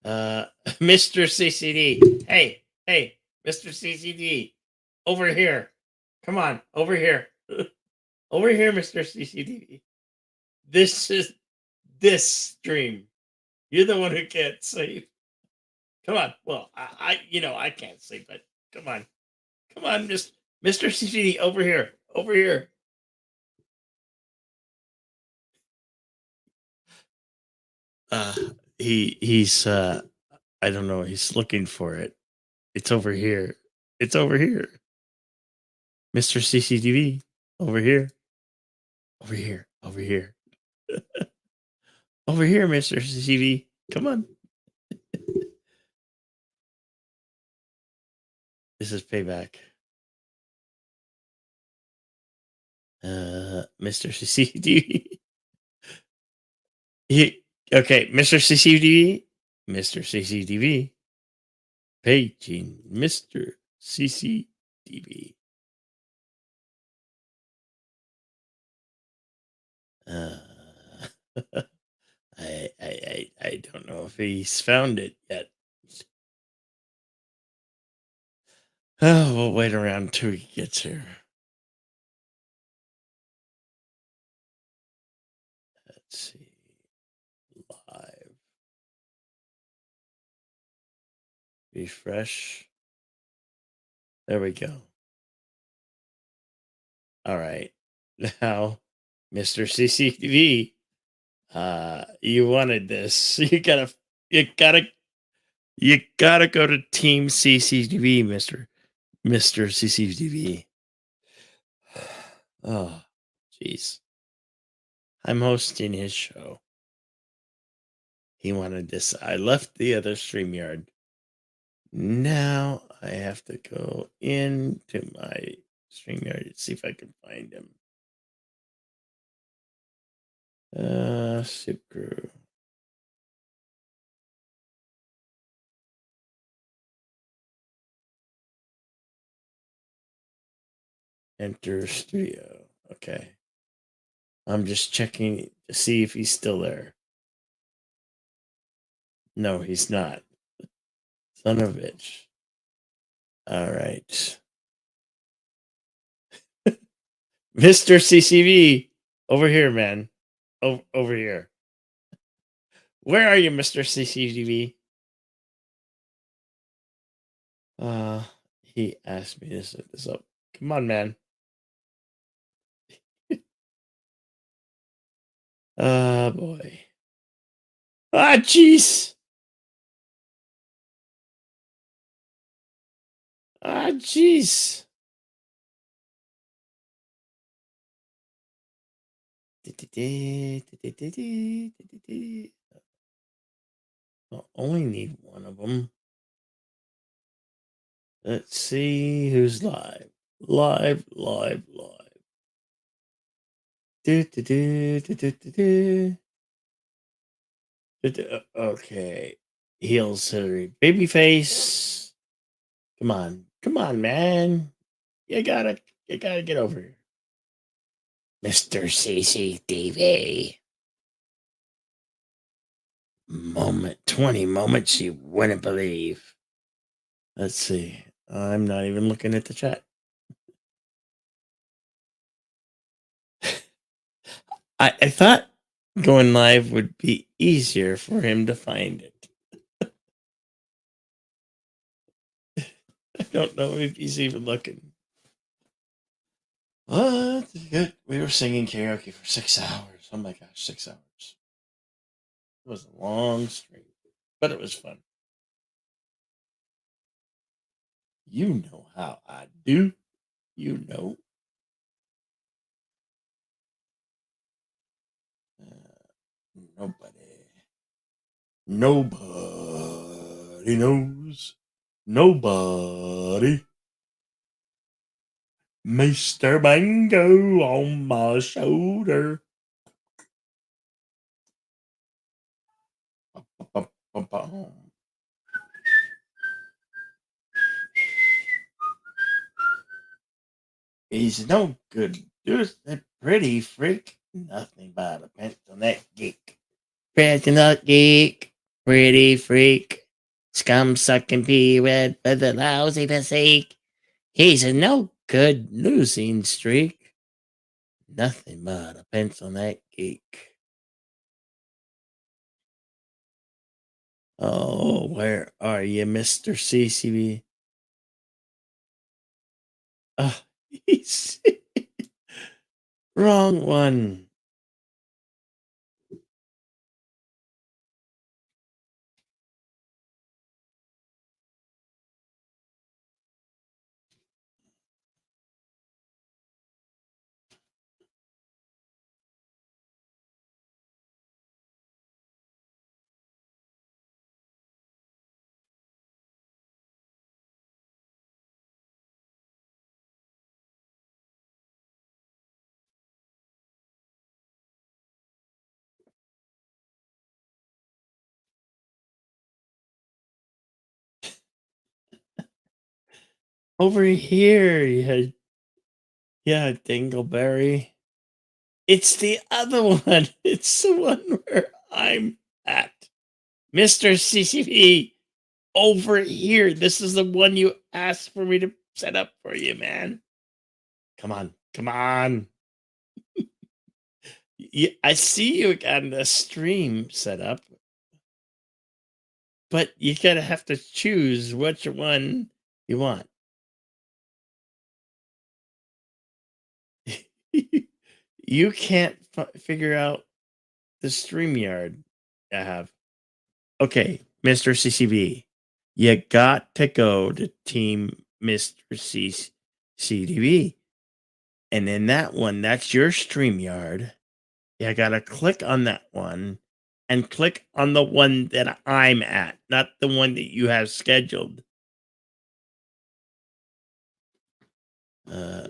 Mr. CCD. Hey, Mr. CCD. Over here. Come on, over here. Over here, Mr. CCD. This is this stream. You're the one who can't sleep. Come on. Well, I can't sleep, but come on. Come on, Mr. CCD, over here. Over here. Uh he's I don't know, he's looking for it. It's over here. It's over here. Mr. CCTV. Over here. Over here. Over here. Over here, Mr. CCTV. Come on. This is payback. Mr. CCTV. Okay, Mr. CCTV. Mr. CCTV. Paging Mr. CCTV. I don't know if he's found it yet. Oh, we'll wait around until he gets here. Let's see. Live. Refresh. There we go. All right. Now, Mr. CCTV, you wanted this. You gotta go to Team CCTV, Mr. CCTV. Oh, jeez. I'm hosting his show. He wanted this. I left the other StreamYard. Now I have to go into my StreamYard and see if I can find him. Soup Crew. Enter studio. Okay. I'm just checking to see if he's still there. No, he's not. Son of a bitch. All right. Mr. CCV, over here, man. Over here. Where are you, Mr. CCTV? He asked me to set this up. Come on, man. Boy. Ah, jeez. Ah, jeez. I'll only need one of them. Let's see who's live. Live. Okay. Heels Hillary. Babyface. Come on, man. You gotta get over here. Mr. CCTV. 20 moments you wouldn't believe. Let's see. I'm not even looking at the chat. I thought going live would be easier for him to find it. I don't know if he's even looking. What? Good. We were singing karaoke for 6 hours. Oh my gosh, 6 hours. It was a long stream, but it was fun. You know how I do. You know. Nobody knows. Nobody. Mr. Bango on my shoulder. He's no good. Just a pretty freak. Nothing but a pants on that geek. Pants on that geek. Pretty freak. Scum sucking pee red with a lousy physique. He's a no good losing streak. Nothing but a pencil neck geek. Oh, where are you, Mr. CCB? Oh, he's wrong one. Over here, yeah, Dingleberry. It's the other one. It's the one where I'm at. Mr. CCP, over here. This is the one you asked for me to set up for you, man. Come on. Come on. I see you got the stream set up, but you gotta have to choose which one you want. You can't figure out the StreamYard I have. Okay, Mr. CCV, you got to go to Team Mr. CCTV. And in that one, that's your StreamYard. You gotta click on that one and click on the one that I'm at, not the one that you have scheduled. Uh,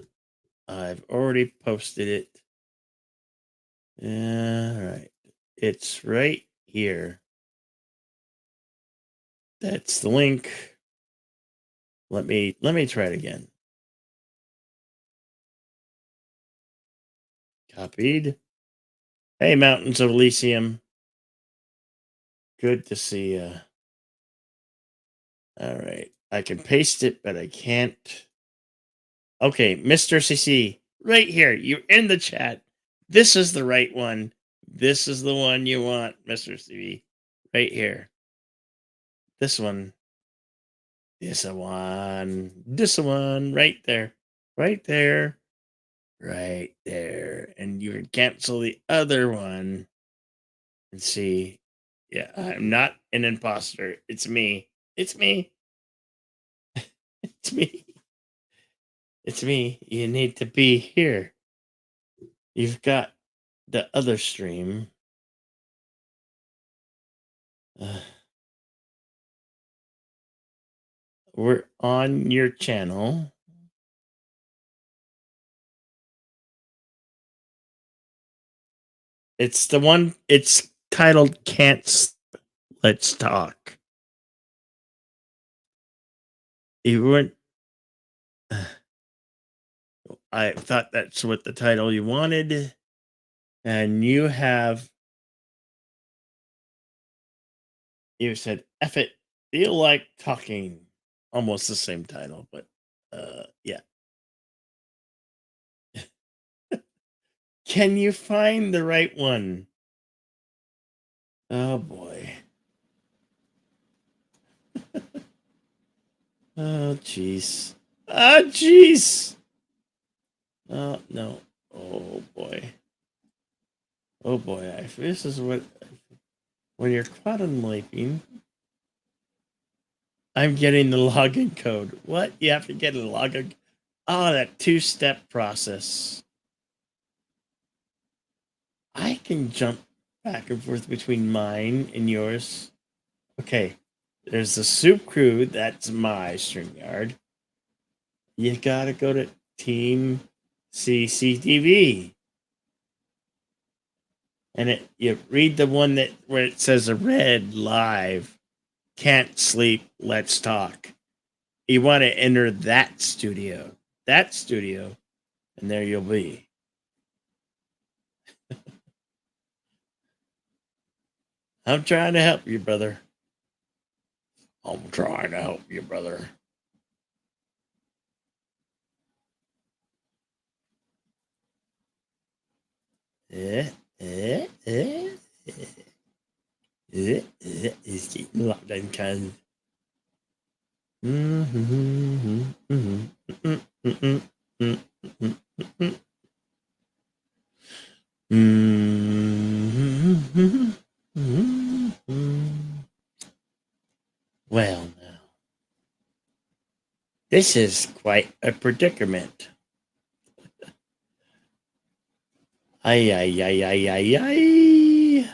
I've already posted it. All right. It's right here. That's the link. Let me try it again. Copied. Hey, Mountains of Elysium. Good to see you. All right. I can paste it, but I can't. Okay, Mr. CC, right here. You're in the chat. This is the right one. This is the one you want, Mr. CC. Right here. This one. This one. This one. Right there. Right there. Right there. And you can cancel the other one and see. Yeah, I'm not an imposter. It's me. It's me. It's me. It's me. You need to be here. You've got the other stream. Uh, we're on your channel. It's the one, it's titled Cant. Let's Talk. You weren't. I thought that's what the title you wanted. And you said, F it, feel like talking. Almost the same title, but yeah. Can you find the right one? Oh boy. Oh jeez. Ah jeez. Oh no. Oh boy. Oh boy. This is what when you're contemplating. I'm getting the login code. What? You have to get a login. Oh, that two-step process. I can jump back and forth between mine and yours. Okay. There's the Soup Crew. That's my StreamYard. You gotta go to Team CCTV. And you read the one where it says a red live. Can't sleep. Let's talk. You want to enter that studio. That studio. And there you'll be. I'm trying to help you, brother. I'm trying to help you, brother. It's getting locked in, cuz. Well, now, this is quite a predicament. Ay, ay, ay, ay, ay, ay.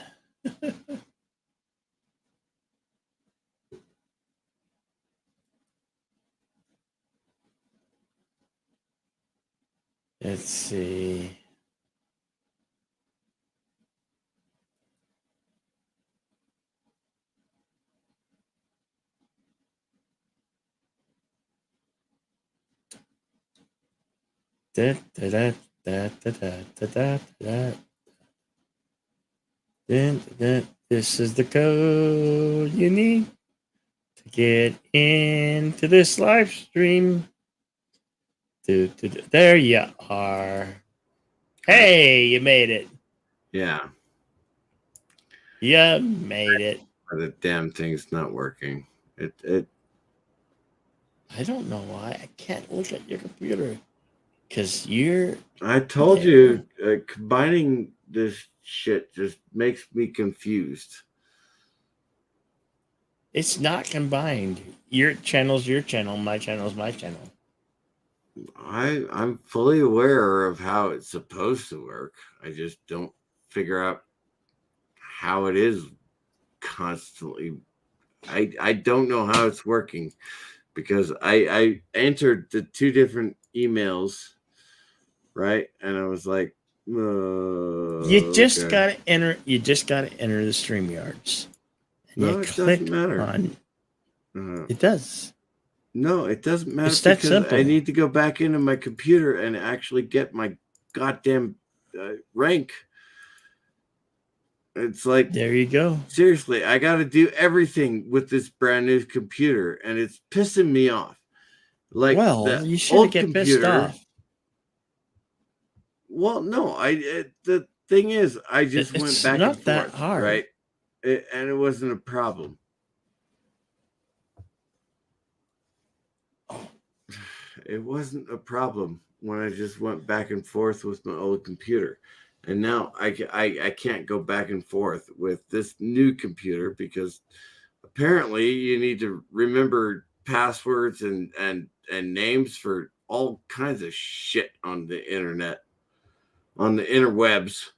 Let's see. Da, da, da, da, da, da, da, da, da. This is the code you need to get into this live stream. There you are. Hey, you made it. Yeah. You made it. The damn thing's not working. It. I don't know why. I can't look at your computer. Because you're. I told you, combining this shit just makes me confused. It's not combined. Your channel's your channel. My channel's my channel. I'm fully aware of how it's supposed to work. I just don't figure out how it is constantly. I don't know how it's working because I entered the two different emails, right? And I was like, you just gotta enter. You just gotta enter the StreamYards. And no, it doesn't matter. It does. No, it doesn't matter it's that because simple. I need to go back into my computer and actually get my goddamn rank. It's like, there you go. Seriously, I got to do everything with this brand new computer, and it's pissing me off. Like, well, you should get pissed off. Well, no, the thing is, I just went back and forth, that hard. right? And it wasn't a problem. It wasn't a problem when I just went back and forth with my old computer. And now I can't go back and forth with this new computer because apparently you need to remember passwords and names for all kinds of shit on the internet, on the interwebs.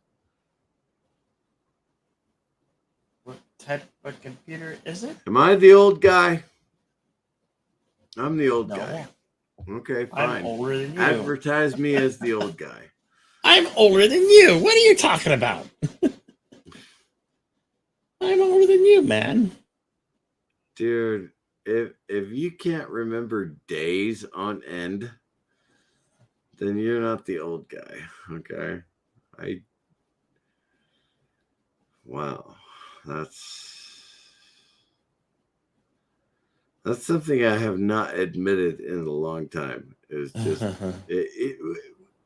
What type of computer is it? Am I the old guy? I'm the old guy. Okay, fine. I'm older than you. Advertise me as the old guy. I'm older than you. What are you talking about? I'm older than you, man. Dude, if you can't remember days on end, then you're not the old guy. Okay. Wow. That's something I have not admitted in a long time. It's just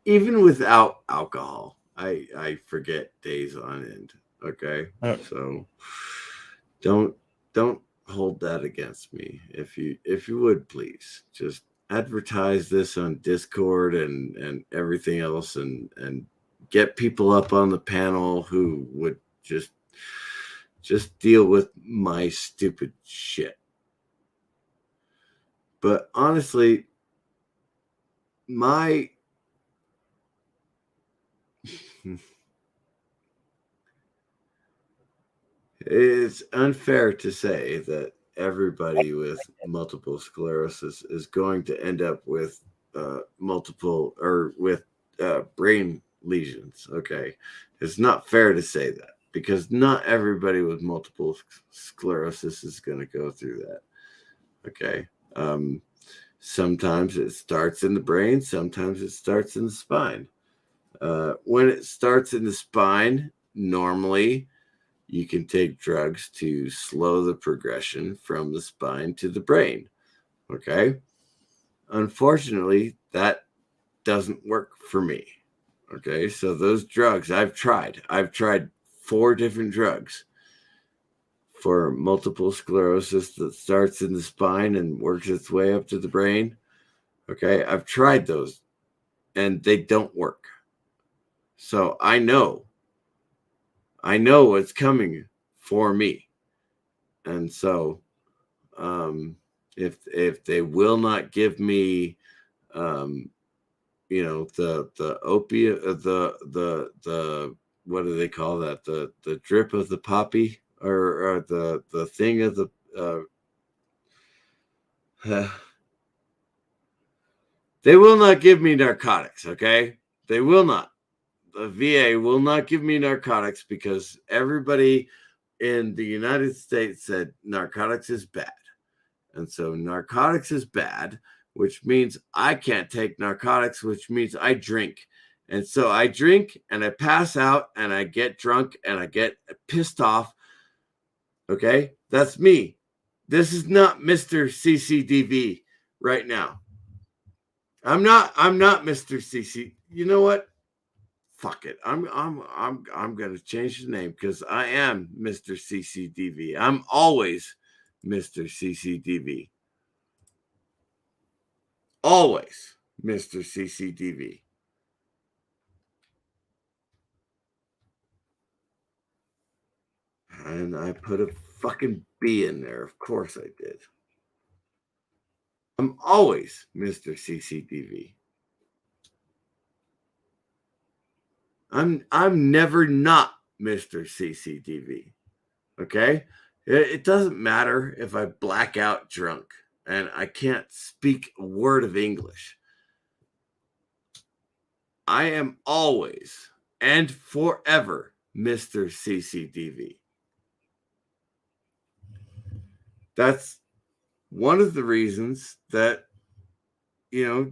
even without alcohol, I forget days on end. Okay, so don't hold that against me. If you would please just advertise this on Discord and everything else, and get people up on the panel who would just deal with my stupid shit. But honestly, it's unfair to say that everybody with multiple sclerosis is going to end up with multiple or with brain lesions. Okay. It's not fair to say that because not everybody with multiple sclerosis is going to go through that. Okay. Sometimes it starts in the brain, sometimes it starts in the spine. When it starts in the spine, normally you can take drugs to slow the progression from the spine to the brain. Okay. Unfortunately, that doesn't work for me. Okay. So those drugs I've tried 4 different drugs for multiple sclerosis that starts in the spine and works its way up to the brain. Okay. I've tried those and they don't work. So I know what's coming for me. And so if they will not give me the opiate, the what do they call that, the drip of the poppy, or the thing of the they will not give me narcotics. Okay, they will not. The VA will not give me narcotics because everybody in the United States said narcotics is bad. And so narcotics is bad, which means I can't take narcotics, which means I drink. And so I drink and I pass out and I get drunk and I get pissed off. Okay, that's me. This is not Mr. CCDV right now. I'm not Mr. CC. You know what? Fuck it. I'm gonna change the name because I am Mr. CCDV. I'm always Mr. CCDV. Always Mr. CCDV. And I put a fucking B in there. Of course I did. I'm always Mr. CCDV. I'm never not Mr. CCDV. Okay? It doesn't matter if I black out drunk and I can't speak a word of English. I am always and forever Mr. CCDV. That's one of the reasons that, Jedi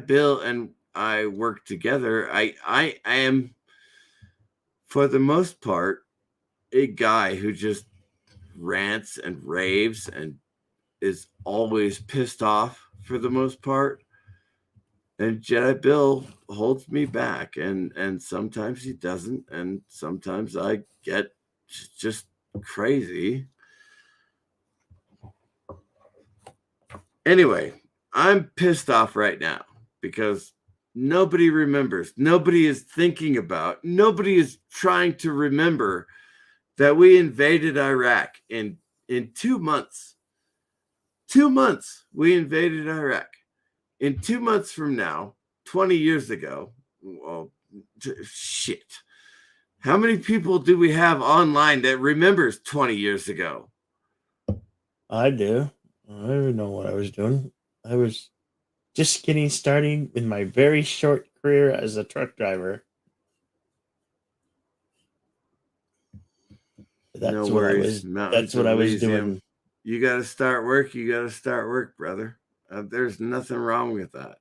Bill and I work together. I am, for the most part, a guy who just rants and raves and is always pissed off for the most part. And Jedi Bill holds me back, and sometimes he doesn't, and sometimes I get just crazy. Anyway, I'm pissed off right now because nobody remembers. Nobody is thinking about. Nobody is trying to remember that we invaded Iraq in 2 months. 2 months we invaded Iraq. In 2 months from now, 20 years ago, well, shit. How many people do we have online that remembers 20 years ago? I do. I don't know what I was doing. I was just getting started in my very short career as a truck driver. That's what I was. That's what I was doing. You got to start work. You got to start work, brother. There's nothing wrong with that,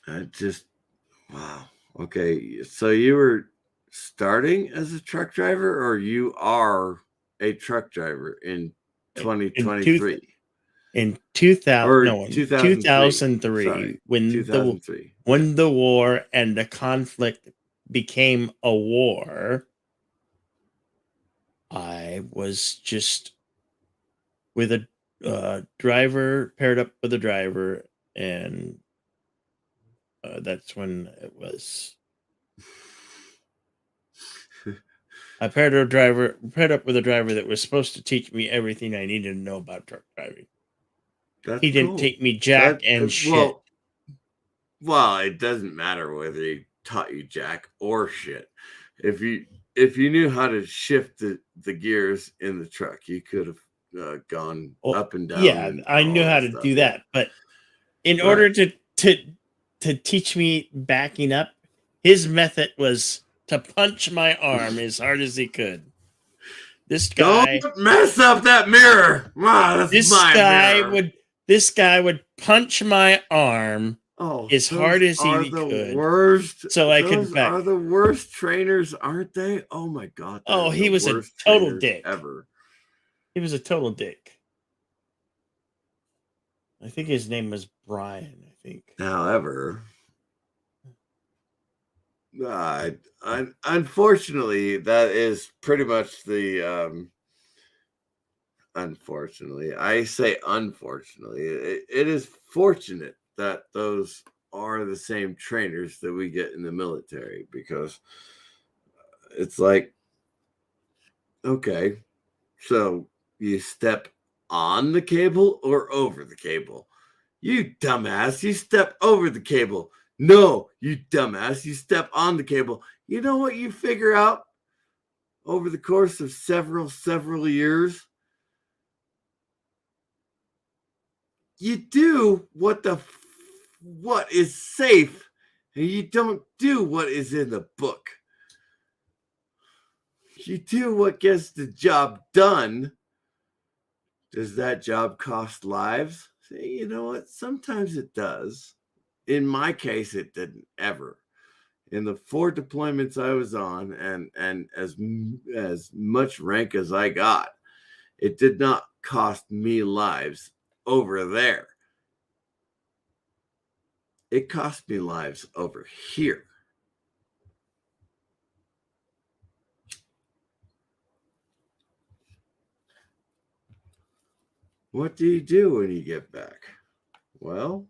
I just, wow. Okay, so you were starting as a truck driver, or you are a truck driver in 2023? In 2003, Sorry, when 2003. When the war and the conflict became a war, I was just with a driver, paired up with a driver, and that's when it was. I paired up with a driver that was supposed to teach me everything I needed to know about truck driving. He didn't take me jack and shit. Well, it doesn't matter whether he taught you jack or shit. If you knew how to shift the gears in the truck, you could have gone up and down. Yeah, I knew how to do that, but in order to teach me backing up, his method was to punch my arm as hard as he could. This guy, don't mess up that mirror. Wow, that's my mirror. This guy would punch my arm. Oh, as hard those as are he the could, worst. so I could Those back. are the worst trainers, aren't they? Oh my God, they're Oh, he the was a worst total trainers dick. ever. He was a total dick. I think his name was Brian. I think. However, unfortunately, that is pretty much the. Unfortunately, I say unfortunately, it is fortunate that those are the same trainers that we get in the military, because it's like, okay, so you step on the cable or over the cable? You dumbass, you step over the cable. No, you dumbass, you step on the cable. You know what you figure out over the course of several years? You do what is safe, and you don't do what is in the book. You do what gets the job done. Does that job cost lives? See, you know what? Sometimes it does. In my case, it didn't ever. In the 4 deployments I was on, and as much rank as I got, it did not cost me lives over there. It cost me lives over here. What do you do when you get back? Well,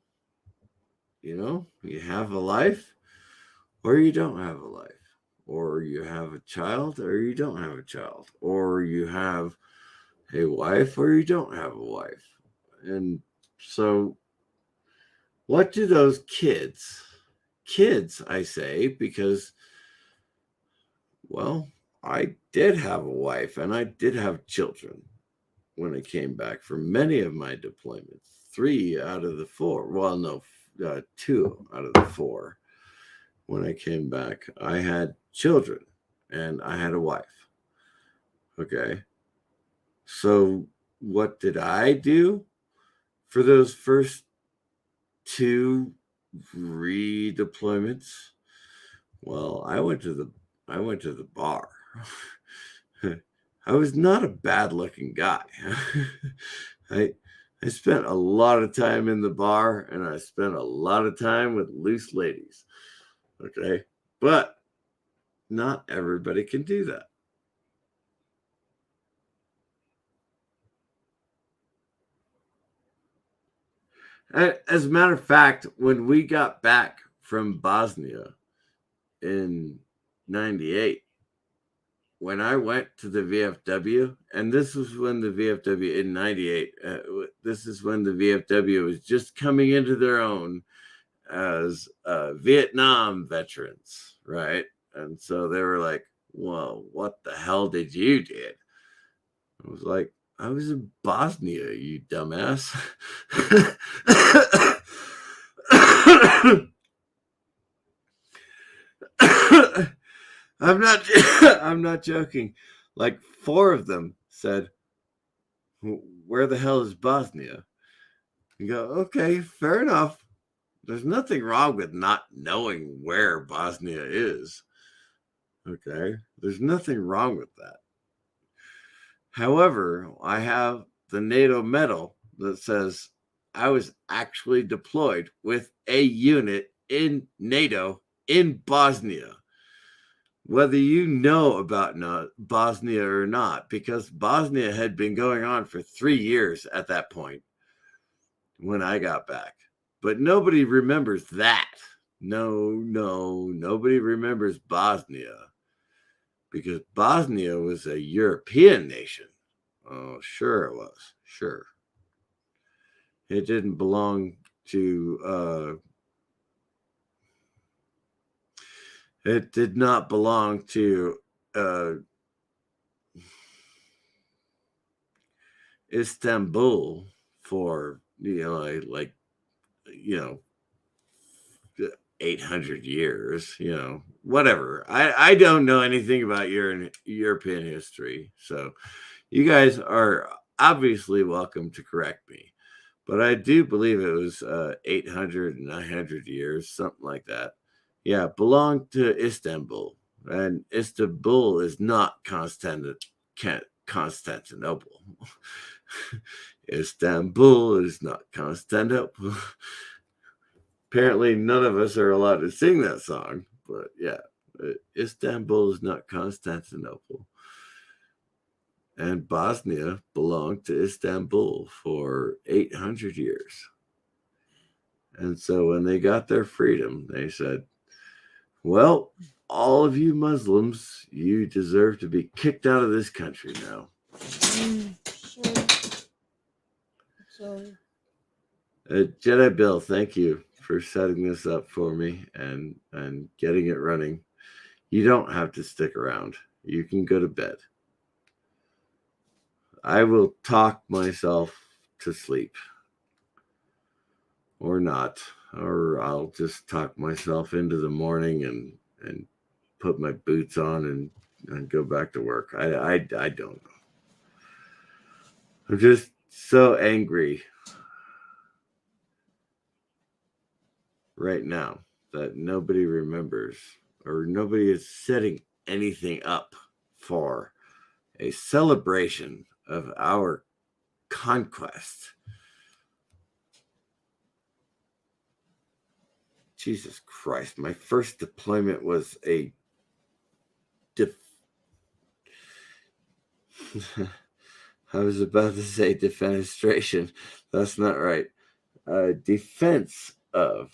you have a life or you don't have a life. Or you have a child or you don't have a child. Or you have a wife or you don't have a wife. And so, what do those kids, I say, because, well, I did have a wife and I did have children when I came back from many of my deployments. 3 out of the 4. Well, no, 2 out of the 4. When I came back, I had children and I had a wife. Okay. So what did I do for those first 2 redeployments? Well, I went to the bar. I was not a bad-looking guy. I I spent a lot of time in the bar, and I spent a lot of time with loose ladies. Okay, but not everybody can do that. As a matter of fact, when we got back from Bosnia in '98, when I went to the VFW, and this was when the VFW in '98, this is when the VFW was just coming into their own as Vietnam veterans, right? And so they were like, well, what the hell did you do? I was like, I was in Bosnia, you dumbass. I'm not I'm not joking. Like 4 of them said, where the hell is Bosnia? You go, okay, fair enough. There's nothing wrong with not knowing where Bosnia is. Okay, there's nothing wrong with that. However, I have the NATO medal that says I was actually deployed with a unit in NATO in Bosnia. Whether you know about Bosnia or not, because Bosnia had been going on for 3 years at that point when I got back. But nobody remembers that. No, nobody remembers Bosnia, because Bosnia was a European nation. Oh, sure it was. Sure. It didn't belong to, it did not belong to Istanbul for, like, you know, 800 years, whatever. I don't know anything about European history. So you guys are obviously welcome to correct me. but I do believe it was 800, 900 years, something like that. Yeah, belonged to Istanbul. And Istanbul is not Constantinople. Istanbul is not Constantinople. Apparently, none of us are allowed to sing that song, but yeah, Istanbul is not Constantinople. And Bosnia belonged to Istanbul for 800 years. And so when they got their freedom, they said, well, all of you Muslims, you deserve to be kicked out of this country now. Sorry. Jedi Bill, thank you for setting this up for me and getting it running. You don't have to stick around. You can go to bed. I will talk myself to sleep. Or not. Or I'll just talk myself into the morning and put my boots on and go back to work. I don't know. I'm just so angry right now that nobody remembers or nobody is setting anything up for a celebration of our conquest. Jesus Christ, my first deployment was a I was about to say defenestration. That's not right. Defense of.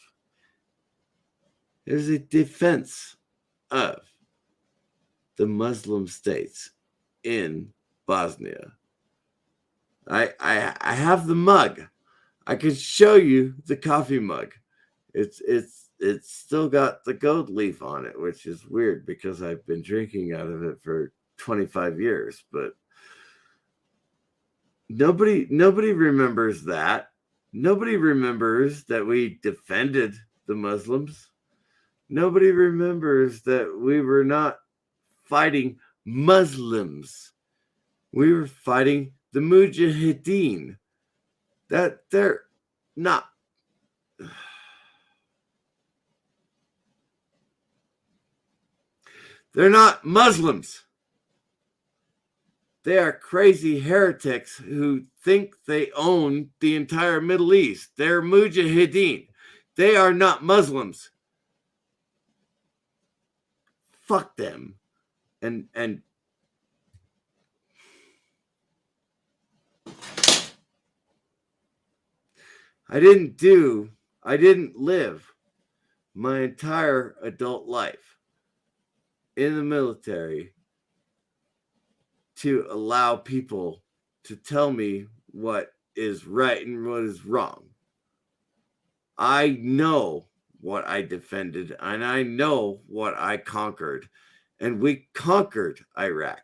There's a defense of the Muslim states in Bosnia. I have the mug. I can show you the coffee mug. It's still got the gold leaf on it, which is weird because I've been drinking out of it for 25 years, but nobody remembers that. Nobody remembers that we defended the Muslims. Nobody remembers that we were not fighting Muslims. We were fighting the Mujahideen. That they're not. They're not Muslims. They are crazy heretics who think they own the entire Middle East. They're Mujahideen. They are not Muslims. Fuck them. And I didn't live my entire adult life in the military to allow people to tell me what is right and what is wrong. I know what I defended and I know what I conquered. And we conquered Iraq.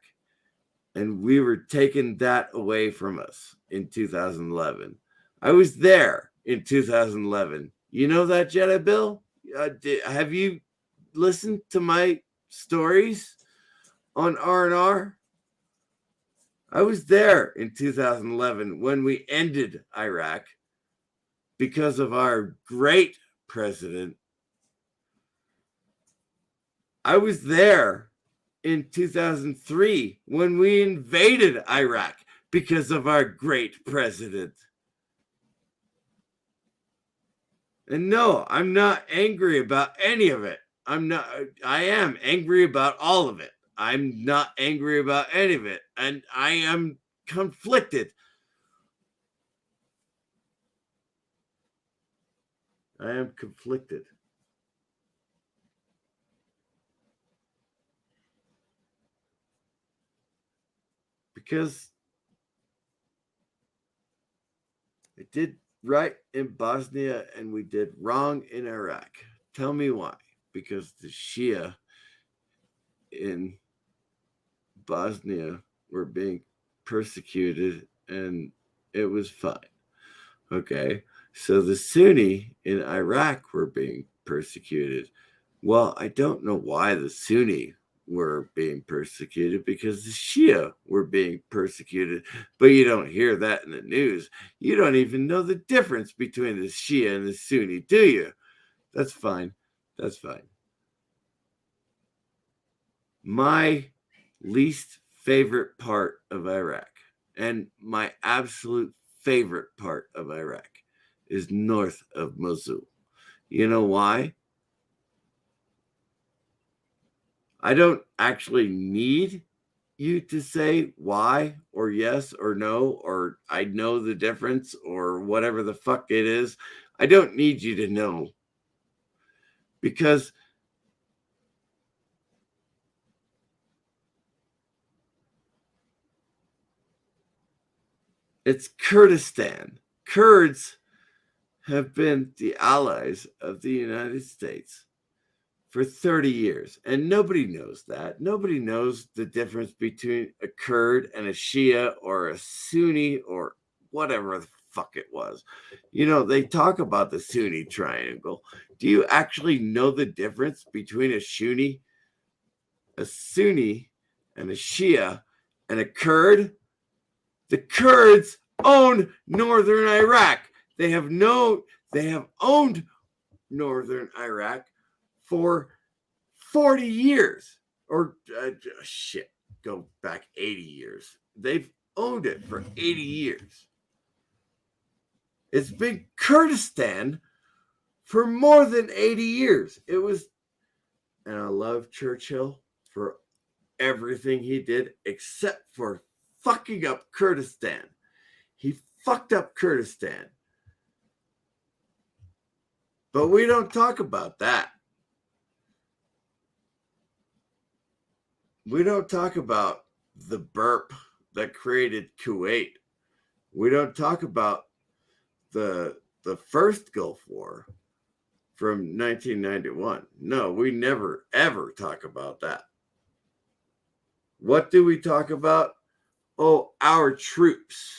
And we were taking that away from us in 2011. I was there in 2011. You know that, Jedi Bill? Have you listened to my stories on R&R? I was there in 2011 when we ended Iraq because of our great president. I was there in 2003 when we invaded Iraq because of our great president. And no, I'm not angry about any of it. I am angry about all of it. I'm not angry about any of it. And I am conflicted. I am conflicted. Because we did right in Bosnia and we did wrong in Iraq. Tell me why. Because the Shia in Bosnia were being persecuted and it was fine. Okay. So the Sunni in Iraq were being persecuted. Well, I don't know why the Sunni were being persecuted because the Shia were being persecuted. But you don't hear that in the news. You don't even know the difference between the Shia and the Sunni, do you? That's fine. That's fine. My least favorite part of Iraq, and my absolute favorite part of Iraq, is north of Mosul. You know why? I don't actually need you to say why or yes or no, or I know the difference or whatever the fuck it is. I don't need you to know, because it's Kurdistan. Kurds have been the allies of the United States for 30 years. And nobody knows that. Nobody knows the difference between a Kurd and a Shia or a Sunni or whatever the fuck it was. You know, they talk about the Sunni triangle. Do you actually know the difference between a Sunni, and a Shia and a Kurd? The Kurds own northern Iraq. They have owned northern Iraq for 40 years, or go back 80 years. They've owned it for 80 years. It's been Kurdistan for more than 80 years. It was, and I love Churchill for everything he did except for fucking up Kurdistan. He fucked up Kurdistan. But we don't talk about that. We don't talk about the burp that created Kuwait. We don't talk about the first Gulf War from 1991. No, we never, ever talk about that. What do we talk about? Oh, our troops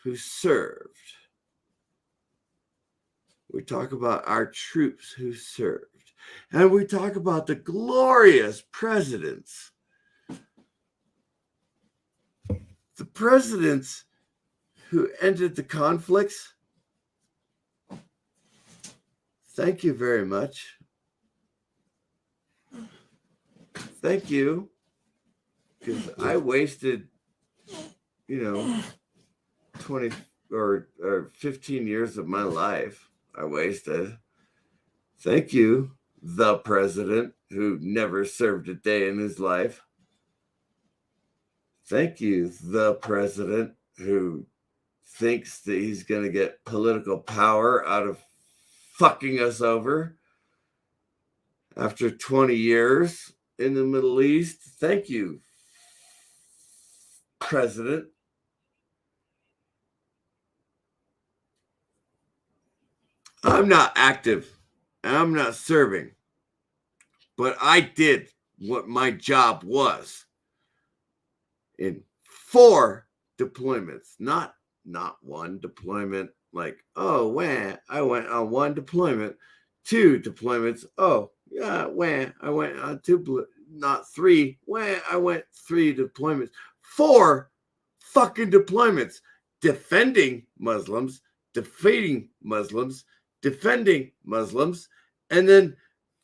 who served. We talk about our troops who served. And we talk about the glorious presidents. The presidents who ended the conflicts. Thank you very much. Thank you. Because I wasted, 20 or 15 years of my life. I wasted. Thank you, the president who never served a day in his life. Thank you, the president who thinks that he's going to get political power out of fucking us over after 20 years in the Middle East. Thank you, President. I'm not active and I'm not serving, but I did what my job was in 4 deployments, not one deployment. Like, oh, when I went on 1 deployment, 2 deployments. Oh, yeah, when I went on 2, not 3. When I went 3 deployments, 4 fucking deployments, defending Muslims, defeating Muslims, defending Muslims, and then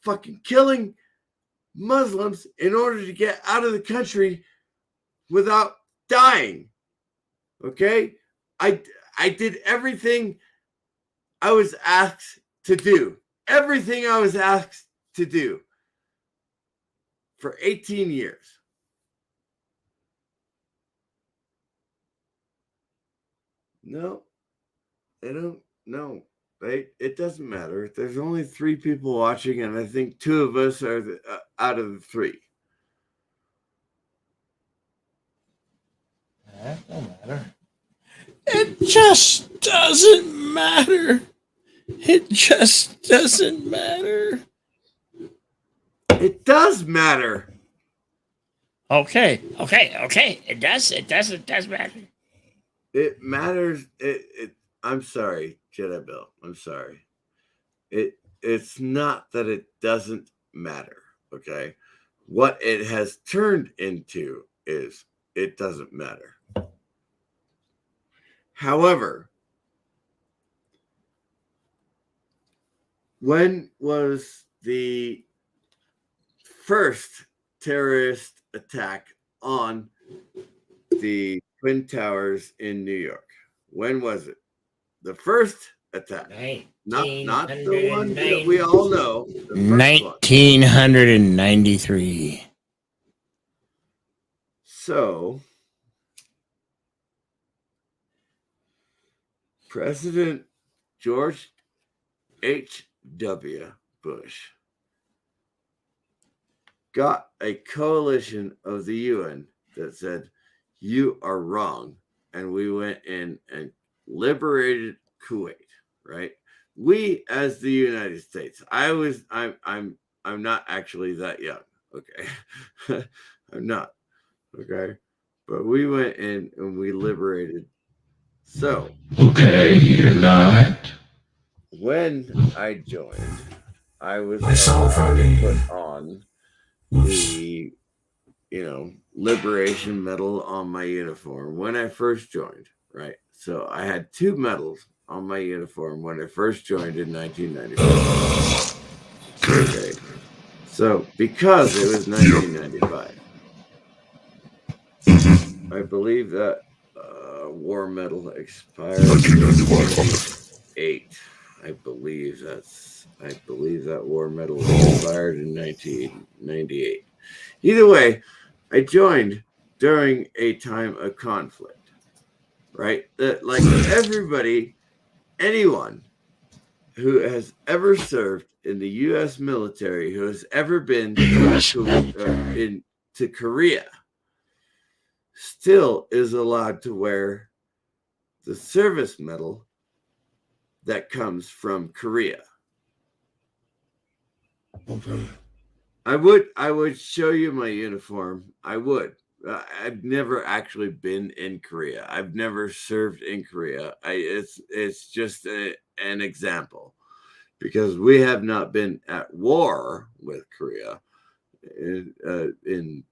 fucking killing Muslims in order to get out of the country without dying. Okay? I did everything I was asked to do. Everything I was asked to do for 18 years. No, they don't. No, it doesn't matter. There's only 3 people watching, and I think 2 of us are out of the 3. That don't matter. It just doesn't matter. It just doesn't matter. It does matter. Okay. It does matter. It matters. I'm sorry, Jedi Bill. I'm sorry. It's not that it doesn't matter. Okay. What it has turned into is it doesn't matter. However, when was the first terrorist attack on the Twin Towers in New York? When was it? The first attack. Not the one that we all know. The first 1993. One. So, President George H.W. Bush got a coalition of the UN that said, you are wrong. And we went in and liberated Kuwait, right? We, as the United States, I'm not actually that young, okay? I'm not, okay? But we went in and we liberated. So, okay, you're not. When I joined, I was so funny. Put on the, liberation medal on my uniform when I first joined, right? So I had 2 medals on my uniform when I first joined in 1995. Okay. So because it was 1995, I believe that war medal expired in 1998. I believe that war medal expired in 1998. Either way, I joined during a time of conflict, right? Like everybody, anyone who has ever served in the U.S. military, who has ever been to Korea, still is allowed to wear the service medal that comes from Korea. Okay. I would show you my uniform. I would. I've never actually been in Korea. I've never served in Korea. It's just an example, because we have not been at war with Korea in 50, 60,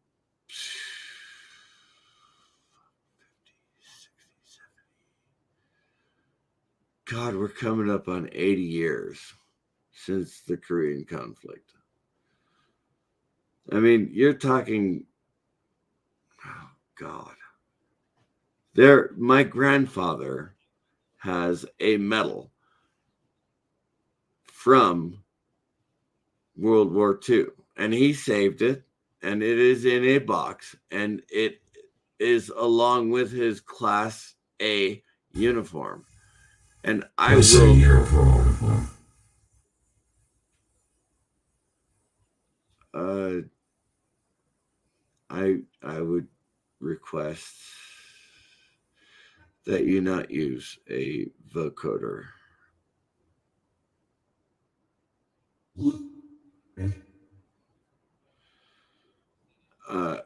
70. God, we're coming up on 80 years since the Korean conflict. I mean, you're talking, oh God. My grandfather has a medal from World War II, and he saved it, and it is in a box, and it is along with his Class A uniform. And I would request that you not use a vocoder.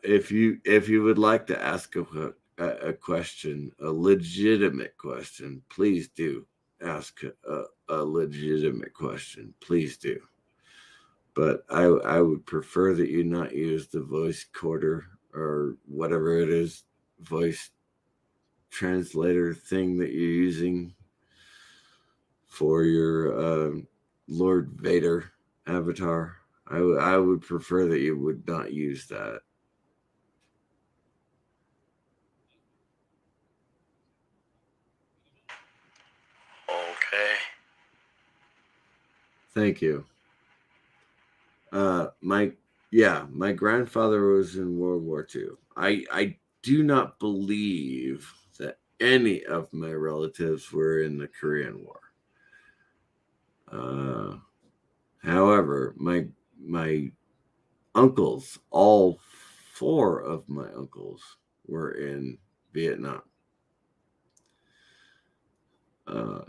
If you would like to ask a question, a legitimate question, please do ask a legitimate question. Please do. But I would prefer that you not use the voice recorder or whatever it is, voice translator thing that you're using for your Lord Vader avatar. I would prefer that you would not use that. Okay. Thank you. My grandfather was in World War II. I do not believe that any of my relatives were in the Korean War. However, my uncles, all 4 of my uncles, were in Vietnam.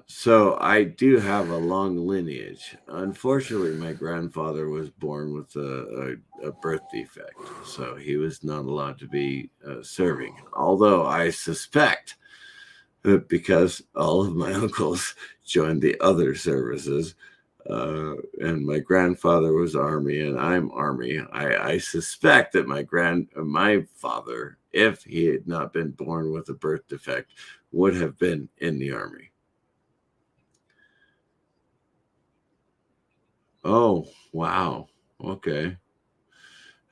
So I do have a long lineage. Unfortunately, my grandfather was born with a birth defect, so he was not allowed to be serving. Although I suspect that because all of my uncles joined the other services, And my grandfather was Army, and I'm Army. I suspect that my father, if he had not been born with a birth defect, would have been in the Army. Oh, wow. Okay.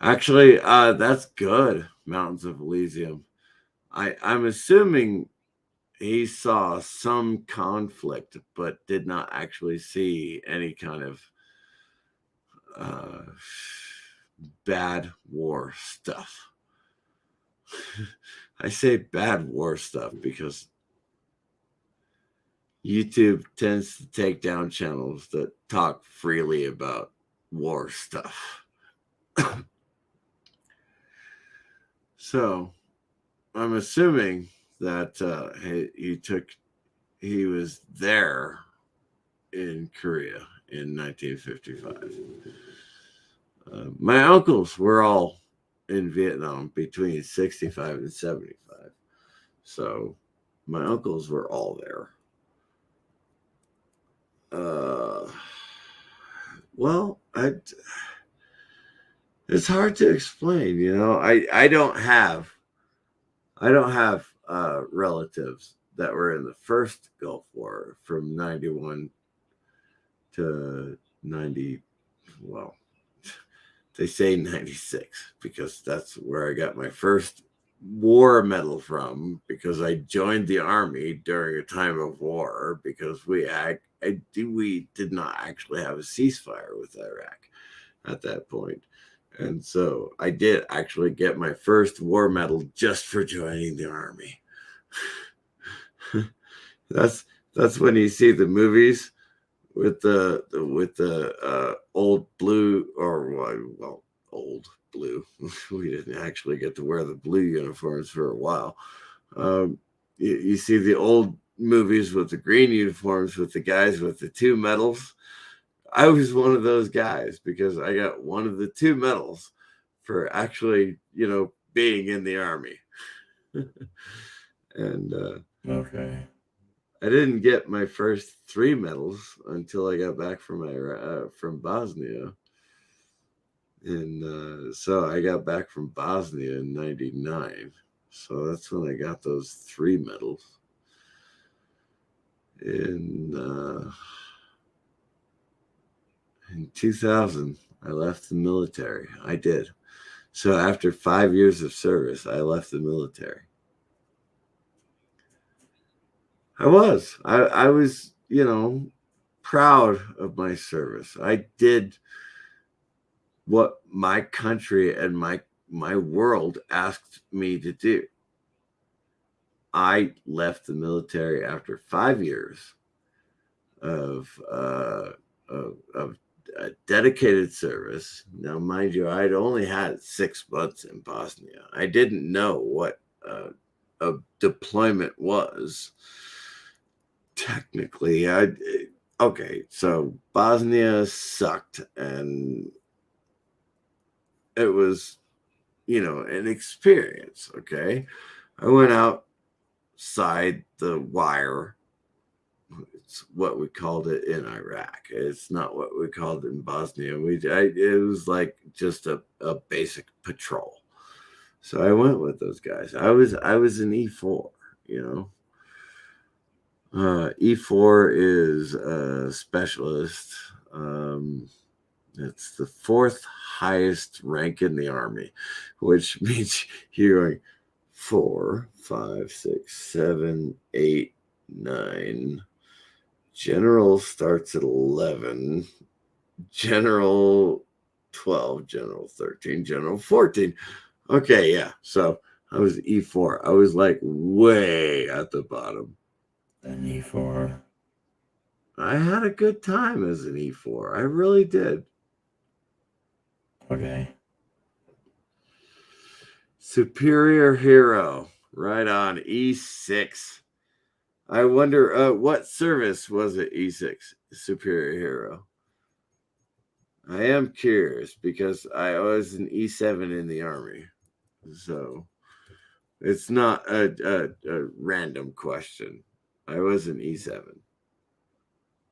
Actually, that's good. Mountains of Elysium. I'm assuming he saw some conflict, but did not actually see any kind of uh, bad war stuff. I say bad war stuff because YouTube tends to take down channels that talk freely about war stuff. So I'm assuming that he was there in Korea in 1955. My uncles were all in Vietnam between 65 and 75. So my uncles were all there. Well, it's hard to explain, you know. I don't have relatives that were in the first Gulf War from 91 to 90. Well, they say 96 because that's where I got my first war medal from, because I joined the Army during a time of war because we did not actually have a ceasefire with Iraq at that point. And so I did actually get my first war medal just for joining the Army. That's when you see the movies with the old blue, or well, old blue. We didn't actually get to wear the blue uniforms for a while. You see the old movies with the green uniforms with the guys with the 2 medals. I was one of those guys because I got one of the 2 medals for actually, being in the Army. And Okay. I didn't get my first 3 medals until I got back from Bosnia. And so I got back from Bosnia in 99. So that's when I got those 3 medals. In 2000, I left the military. I did. So after 5 years of service, I left the military. I was, proud of my service. I did what my country and my world asked me to do. I left the military after 5 years of dedicated service. Now, mind you, I'd only had 6 months in Bosnia. I didn't know what a deployment was. Technically, okay, so Bosnia sucked, and it was, an experience. Okay, I went outside the wire. It's what we called it in Iraq. It's not what we called it in Bosnia. It was like just a basic patrol. So I went with those guys. I was an E4, E4 is a specialist. It's the 4th highest rank in the Army, which means you're going 4, 5, 6, 7, 8, 9. General starts at 11. General 12. General 13. General 14. Okay, yeah. So I was E4. I was like way at the bottom. An E4. I had a good time as an E4. I really did. Okay. Superior hero. Right on. E6. I wonder what service was it, E6? Superior hero. I am curious because I was an E7 in the Army. So it's not a random question. I was an E7.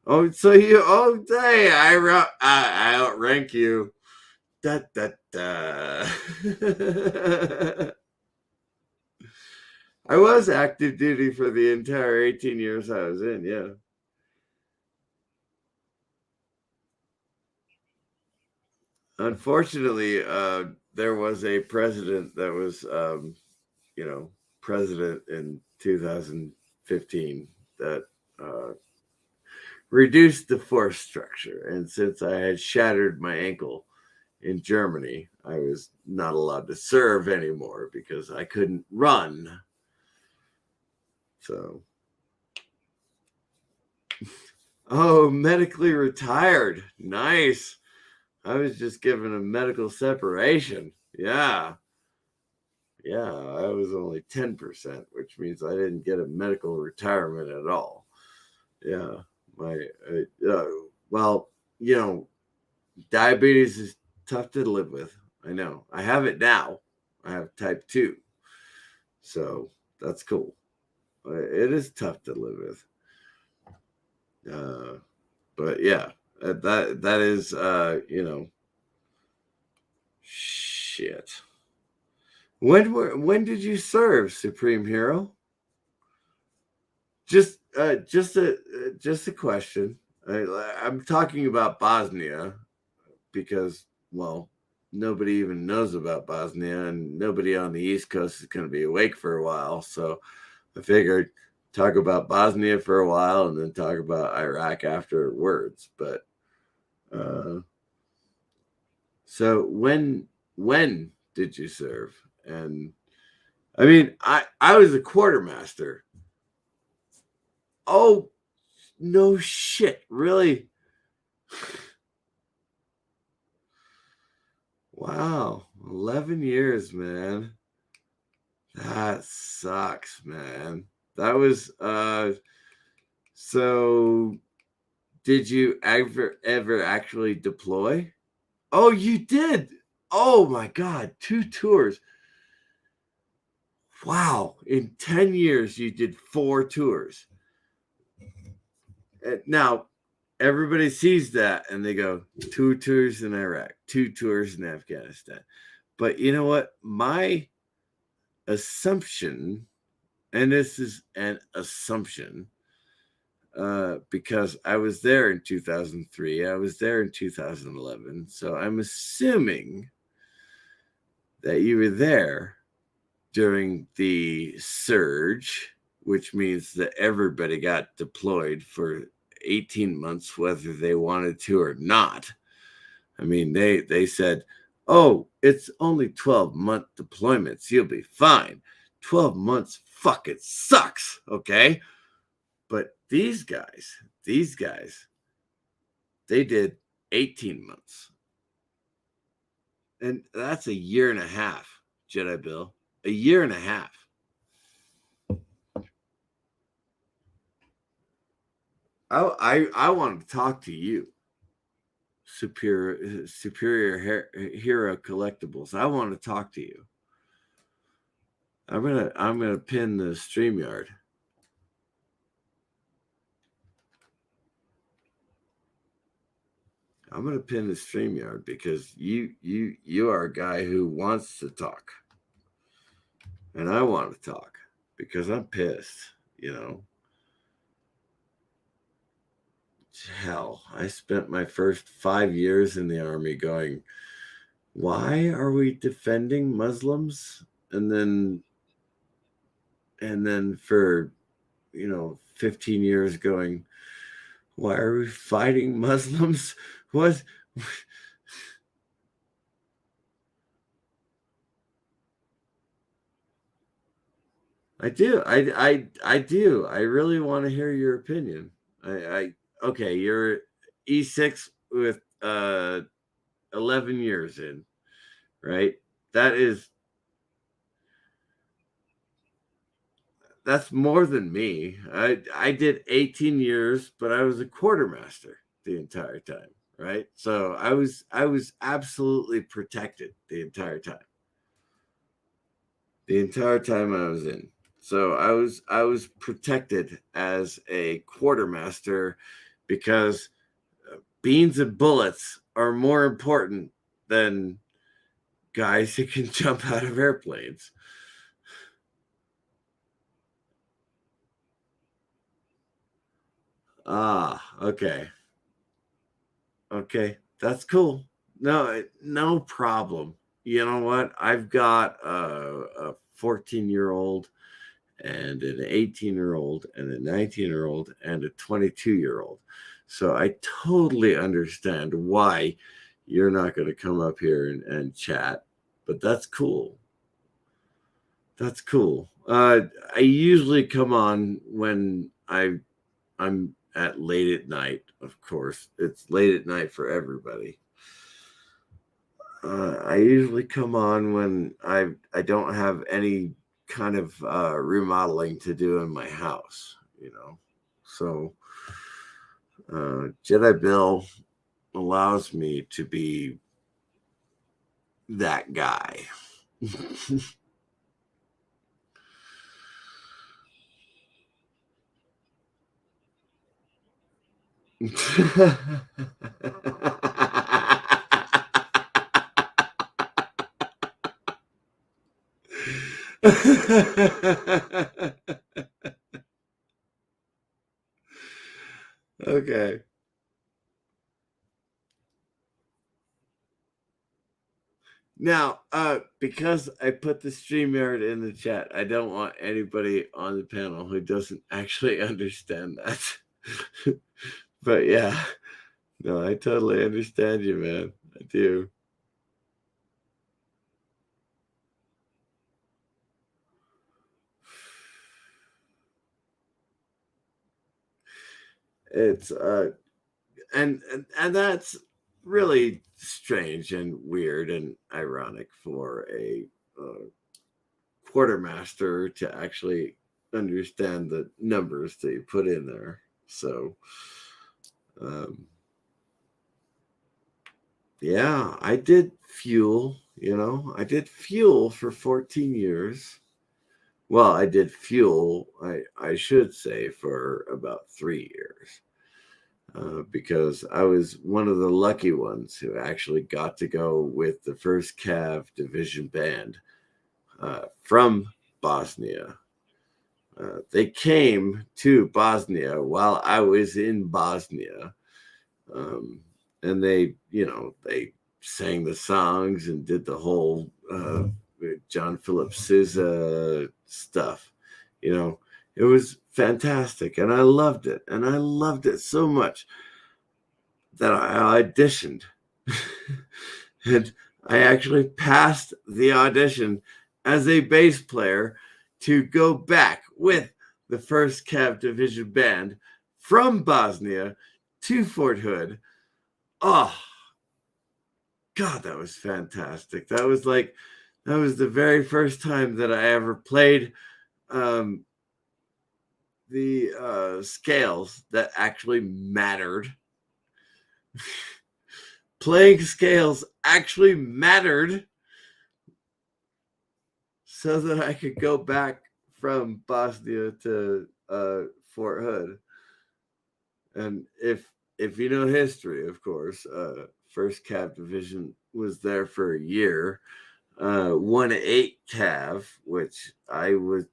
Oh, so you, oh, hey, I outrank you. Da, da, da. I was active duty for the entire 18 years I was in, yeah. Unfortunately, there was a president that was, president in 2015 that reduced the force structure. And since I had shattered my ankle in Germany, I was not allowed to serve anymore because I couldn't run. So, oh, medically retired. Nice. I was just given a medical separation. Yeah. Yeah, I was only 10%, which means I didn't get a medical retirement at all. Yeah. Well, diabetes is tough to live with. I know. I have it now. I have type 2. So that's cool. It is tough to live with. But yeah, that is, shit. When did you serve, Supreme Hero? Just a question. I'm talking about Bosnia because, well, nobody even knows about Bosnia, and nobody on the East Coast is going to be awake for a while. So I figured talk about Bosnia for a while and then talk about Iraq afterwards. But so when did you serve? And I mean, I was a quartermaster. Oh, no shit, really? Wow, 11 years, man. That sucks, man. That was so did you ever actually deploy? Oh, you did. Oh my god, 2 tours. Wow, in 10 years you did 4 tours. Now, everybody sees that and they go 2 tours in Iraq, 2 tours in Afghanistan. But you know what? My assumption, and this is an assumption, because I was there in 2003, I was there in 2011. So I'm assuming that you were there during the surge, which means that everybody got deployed for 18 months, whether they wanted to or not. I mean, they said, oh, it's only 12-month deployments. You'll be fine. 12 months, fuck, it sucks. Okay. But these guys, they did 18 months. And that's a year and a half, Jedi Bill. A year and a half. I want to talk to you, Superior Hero Collectibles. I want to talk to you. I'm gonna pin the StreamYard. I'm gonna pin the StreamYard because you are a guy who wants to talk, and I want to talk because I'm pissed. Hell, I spent my first 5 years in the army going, why are we defending Muslims? And then for 15 years going, why are we fighting Muslims? What? I do. I do. I really want to hear your opinion. Okay, you're E6 with 11 years in, right? That's more than me. I did 18 years, but I was a quartermaster the entire time, right? So I was absolutely protected the entire time. The entire time I was in. So I was protected as a quartermaster because beans and bullets are more important than guys who can jump out of airplanes. Okay. Okay, that's cool. No problem. You know what? I've got a 14-year-old and an 18-year-old and a 19-year-old and a 22-year-old. So I totally understand why you're not going to come up here and chat, but that's cool. That's cool. I usually come on when I'm at late at night. Of course, it's late at night for everybody. I usually come on when I don't have any kind of remodeling to do in my house, you know. So Jedi Bill allows me to be that guy. Okay. Now, because I put the StreamYard in the chat, I don't want anybody on the panel who doesn't actually understand that. But yeah, no, I totally understand you, man. I do. It's and that's really strange and weird and ironic for a quartermaster to actually understand the numbers that you put in there. So yeah, I did fuel, I did fuel for 14 years. Well, I did fuel, I should say, for about 3 years. Because I was one of the lucky ones who actually got to go with the 1st Cav Division Band from Bosnia. They came to Bosnia while I was in Bosnia. And they sang the songs and did the whole John Philip Sousa stuff. It was fantastic, and I loved it. And I loved it so much that I auditioned. And I actually passed the audition as a bass player to go back with the 1st Cav Division Band from Bosnia to Fort Hood. Oh, God, that was fantastic. That was the very first time that I ever played the scales that actually mattered. Playing scales actually mattered so that I could go back from Bosnia to Fort Hood. And if you know history, of course, 1st Cav Division was there for a year. 1-8 Cav, which I would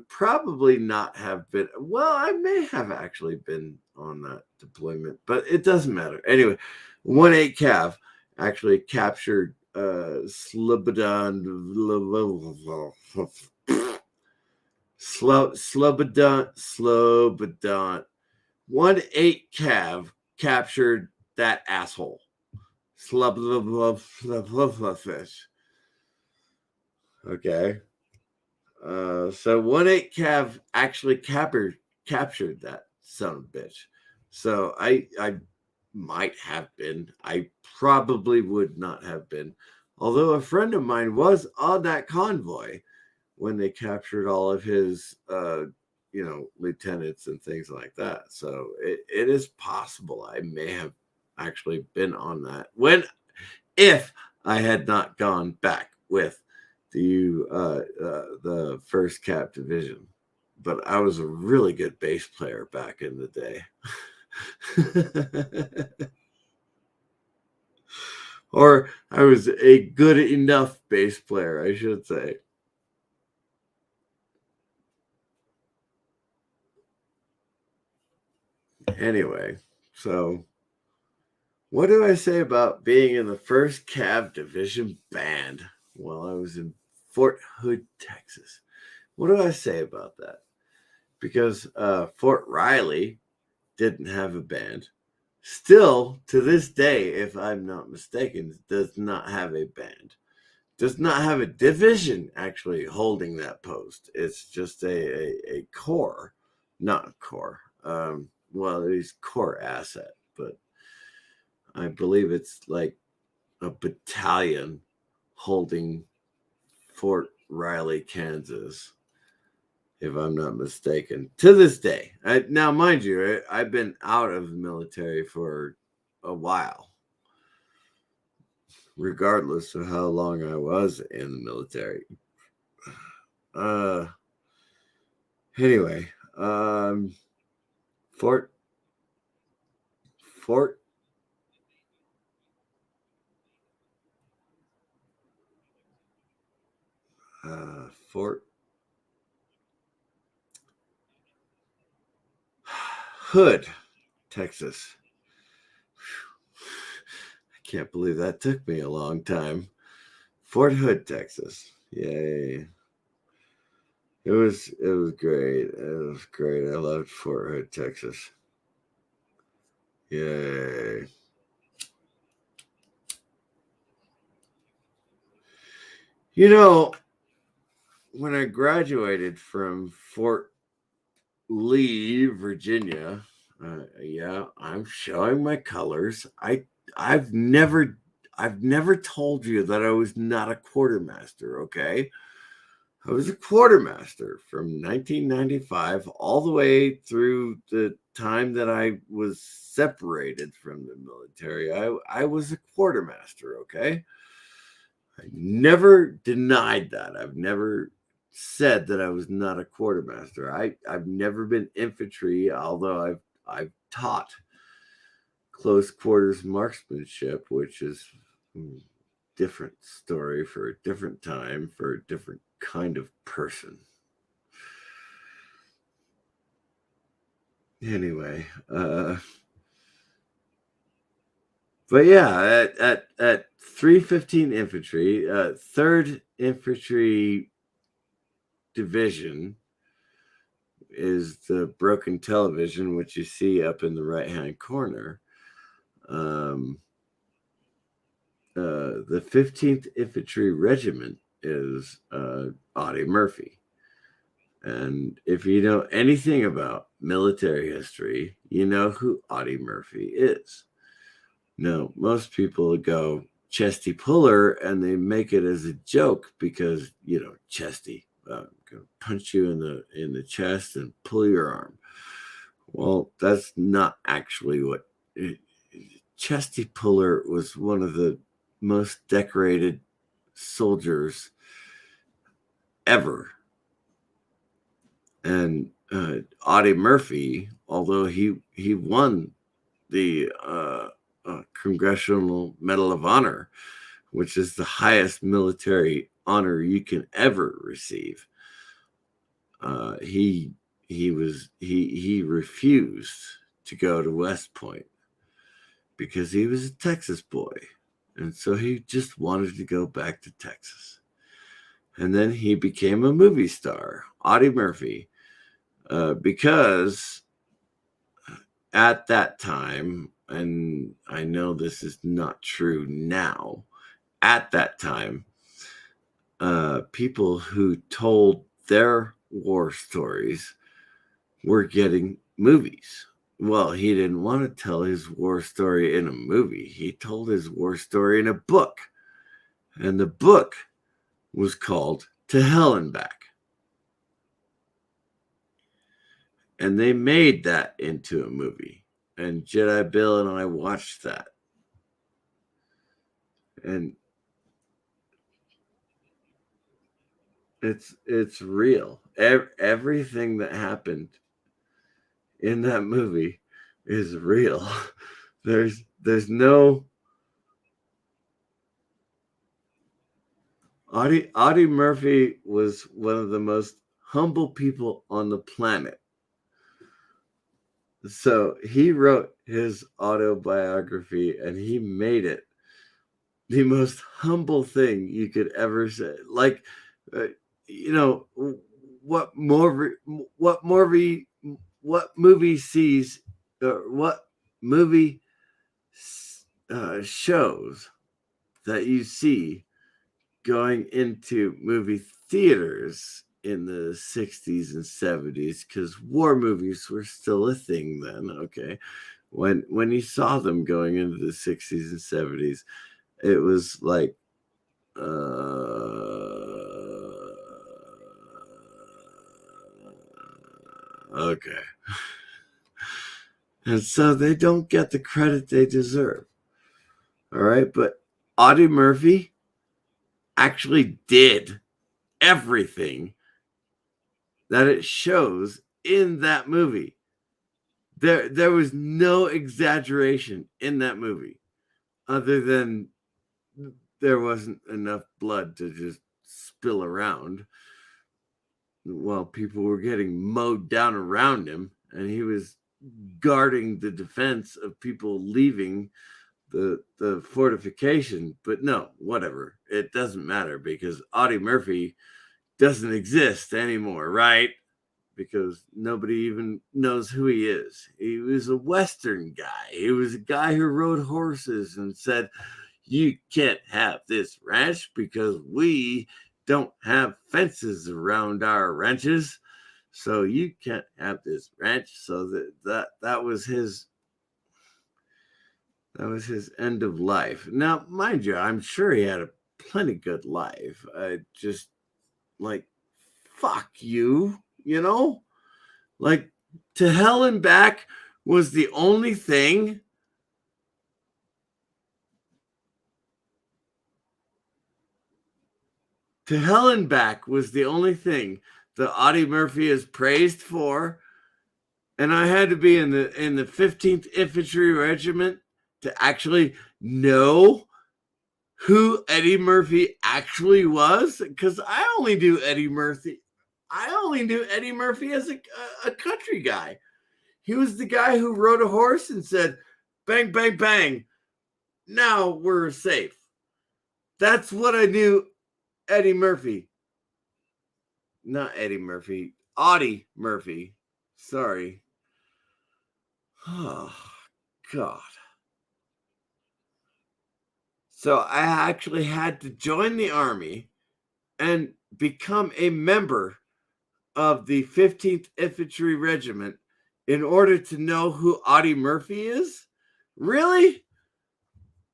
probably not have been. Well, I may have actually been on that deployment, but it doesn't matter. Anyway, 1-8 Cav actually captured Slobodan. Slobodan. 1-8 Cav captured that asshole. Fish. Okay. So 1-8 Cav actually captured that son of a bitch. So I might have been. I probably would not have been. Although a friend of mine was on that convoy when they captured all of his lieutenants and things like that. So it is possible I may have actually been on that if I had not gone back with the 1st Cav Division. But I was a really good bass player back in the day. Or I was a good enough bass player, I should say. Anyway, so what do I say about being in the 1st Cav Division band while I was in Fort Hood, Texas? What do I say about that? Because Fort Riley didn't have a band. Still, to this day, if I'm not mistaken, does not have a band. Does not have a division actually holding that post. It's just a core, not a core. Well, it is core asset, but I believe it's like a battalion holding Fort Riley, Kansas, if I'm not mistaken, to this day. Now, mind you, I've been out of the military for a while, regardless of how long I was in the military. Anyway, Fort Hood, Texas. I can't believe that took me a long time. Fort Hood, Texas. Yay. It was great. It was great. I loved Fort Hood, Texas. Yay. You know, when I graduated from Fort Lee, Virginia, yeah, I'm showing my colors. I've never told you that I was not a quartermaster, okay? I was a quartermaster from 1995 all the way through the time that I was separated from the military. I was a quartermaster, okay? I never denied that. I've never said that I was not a quartermaster. I've never been infantry, although I've taught close quarters marksmanship, which is a different story for a different time for a different kind of person. Anyway, but yeah, at 315 Infantry, 3rd Infantry Division is the broken television, which you see up in the right-hand corner. The 15th Infantry Regiment is Audie Murphy. And if you know anything about military history, you know who Audie Murphy is. No, most people go Chesty Puller and they make it as a joke because, you know, Chesty, gonna punch you in the chest and pull your arm. Well, that's not actually what Chesty Puller was. One of the most decorated soldiers ever. And Audie Murphy, although he won the Congressional Medal of Honor, which is the highest military honor you can ever receive, he refused to go to West Point because he was a Texas boy, and so he just wanted to go back to Texas. And then he became a movie star, Audie Murphy, because at that time, and I know this is not true now, at that time, people who told their war stories were getting movies. Well, he didn't want to tell his war story in a movie. He told his war story in a book. And the book was called To Hell and Back. And they made that into a movie. And Jedi Bill and I watched that. And it's real. Everything that happened in that movie is real. There's no Audie Murphy was one of the most humble people on the planet. So he wrote his autobiography and he made it the most humble thing you could ever say. Like, you know, what movie sees, or what movie shows that you see going into movie theaters in the 60s and 70s, because war movies were still a thing then. Okay, when you saw them going into the 60s and 70s, it was like okay. And so they don't get the credit they deserve. All right, but Audie Murphy actually did everything that it shows in that movie. There was no exaggeration in that movie, other than there wasn't enough blood to just spill around while people were getting mowed down around him, and he was guarding the defense of people leaving the fortification. But no, whatever. It doesn't matter, because Audie Murphy doesn't exist anymore, right? Because nobody even knows who he is. He was a Western guy. He was a guy who rode horses and said, you can't have this ranch because we don't have fences around our ranches. So you can't have this ranch. So that was his end of life. Now, mind you, I'm sure he had a plenty good life. Just like, fuck you, you know? Like, To Hell and Back was the only thing To Hell and Back was the only thing that Audie Murphy is praised for. And I had to be in the 15th Infantry Regiment to actually know who Eddie Murphy actually was, because I only knew Eddie Murphy as a country guy. He was the guy who rode a horse and said, bang, bang, bang. Now we're safe. That's what I knew Eddie Murphy. Not Eddie Murphy. Audie Murphy. Sorry. Oh, God. So I actually had to join the Army and become a member of the 15th Infantry Regiment in order to know who Audie Murphy is? Really?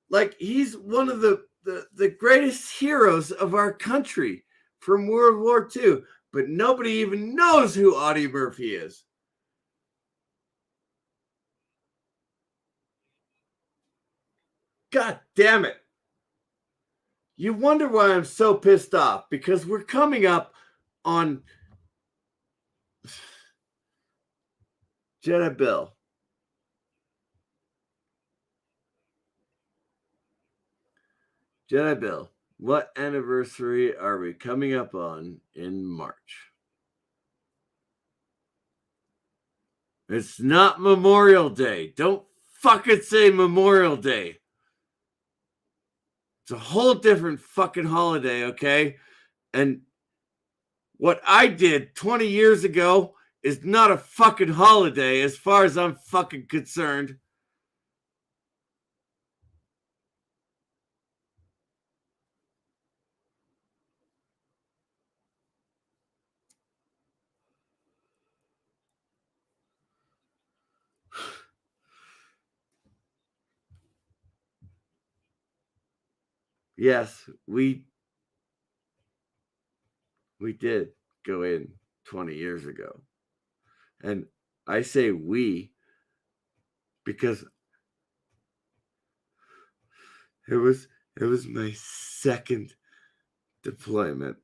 Like, he's one of the greatest heroes of our country from World War II, but nobody even knows who Audie Murphy is. God damn it. You wonder why I'm so pissed off, because we're coming up on Jedi Bill. Jedi Bill, what anniversary are we coming up on in March? It's not Memorial Day. Don't fucking say Memorial Day. It's a whole different fucking holiday, okay? And what I did 20 years ago is not a fucking holiday as far as I'm fucking concerned. Yes, we did go in 20 years ago. And I say we because it was my second deployment.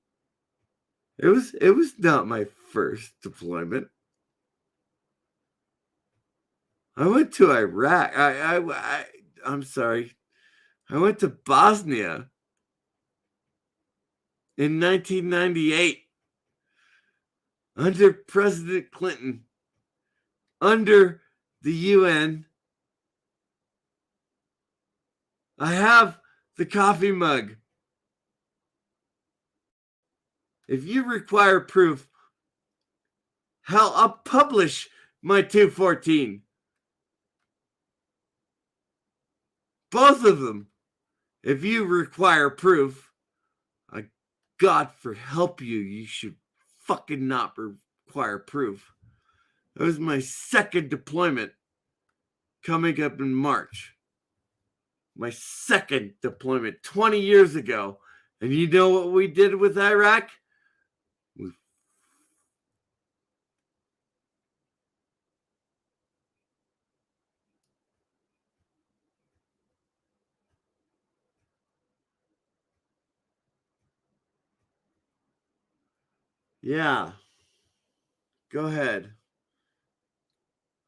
It was not my first deployment. I went to Iraq. I'm sorry. I went to Bosnia in 1998 under President Clinton, under the UN. I have the coffee mug. If you require proof, hell, I'll publish my 214. Both of them. If you require proof, God for help you, you should fucking not require proof. That was my second deployment coming up in March. My second deployment 20 years ago. And you know what we did with Iraq? Yeah. Go ahead.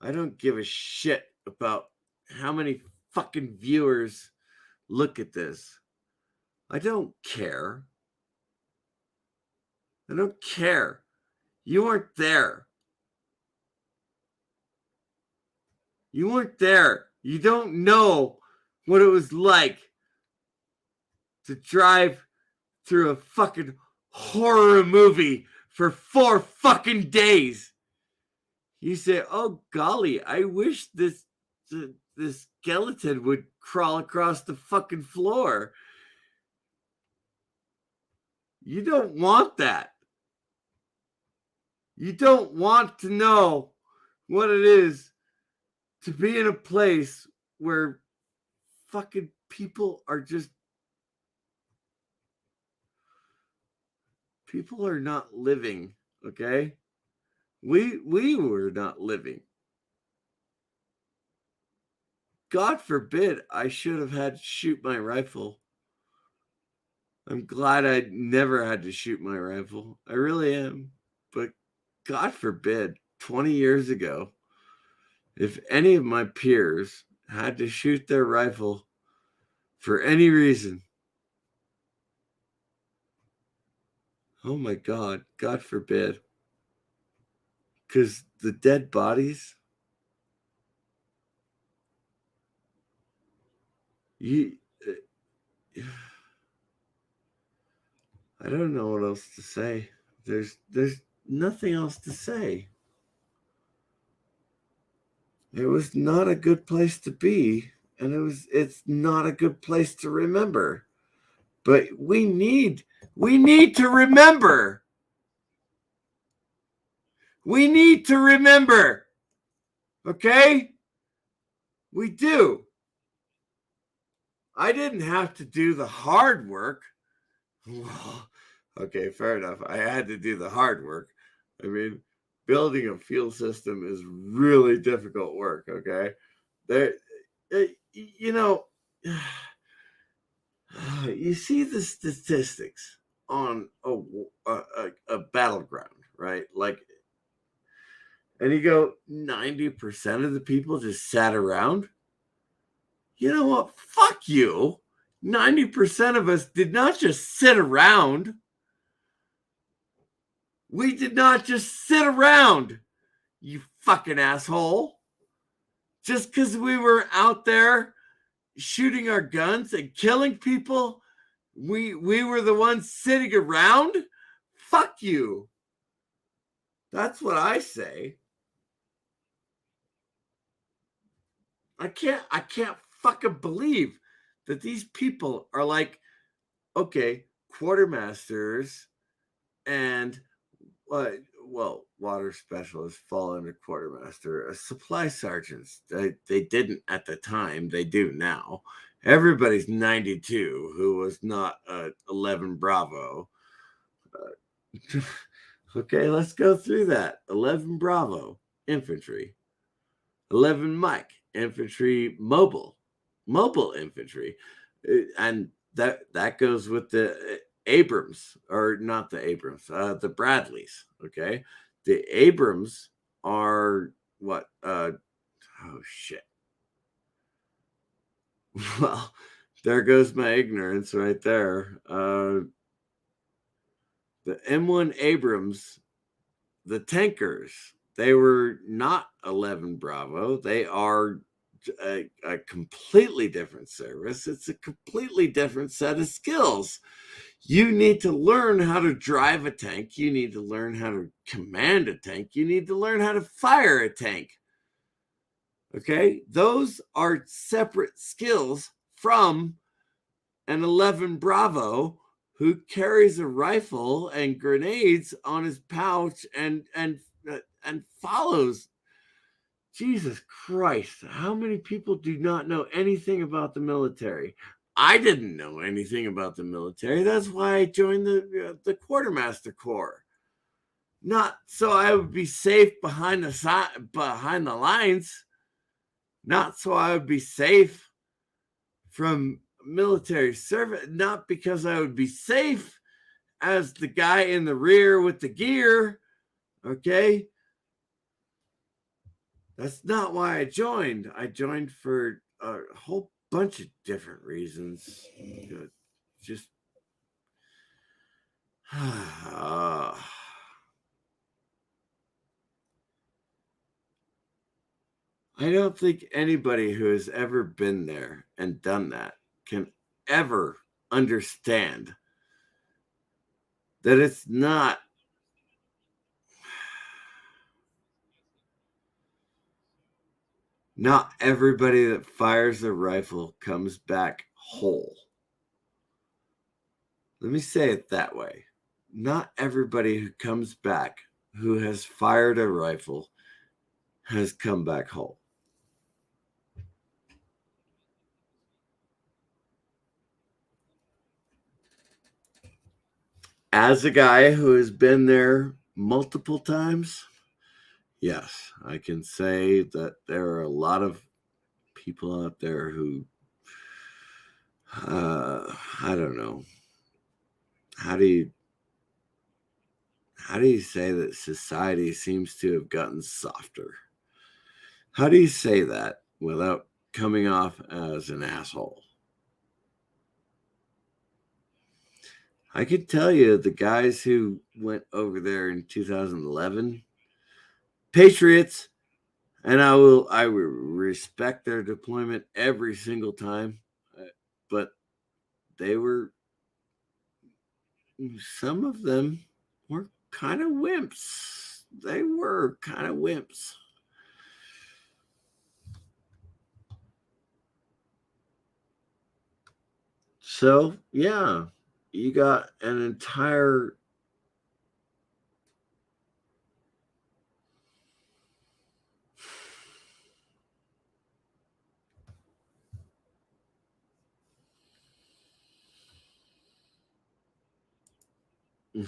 I don't give a shit about how many fucking viewers look at this. I don't care. I don't care. You weren't there. You weren't there. You don't know what it was like to drive through a fucking horror movie for 4 fucking days. You say, oh golly, I wish this skeleton would crawl across the fucking floor. You don't want that. You don't want to know what it is to be in a place where fucking people are not living, okay? We were not living. God forbid I should have had to shoot my rifle. I'm glad I never had to shoot my rifle. I really am. But God forbid, 20 years ago, if any of my peers had to shoot their rifle for any reason, oh my God, God forbid. Because the dead bodies, I don't know what else to say. There's nothing else to say. It was not a good place to be, and it's not a good place to remember. But we need to remember. We need to remember. Okay? We do. I didn't have to do the hard work. Okay, fair enough. I had to do the hard work. I mean, building a fuel system is really difficult work, okay? You know, you see the statistics on a battleground, right? Like, and you go, 90% of the people just sat around. You know what? Fuck you. 90% of us did not just sit around. We did not just sit around, you fucking asshole. Just because we were out there shooting our guns and killing people, we were the ones sitting around? Fuck you. That's what I say. I can't fucking believe that these people are like, okay, quartermasters and water specialists fall under quartermaster. Supply sergeants, they didn't at the time. They do now. Everybody's 92 who was not 11 Bravo. Okay, let's go through that. 11 Bravo, infantry. 11 Mike, infantry, mobile infantry. And that goes with the Abrams, or not the Abrams, the Bradleys. Okay, the Abrams are what? Oh, shit. Well, there goes my ignorance right there. The M1 Abrams, the tankers, they were not 11 Bravo. They are a completely different service. It's a completely different set of skills. You need to learn how to drive a tank. You need to learn how to command a tank. You need to learn how to fire a tank. Okay? Those are separate skills from an 11 Bravo who carries a rifle and grenades on his pouch and follows. Jesus Christ, how many people do not know anything about the military? I didn't know anything about the military. That's why I joined the Quartermaster Corps. Not so I would be safe behind the lines. Not so I would be safe from military service. Not because I would be safe as the guy in the rear with the gear. Okay. That's not why I joined. I joined for a whole bunch of different reasons. Just I don't think anybody who has ever been there and done that can ever understand that it's not everybody that fires a rifle comes back whole. Let me say it that way. Not everybody who comes back who has fired a rifle has come back whole. As a guy who has been there multiple times, yes, I can say that there are a lot of people out there who, I don't know, how do you say that society seems to have gotten softer? How do you say that without coming off as an asshole? I could tell you the guys who went over there in 2011, patriots, and I will respect their deployment every single time, but some of them were kind of wimps. They were kind of wimps. So, yeah, you got an entire you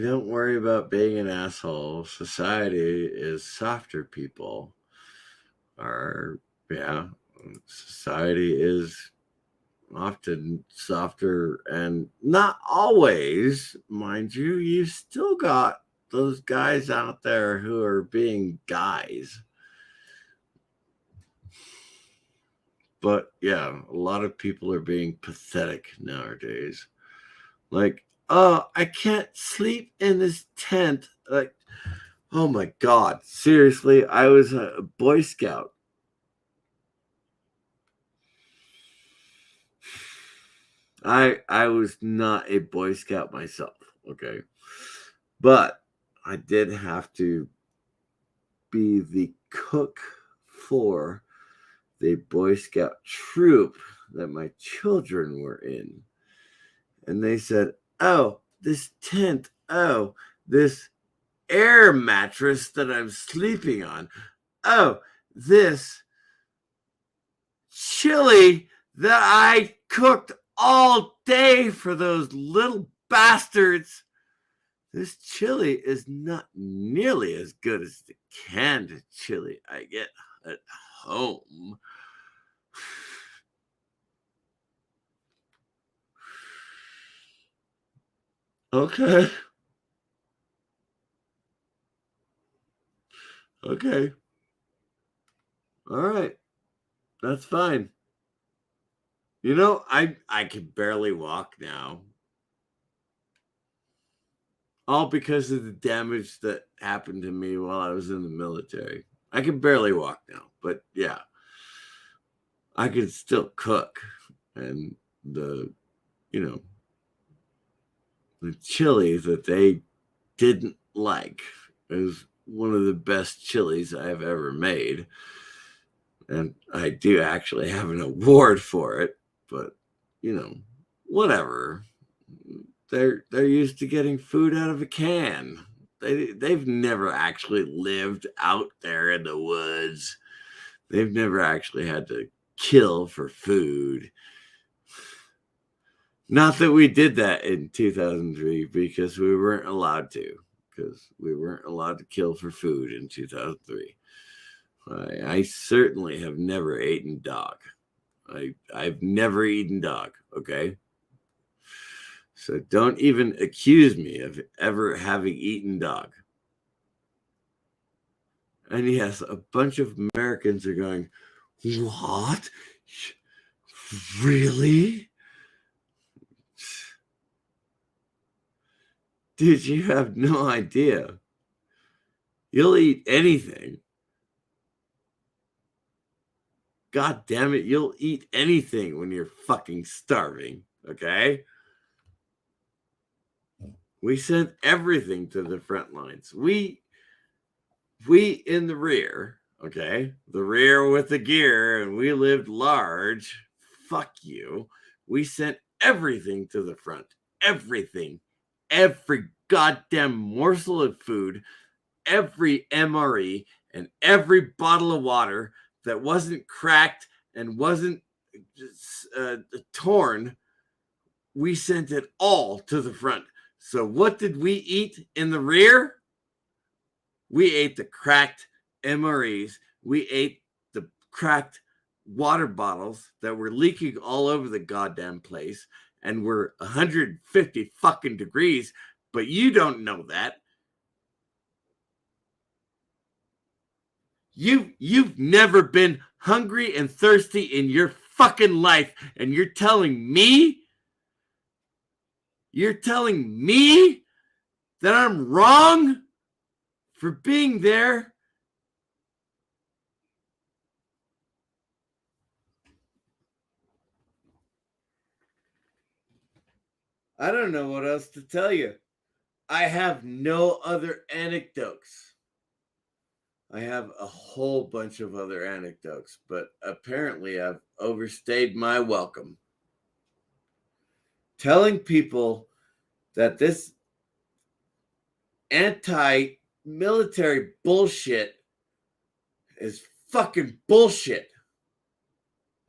don't worry about being an asshole. Society is softer people. Society is often softer, and not always, mind you. You've still got those guys out there who are being guys. But yeah, a lot of people are being pathetic nowadays. Like, oh, I can't sleep in this tent. Like, oh my God, seriously, I was a Boy Scout. I was not a Boy Scout myself, okay? But I did have to be the cook for the Boy Scout troop that my children were in. And they said, oh, this tent, oh, this air mattress that I'm sleeping on, oh, this chili that I cooked all day for those little bastards. This chili is not nearly as good as the canned chili I get at home. Okay. Okay. All right. That's fine. You know, I can barely walk now. All because of the damage that happened to me while I was in the military. I can barely walk now, but yeah. I can still cook. And the chili that they didn't like is one of the best chilies I've ever made. And I do actually have an award for it, but whatever. They're used to getting food out of a can. They've never actually lived out there in the woods. They've never actually had to kill for food. Not that we did that in 2003 because we weren't allowed to. Because we weren't allowed to kill for food in 2003. I certainly have never eaten dog. I've never eaten dog, okay? So don't even accuse me of ever having eaten dog. And yes, a bunch of Americans are going, what? Really? Dude, you have no idea. You'll eat anything. God damn it, you'll eat anything when you're fucking starving, okay? We sent everything to the front lines. We in the rear, okay? The rear with the gear, and we lived large. Fuck you. We sent everything to the front. Everything. Every goddamn morsel of food, every MRE, and every bottle of water that wasn't cracked and wasn't torn, we sent it all to the front. So what did we eat in the rear? We ate the cracked MREs. We ate the cracked water bottles that were leaking all over the goddamn place and were 150 fucking degrees, but you don't know that. You've never been hungry and thirsty in your fucking life, and you're telling me that I'm wrong for being there? I don't know what else to tell you. I have no other anecdotes. I have a whole bunch of other anecdotes, but apparently I've overstayed my welcome. Telling people that this anti-military bullshit is fucking bullshit.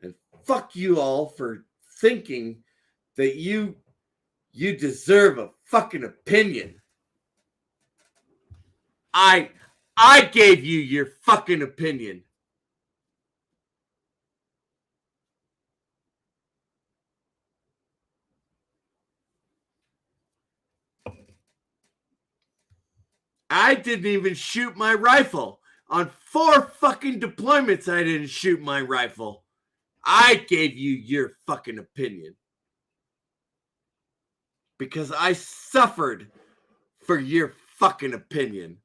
And fuck you all for thinking that you deserve a fucking opinion. I gave you your fucking opinion. I didn't even shoot my rifle. On 4 fucking deployments, I didn't shoot my rifle. I gave you your fucking opinion. Because I suffered for your fucking opinion.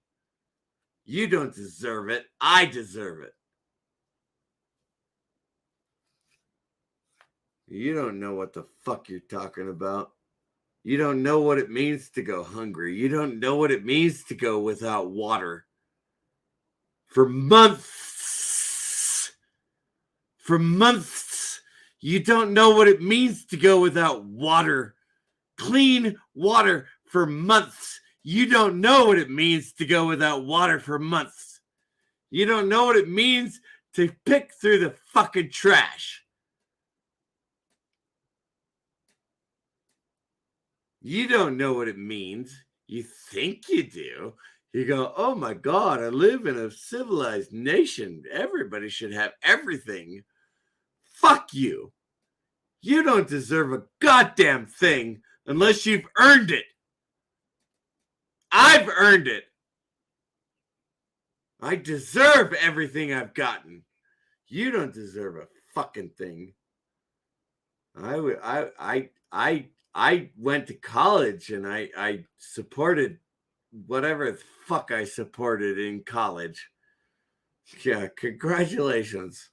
You don't deserve it. I deserve it. You don't know what the fuck you're talking about. You don't know what it means to go hungry. You don't know what it means to go without water. For months. You don't know what it means to go without water. Clean water for months. You don't know what it means to go without water for months. You don't know what it means to pick through the fucking trash. You don't know what it means. You think you do. You go, oh my God, I live in a civilized nation. Everybody should have everything. Fuck you. You don't deserve a goddamn thing unless you've earned it. I've earned it. I deserve everything I've gotten. You don't deserve a fucking thing. I went to college and I supported whatever the fuck I supported in college. Yeah, congratulations.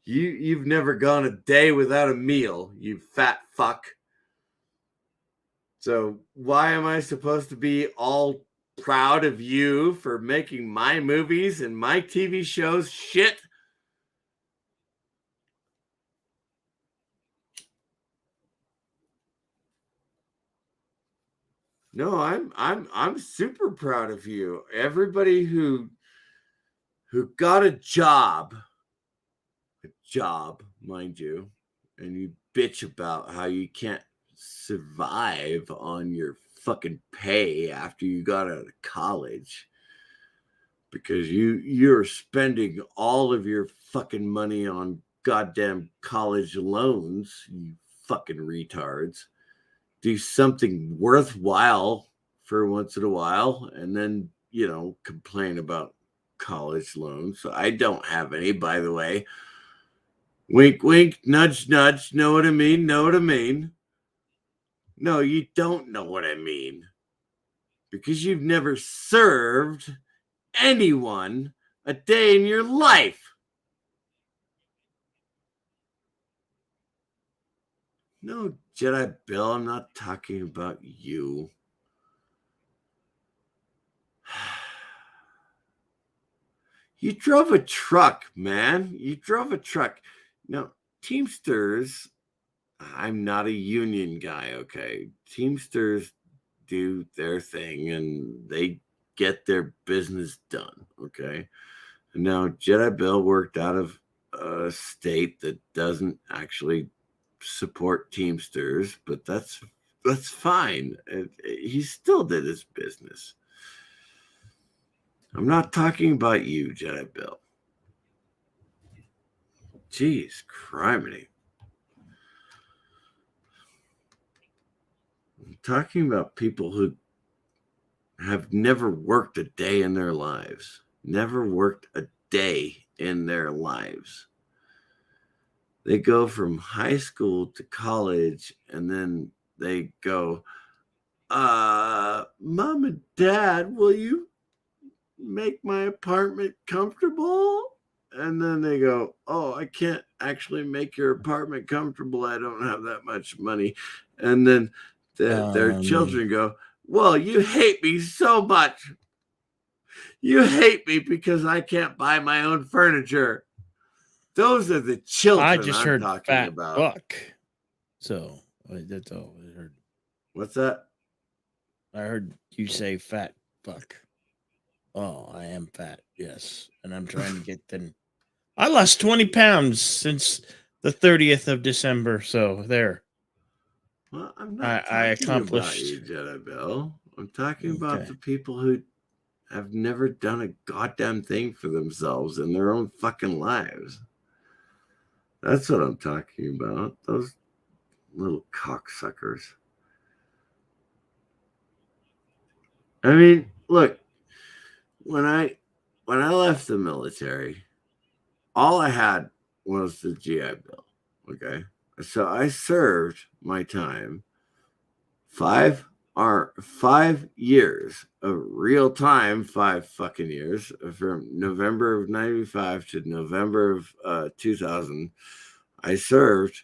You've never gone a day without a meal, you fat fuck. So why am I supposed to be all proud of you for making my movies and my TV shows shit? No, I'm super proud of you. Everybody who got a job, mind you, and you bitch about how you can't survive on your fucking pay after you got out of college because you're spending all of your fucking money on goddamn college loans, you fucking retards. Do something worthwhile for once in a while and then, complain about college loans. I don't have any, by the way. Wink, wink, nudge, nudge. Know what I mean? Know what I mean? No, you don't know what I mean. Because you've never served anyone a day in your life. No, Jedi Bill, I'm not talking about you. You drove a truck, man. You drove a truck. Now, Teamsters, I'm not a union guy, okay? Teamsters do their thing and they get their business done, okay? And now, Jedi Bill worked out of a state that doesn't actually support Teamsters, but that's fine. He still did his business. I'm not talking about you, Jedi Bill. Jeez, criminy. I'm talking about people who have never worked a day in their lives. Never worked a day in their lives. They go from high school to college and then they go, Mom and Dad, will you make my apartment comfortable? And then they go, oh, I can't actually make your apartment comfortable. I don't have that much money. And then their children go, well, you hate me so much. You hate me because I can't buy my own furniture. Those are the children I just heard talking fat about. Fuck. So that's all I heard. What's that? I heard you say fat fuck. Oh, I am fat, yes. And I'm trying to get thin. I lost 20 pounds since the 30th of December. So there. Well, I'm not talking I accomplished. about you, Jedi Bill. I'm talking about the people who have never done a goddamn thing for themselves in their own fucking lives. That's what I'm talking about. Those little cocksuckers. I mean, look, when I left the military, all I had was the GI Bill. Okay. So I served my time 5 years of real time, 5 fucking years from November of 95 to November of 2000. I served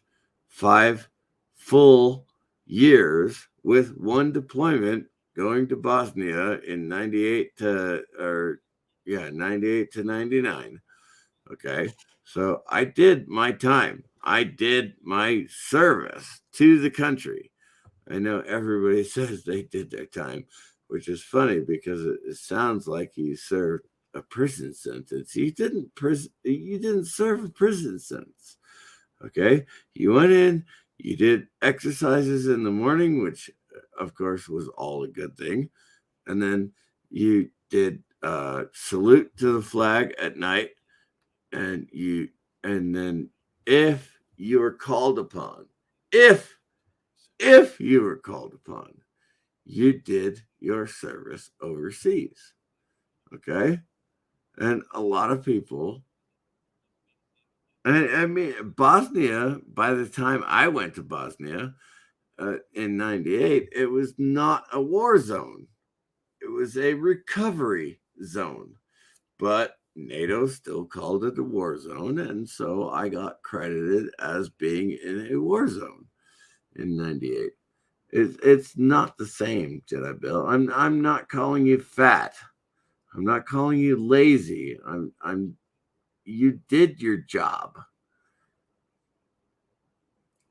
5 full years with one deployment going to Bosnia in 98 to 99. Okay. So I did my time. I did my service to the country. I know everybody says they did their time, which is funny because it sounds like you served a prison sentence. You didn't serve a prison sentence. Okay? You went in, you did exercises in the morning, which of course was all a good thing. And then you did salute to the flag at night, and then if you were called upon, if you were called upon, you did your service overseas. Okay? And a lot of people, I mean, Bosnia, by the time I went to Bosnia in 98, it was not a war zone. It was a recovery zone. But NATO still called it a war zone. And so I got credited as being in a war zone in 98. It's not the same, Jedi Bill. I'm not calling you fat. I'm not calling you lazy. I'm you did your job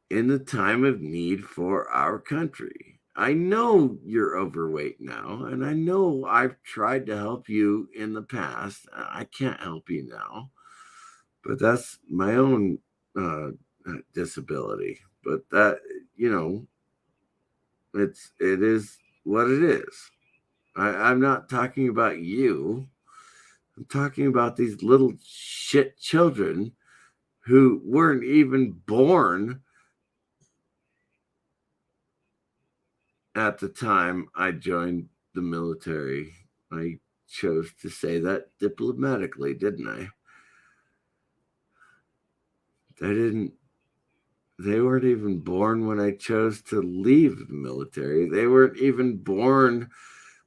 in the time of need for our country. I know you're overweight now, and I know I've tried to help you in the past. I can't help you now, but that's my own disability. But that, it is what it is. I'm not talking about you. I'm talking about these little shit children who weren't even born at the time I joined the military. I chose to say that diplomatically, didn't I? They weren't even born when I chose to leave the military. They weren't even born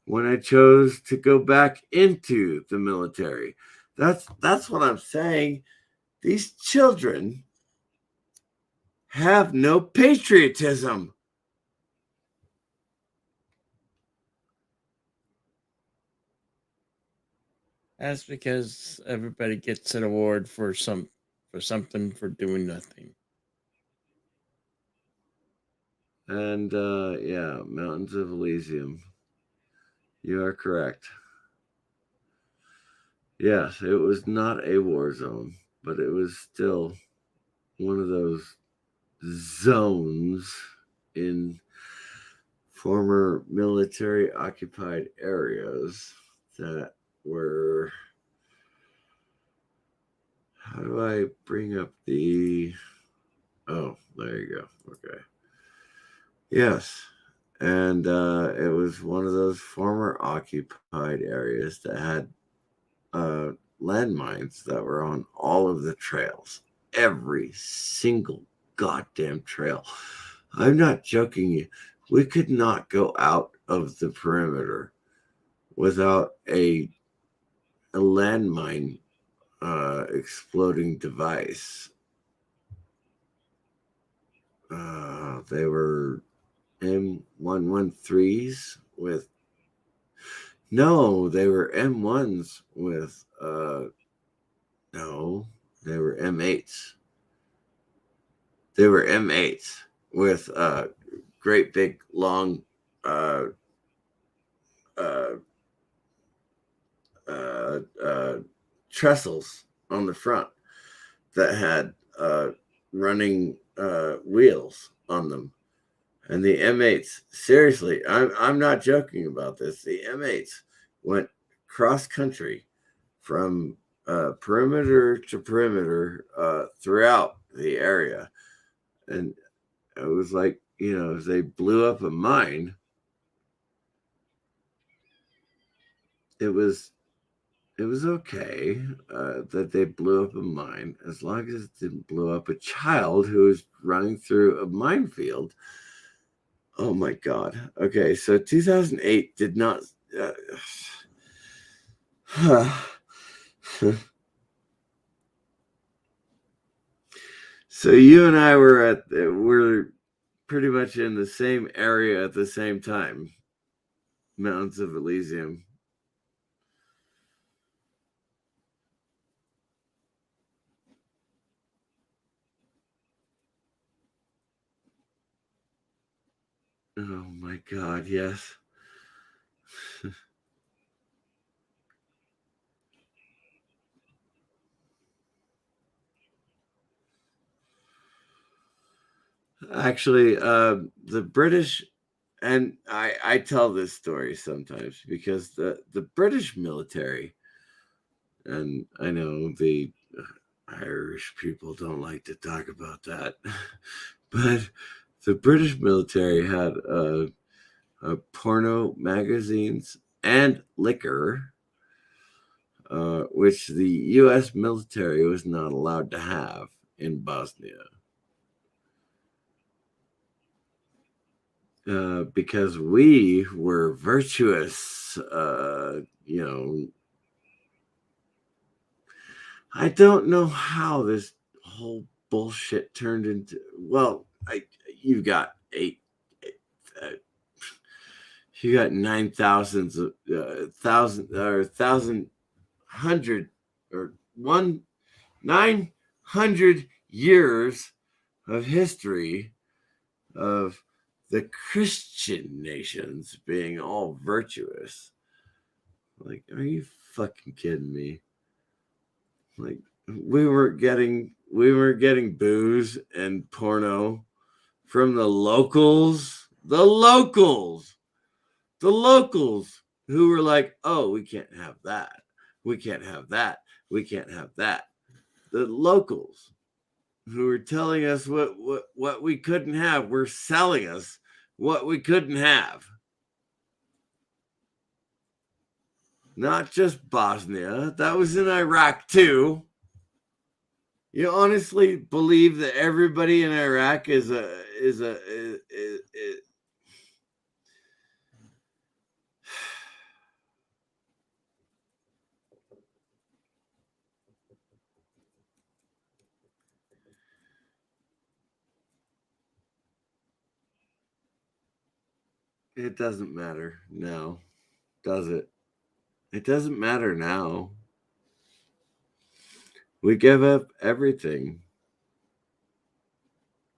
when I chose to go back into the military. That's what I'm saying. These children have no patriotism. That's because everybody gets an award for something for doing nothing. And yeah, Mountains of Elysium. You are correct. Yes, it was not a war zone, but it was still one of those zones in former military occupied areas that were. How do I bring up the. Oh, there you go. Okay. Yes. And it was one of those former occupied areas that had landmines that were on all of the trails, every single goddamn trail. I'm not joking you. We could not go out of the perimeter without a landmine exploding device. They were M113s with. No, they were M1s with. No, they were M8s. They were M8s with great big long uh, uh, trestles on the front that had running wheels on them. And the M8s, seriously, I'm not joking about this. The M8s went cross country from perimeter to perimeter throughout the area. And it was like, if they blew up a mine, it was okay that they blew up a mine as long as it didn't blow up a child who was running through a minefield. Oh my God. Okay, so 2008 did not. So you and I we're pretty much in the same area at the same time. Mountains of Elysium. Oh my God, yes. Actually, the British, and I tell this story sometimes because the British military, and I know the Irish people don't like to talk about that, but the British military had porno magazines and liquor which the U.S. military was not allowed to have in Bosnia. Because we were virtuous, I don't know how this whole bullshit turned into. Well, you've got you got 9,000 1,000 or 900 years of history of the Christian nations being all virtuous. Like, are you fucking kidding me? Like, we weren't getting booze and porno from the locals who were like, oh, we can't have that, we can't have that, we can't have that. The locals who were telling us what we couldn't have were selling us what we couldn't have. Not just Bosnia, that was in Iraq too. You honestly believe that everybody in Iraq is It doesn't matter now, does it? It doesn't matter now. We give up everything.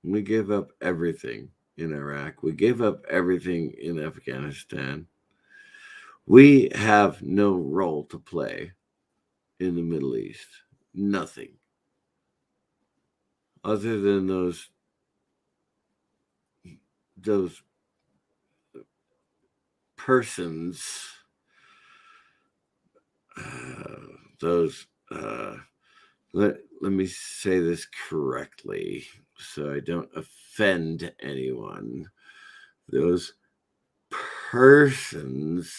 We give up everything in Iraq. We give up everything in Afghanistan. We have no role to play in the Middle East. Nothing. Other than those persons, let me say this correctly so I don't offend anyone. Those persons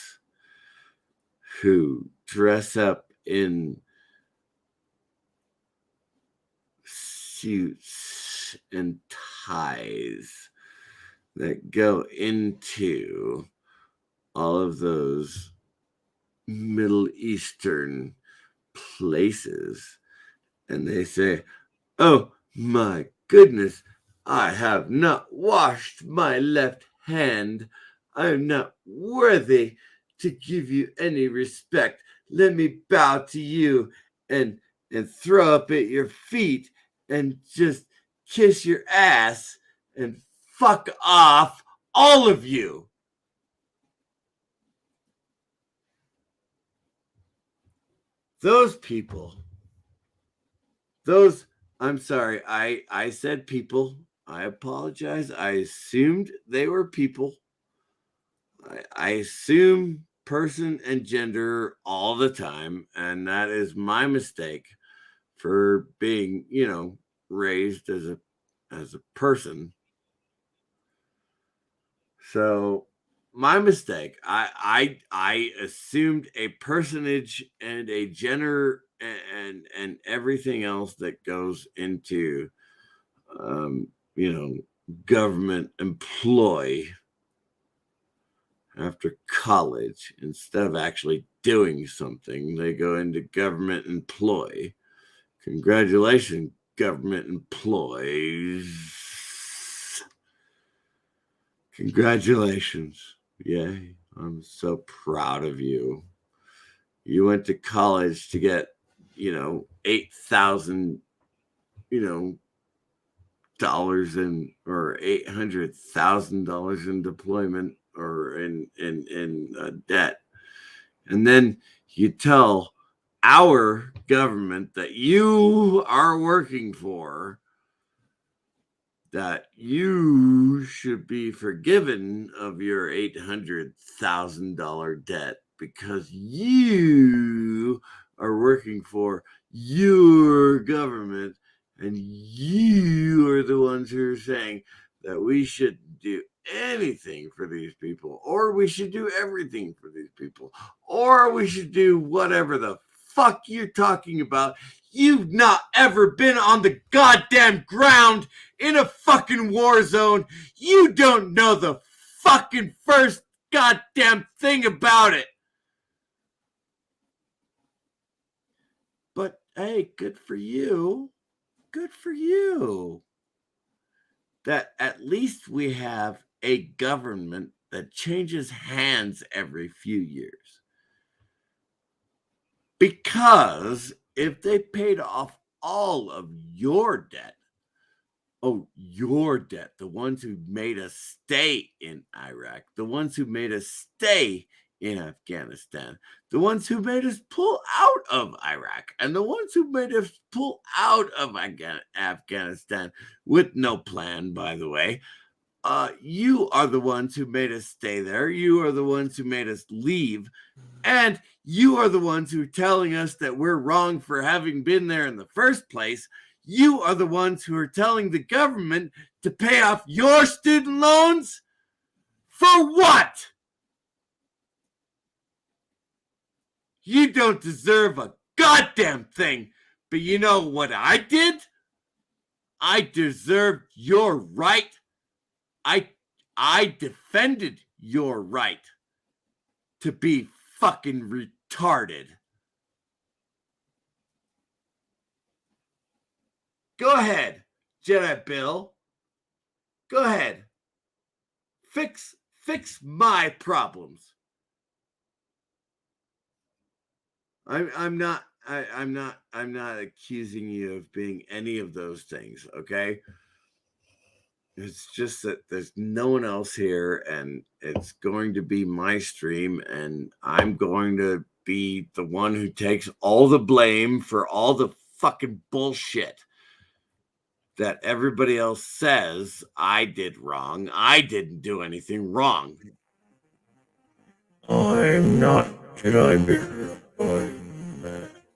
who dress up in suits and ties that go into all of those Middle Eastern places, and they say, oh my goodness, I have not washed my left hand. I am not worthy to give you any respect. Let me bow to you and throw up at your feet and just kiss your ass and fuck off, all of you. Those people, I'm sorry, I said people. I apologize. I assumed they were people. I assume person and gender all the time, and that is my mistake for being, raised as a person. So my mistake. I assumed a personage and a gender and everything else that goes into government employee after college. Instead of actually doing something, they go into government employee. Congratulations, government employees. Congratulations. Yay. I'm so proud of you. You went to college to get, $8,000, dollars in, or $800,000 in deployment or in debt. And then you tell our government that you are working for that you should be forgiven of your $800,000 debt because you are working for your government and you are the ones who are saying that we shouldn't do anything for these people, or we should do everything for these people, or we should do whatever the fuck you're talking about. You've not ever been on the goddamn ground in a fucking war zone. You don't know the fucking first goddamn thing about it. But hey, good for you. Good for you. That at least we have a government that changes hands every few years. Because if they paid off all of your debt, your debt, the ones who made us stay in Iraq, the ones who made us stay in Afghanistan, the ones who made us pull out of Iraq, and the ones who made us pull out of Afghanistan with no plan, by the way. You are the ones who made us stay there. You are the ones who made us leave. And you are the ones who are telling us that we're wrong for having been there in the first place. You are the ones who are telling the government to pay off your student loans? For what? You don't deserve a goddamn thing. But you know what I did? I deserved your right. I defended your right to be fucking retarded. Go ahead, Jedi Bill. Go ahead. Fix my problems. I'm not accusing you of being any of those things, okay? It's just that there's no one else here, and it's going to be my stream, and I'm going to be the one who takes all the blame for all the fucking bullshit that everybody else says I did wrong. I didn't do anything wrong. I'm not Jedi Bill. I'm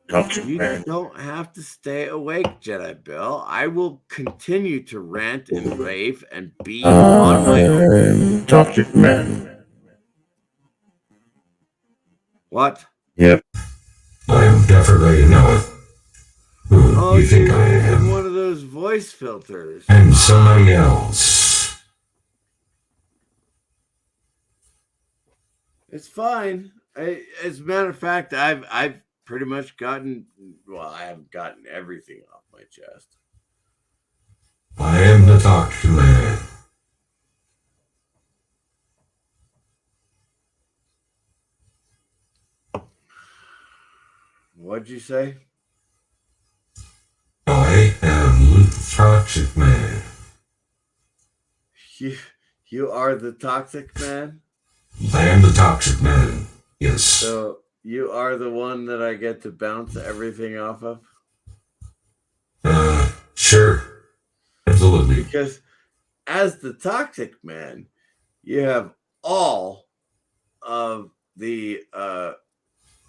Toxic You Man. don't have to stay awake, Jedi Bill. I will continue to rant and rave and be on my own. I'm Toxic Man. What? Yep. I'm definitely not who you think I you're am. one of those voice filters. And somebody else. It's fine. As a matter of fact, I've pretty much gotten, well, I haven't gotten everything off my chest. I am the Toxic Man. What'd you say? I am the Toxic Man. You are the Toxic Man? I am the Toxic Man. Yes. So you are the one that I get to bounce everything off of? Sure. Absolutely. Because as the Toxic Man, you have all of the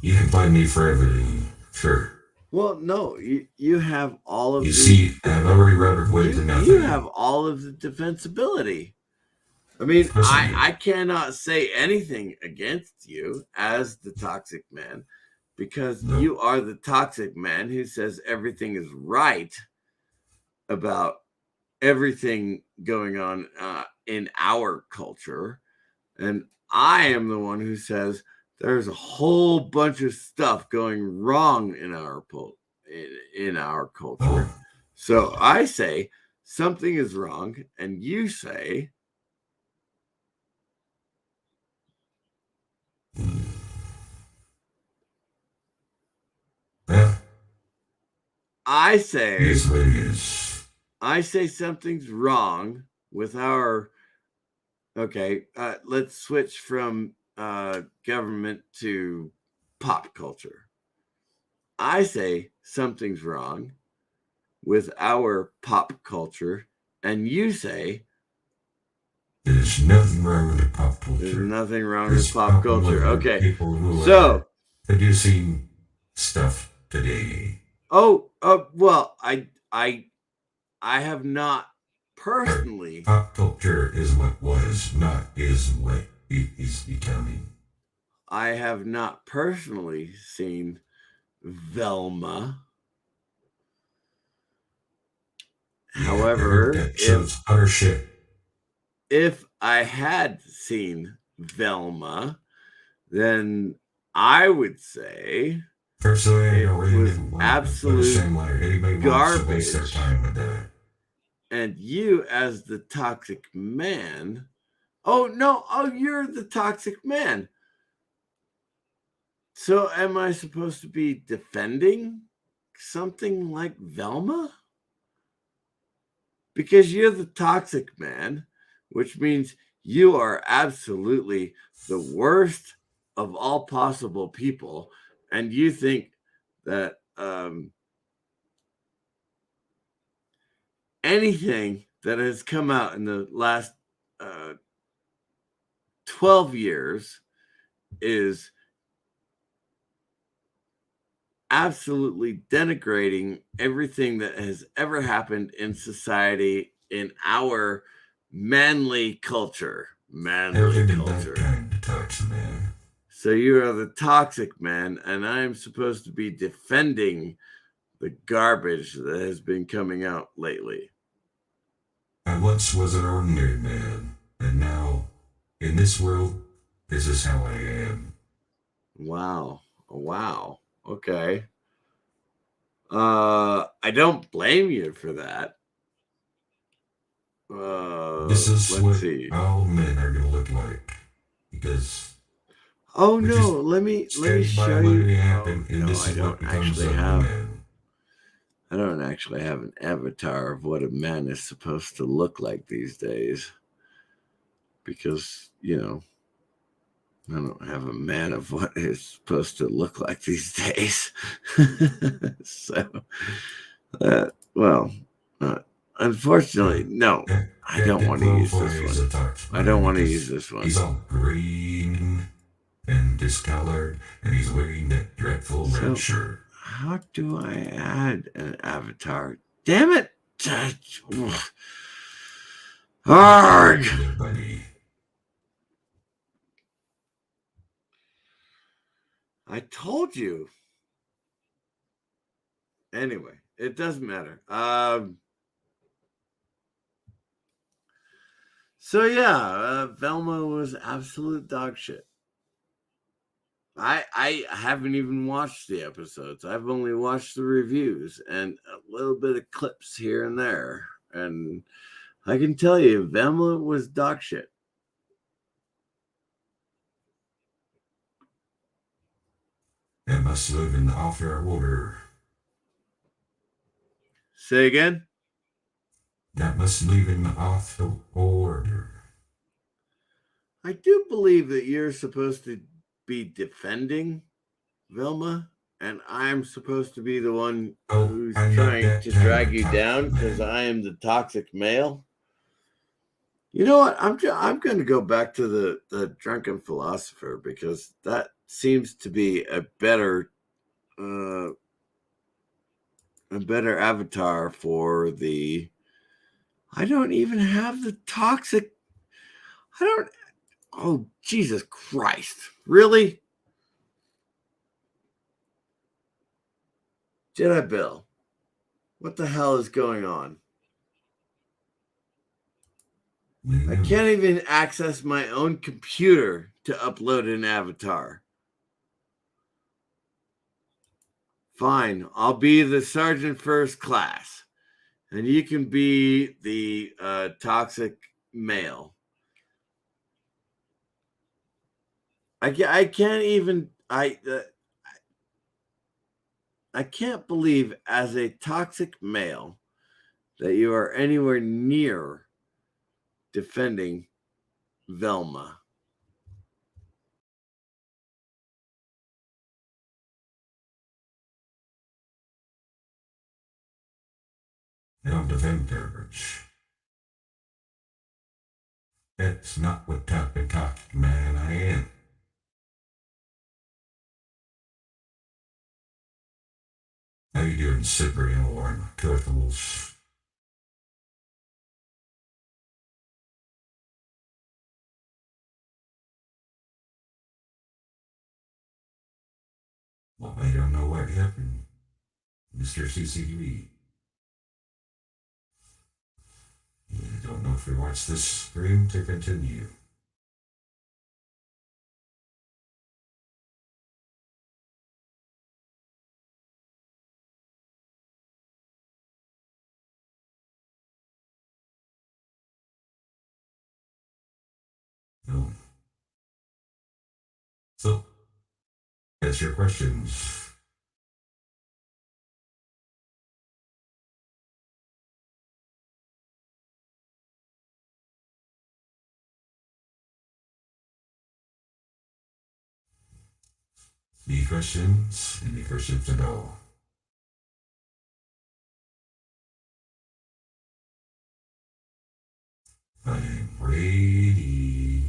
you can find me for everything. Sure. well, no, you have all of you see, I've already run away to nothing. You have all of the defensibility. I mean, I cannot say anything against you as the Toxic Man, because you are the Toxic Man who says everything is right about everything going on in our culture. And I am the one who says there's a whole bunch of stuff going wrong in our culture. So I say something is wrong, and you say yeah. I say Here's what it is. I say something's wrong with our okay, let's switch from government to pop culture. I say something's wrong with our pop culture, and you say there's nothing wrong with pop culture. There's nothing wrong with pop culture. Okay, people who so are producing stuff today. Well, I have not personally. Pop culture is what was, not is what is becoming. I have not personally seen Velma. Yeah, However, that show's utter shit. if I had seen Velma, then I would say Personally, I it don't really was know why, but absolute same why anybody wants to waste their garbage. time with that. And you, as the toxic man, oh no, oh, you're the toxic man. So am I supposed to be defending something like Velma? Because you're the toxic man, which means you are absolutely the worst of all possible people. And you think that anything that has come out in the last 12 years is absolutely denigrating everything that has ever happened in society in our manly culture. Manly culture. To touch, man. So you are the toxic man, and I'm supposed to be defending the garbage that has been coming out lately. I once was an ordinary man, and now, in this world, this is how I am. Wow. Wow. Okay. I don't blame you for that. This is Let's what see. all men are gonna look like, because Oh no, let me show you. happen, Oh, and no, this I is what don't becomes actually of have. men. I don't actually have an avatar of what a man is supposed to look like these days, because I don't have a man of what it's supposed to look like these days. So, well, unfortunately, no. I don't want to use this one. I don't want to use this one. He's all green and discolored, and he's wearing that dreadful red shirt. How do I add an avatar? Damn it! Arg! Buddy. I told you. Anyway, it doesn't matter. So yeah, Velma was absolute dog shit. I haven't even watched the episodes. I've only watched the reviews and a little bit of clips here and there. And I can tell you, Velma was dog shit. That must live in the off-air order. Say again? That must live in the off-air order. I do believe that you're supposed to be defending Velma, and I'm supposed to be the one who's trying to drag you down because I am the toxic male. You know what? I'm going to go back to the drunken philosopher, because that seems to be a better avatar for the. I don't even have the toxic. I don't. Oh, Jesus Christ! Really, Jedi Bill? What the hell is going on? I can't even access my own computer to upload an avatar. Fine, I'll be the sergeant first class, and you can be the toxic male. I can't even I can't believe, as a toxic male, that you are anywhere near defending Velma. I don't defend garbage. That's not what type of toxic man I am. How you doing, Cyprian Warren? Turtles. Well, I don't know what happened, Mr. CCTV. I don't know if we watch this stream to continue. No. So, that's your questions. Any questions? Any questions at all? I'm ready.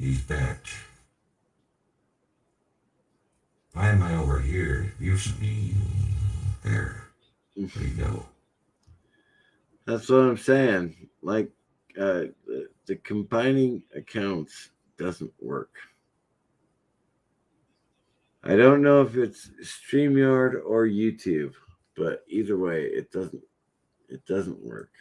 He's back. Why am I over here? You should be there. What do you know? That's what I'm saying. Like, the combining accounts doesn't work. I don't know if it's StreamYard or YouTube, but either way, it doesn't work.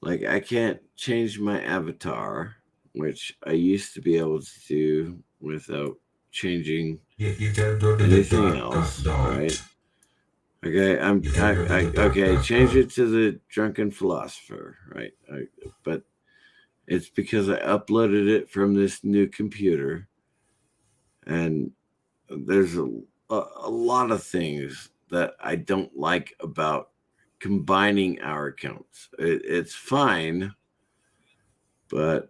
Like, I can't change my avatar, which I used to be able to do without changing You gotta go to anything the else, dot. right? Okay, Okay, change it to the drunken philosopher, right? But it's because I uploaded it from this new computer, and there's a lot of things that I don't like about combining our accounts. It's fine, but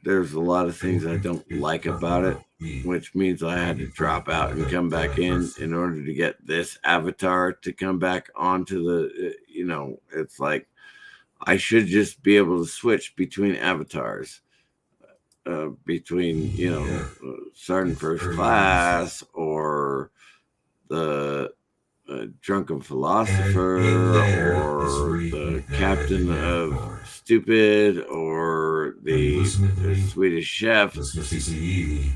there's a lot of things I don't like about it, which means I had to drop out and come back in order to get this avatar to come back onto the, it's like I should just be able to switch between avatars, between, Sergeant First Class or the drunken philosopher or the captain of stupid or the Swedish chef. Listen to CCE.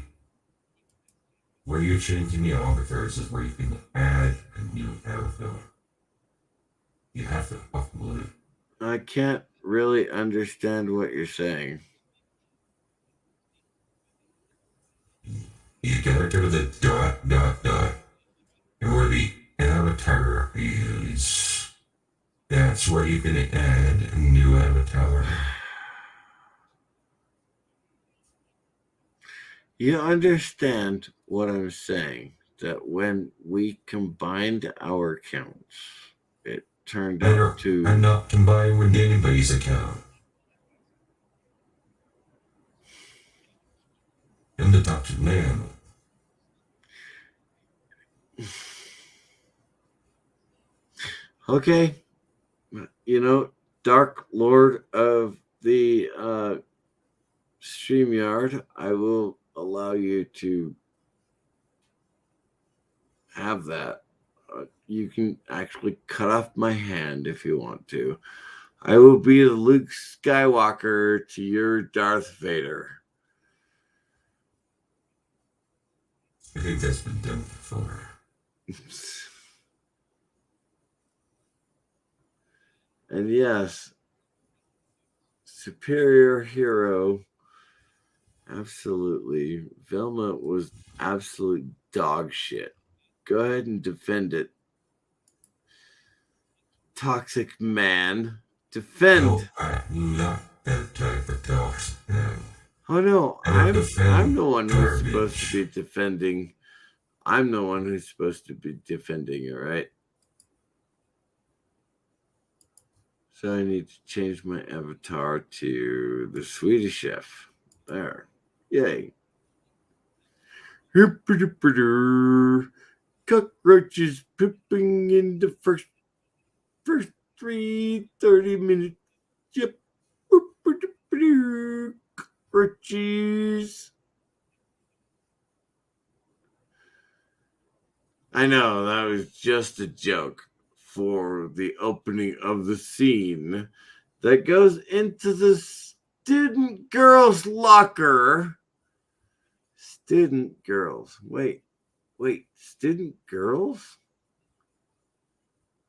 Where you're changing the avatars is where you can add a new avatar. You have to upload it. I can't really understand what you're saying. You gotta go to the dot, and where the avatar is. That's where you can add a new avatar. You understand what I'm saying? That when we combined our accounts, it turned out to... I'm not combined with anybody's account. I'm the Dr. Man. Okay. Dark Lord of the StreamYard, I will allow you to have that. You can actually cut off my hand if you want to. I will be the Luke Skywalker to your Darth Vader. I think that's been done before. And yes, superior hero. Absolutely. Velma was absolute dog shit. Go ahead and defend it. Toxic man. Defend. No, I'm not that type of toxic man. Oh no, I'm the one who's supposed to be defending I'm the one who's supposed to be defending it, right? So I need to change my avatar to the Swedish chef. There. Yay. Cockroaches pooping in the first 30 minutes. Yep. Cockroaches. I know, that was just a joke for the opening of the scene that goes into the student girls' locker. Student girls. Wait, student girls?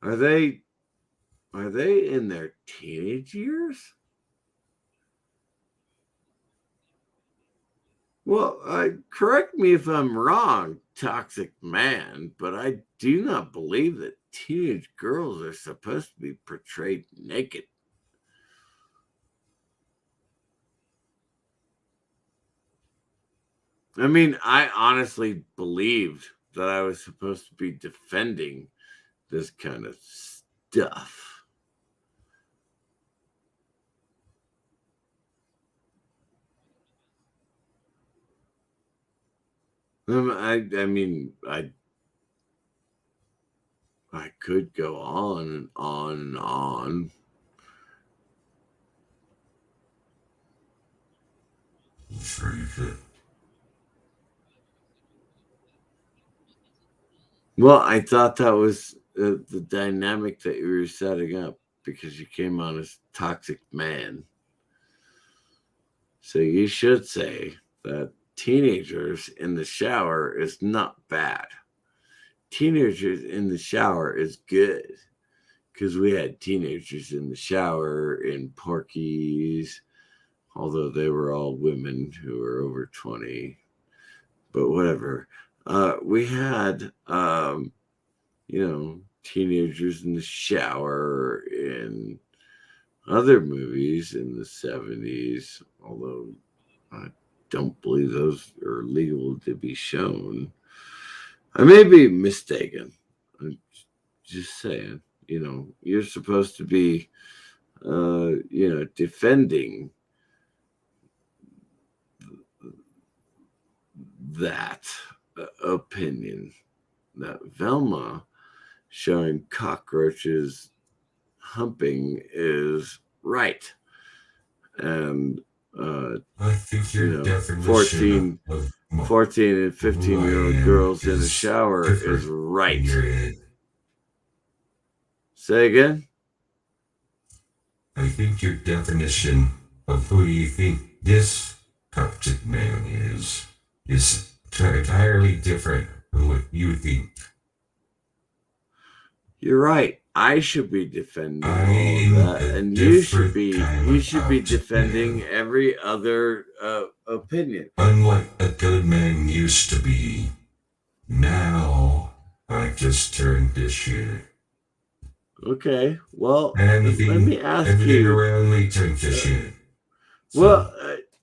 Are they in their teenage years? Well, correct me if I'm wrong, toxic man, but I do not believe that teenage girls are supposed to be portrayed naked. I mean, I honestly believed that I was supposed to be defending this kind of stuff. I mean, I could go on and on and on. Sure you could. Well, I thought that was the dynamic that you were setting up because you came on as toxic man. So you should say that teenagers in the shower is not bad. Teenagers in the shower is good because we had teenagers in the shower in Porky's, although they were all women who were over 20. But whatever. We had, teenagers in the shower in other movies in the 70s, although I don't believe those are legal to be shown. I may be mistaken. I'm just saying, you're supposed to be, defending that opinion that Velma showing cockroaches humping is right. And I think your definition 14 and 15-year-old girls in the shower is right. Say again? I think your definition of who you think this toxic man is entirely different from what you think. You're right. I should be defending all of that, and you should be defending every other opinion. Unlike a good man used to be, now I just turned this shit. Okay, well, let me ask you. Around me turned this shit. Well,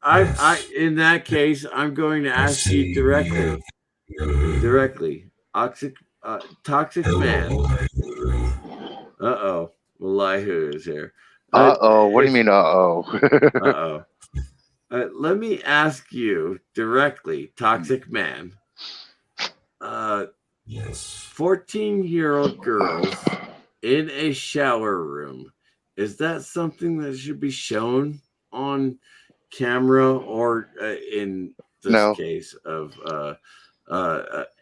I in that case, I'm going to ask you directly. Directly, toxic man. Uh-oh. Elihu is here. Uh-oh. What do you mean, uh-oh? Uh-oh. Let me ask you directly, toxic man. Yes. 14-year-old girls in a shower room. Is that something that should be shown on camera or in this case of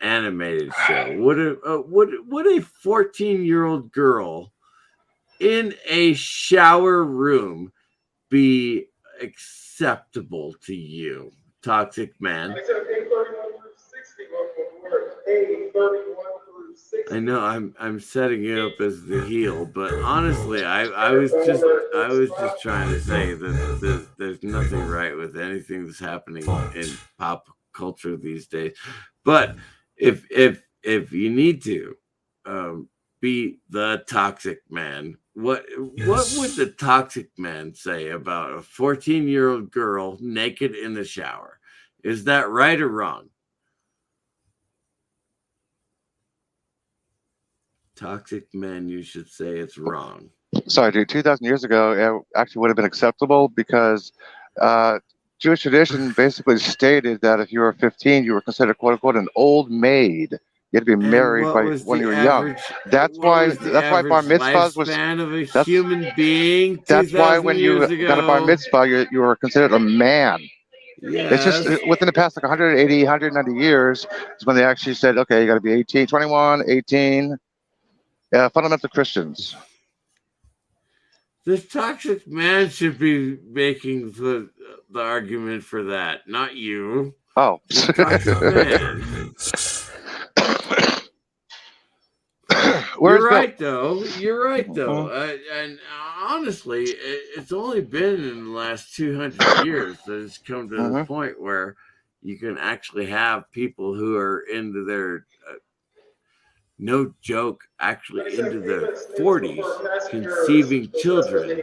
animated show? Would a 14-year-old girl in a shower room be acceptable to you, toxic man? I know I'm setting it up as the heel, but honestly, I was just trying to say that there's nothing right with anything that's happening in pop culture these days. But if you need to be the toxic man, what would the toxic man say about a 14-year-old girl naked in the shower? Is that right or wrong? toxic men, you should say it's wrong. Sorry, dude. 2,000 years ago, it actually would have been acceptable because Jewish tradition basically stated that if you were 15, you were considered "quote unquote" an old maid. You had to be married what by was when the you were young. average? That's What why. was the That's why bar average mitzvahs was. lifespan of a That's human being that's why 2,000 when years you got a bar ago? mitzvah, you were considered a man. It's just Yes. within the past like 180, 190 years is when they actually said, okay, you got to be 18, 21, 18. Fundamental Christians. The toxic man should be making the argument for that, not you. Oh. The toxic man. You're right, though. You're right, though. And honestly, it's only been in the last 200 years that it's come to the point where you can actually have people who are into their, no joke, actually into their 40s, conceiving children,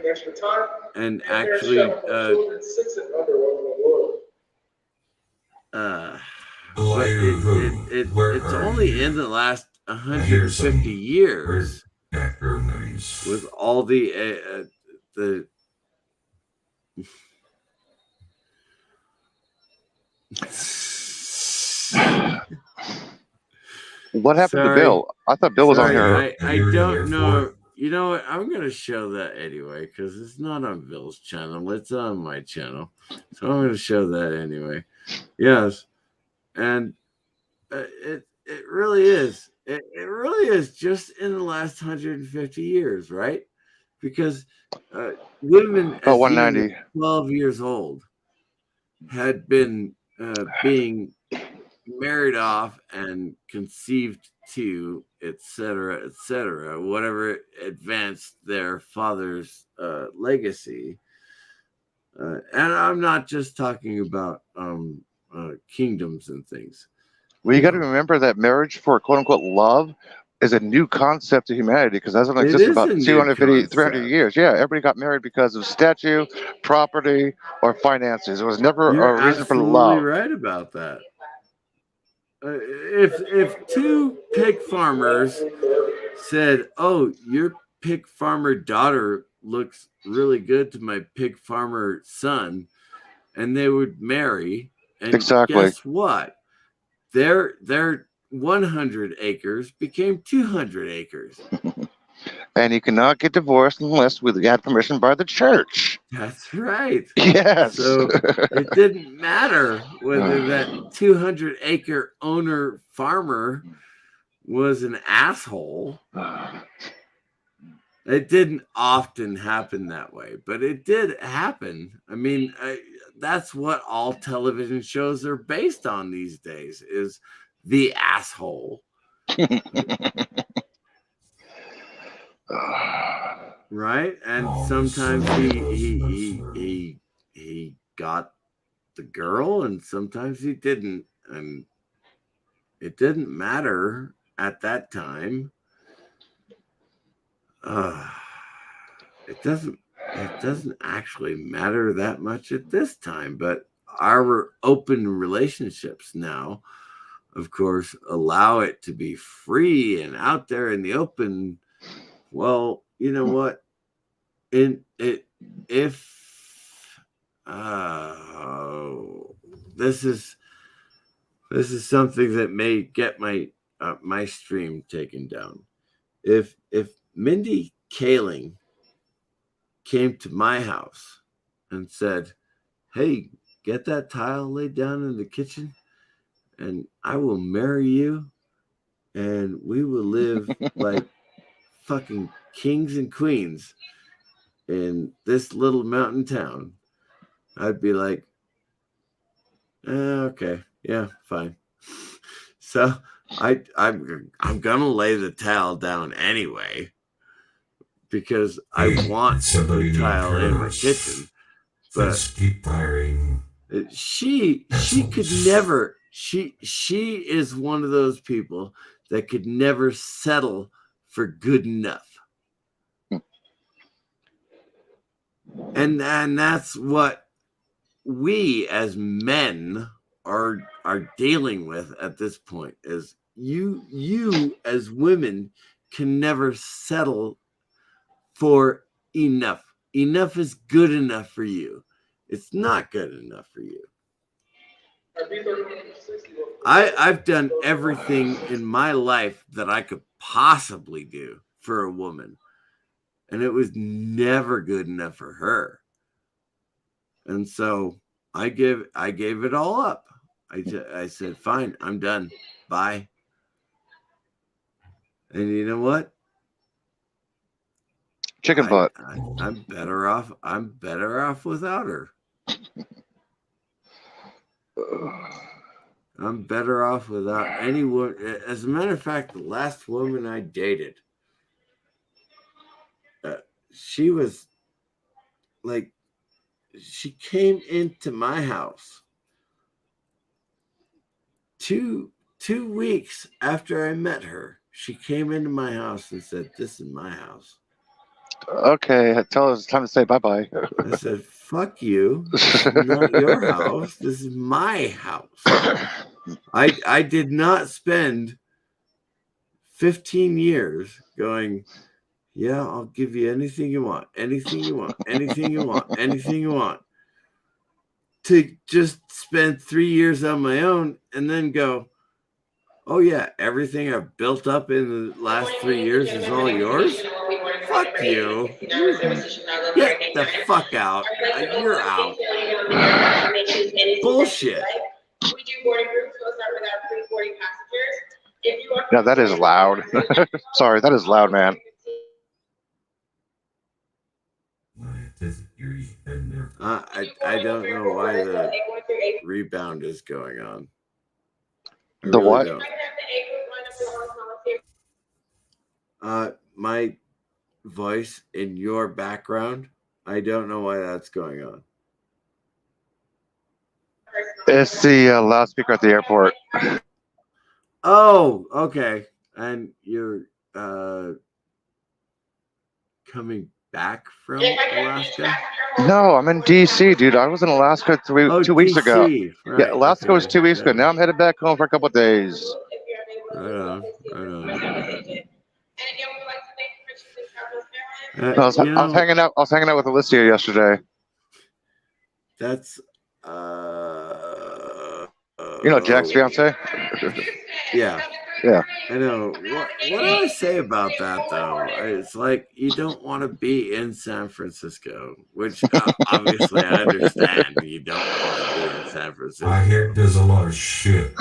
and actually it's only in the last 150 years with all the what happened to Bill? I thought Bill was on here. I don't know. You know what? I'm going to show that anyway because it's not on Bill's channel. It's on my channel. So I'm going to show that anyway. Yes. And it really is. It really is just in the last 150 years, right? Because women as young as 12 years old had been being married off and conceived to, etc., whatever advanced their father's legacy. And I'm not just talking about kingdoms and things. Well, you got to remember that marriage for "quote unquote" love is a new concept to humanity because that doesn't exist for about 250, 300 years. Yeah, everybody got married because of statue, property, or finances. It was never a reason for love. You're absolutely right about that. If two pig farmers said, "Oh, your pig farmer daughter looks really good to my pig farmer son," and they would marry, and guess what? Their 100 acres became 200 acres. And you cannot get divorced unless we had permission by the church. That's right. Yes. So it didn't matter whether that 200-acre owner farmer was an asshole. It didn't often happen that way, but it did happen. I mean, that's what all television shows are based on these days, is the asshole. Right? And sometimes he got the girl and sometimes he didn't. And it didn't matter at that time. It doesn't actually matter that much at this time, but our open relationships now, of course, allow it to be free and out there in the open. Well, you know what? This is something that may get my my stream taken down. If Mindy Kaling came to my house and said, "Hey, get that tile laid down in the kitchen, and I will marry you, and we will live like fucking kings and queens in this little mountain town," I'd be like, okay, yeah, fine. So I'm gonna lay the tile down anyway because I want the tile in my kitchen. But keep firing. She could never. She is one of those people that could never settle for good enough. And that's what we as men are dealing with at this point, is you as women can never settle for enough. Enough is good enough for you. It's not good enough for you. I've done everything in my life that I could possibly do for a woman, and it was never good enough for her. And so I gave it all up. I said, fine, I'm done. Bye. And you know what? Chicken butt. I'm better off. I'm better off without her. I'm better off without anyone. As a matter of fact, the last woman I dated, she was like, she came into my house 2 weeks after I met her. She came into my house and said, "This is my house." Okay, tell us it's time to say bye-bye. I said, "Fuck you. This is not your house. This is my house." I did not spend 15 years going, "Yeah, I'll give you anything you want, anything you want, anything you want, anything you want," to just spend 3 years on my own and then go, "Oh yeah, everything I've built up in the last 3 years is all yours? Fuck you. Get the fuck out. You're out." Bullshit. Yeah, that is loud. Sorry, that is loud, man. I don't know why the rebound is going on. The what? My voice in your background. I don't know why that's going on. It's the loudspeaker at the airport. Oh, okay. And you're coming back from Alaska? No, I'm in DC, dude. I was in Alaska 2 weeks ago. Right. Yeah, Alaska was 2 weeks ago. Now I'm headed back home for a couple of days. Right on. I was hanging out with Alicia yesterday. That's Jack's fiance. Yeah. Yeah. I know. What do I say about that, though? It's like you don't want to be in San Francisco, which obviously I understand. You don't want to be in San Francisco. I hear there's a lot of shit in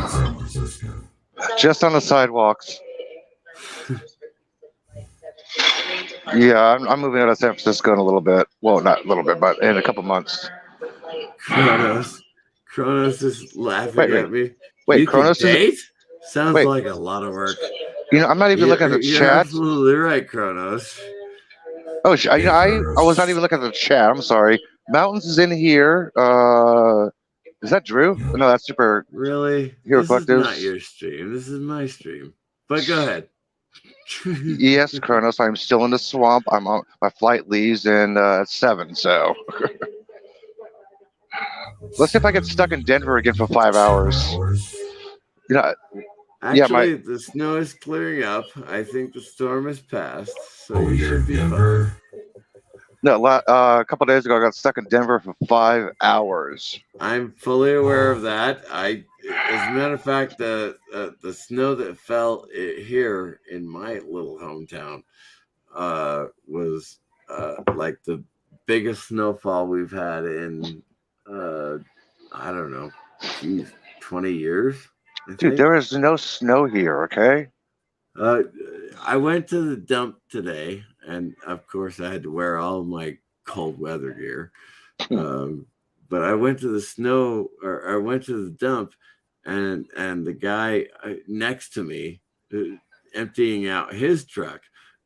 San Francisco. Just on the sidewalks. Yeah, I'm moving out of San Francisco in a little bit. Well, not a little bit, but in a couple months. Kronos is laughing at me. Wait, you Kronos is... Sounds like a lot of work. I'm not even looking at the you're chat. Absolutely right, Kronos. Oh, I was not even looking at the chat. I'm sorry. Mountains is in here. Is that Drew? No, that's Super. Really? Hero this Collective. Is not your stream. This is my stream. But go ahead. Yes, Kronos. I'm still in the swamp. I'm on. My flight leaves in at 7. So let's see if I get stuck in Denver again for 5 hours. Actually, the snow is clearing up. I think the storm has passed, so you should be fine. No, a couple days ago, I got stuck in Denver for 5 hours. I'm fully aware of that. As a matter of fact, the snow that fell here in my little hometown was like the biggest snowfall we've had in I don't know, 20 years. Dude, there is no snow here, okay? I went to the dump today, and of course I had to wear all my cold weather gear. But I went to I went to the dump, and the guy next to me, emptying out his truck,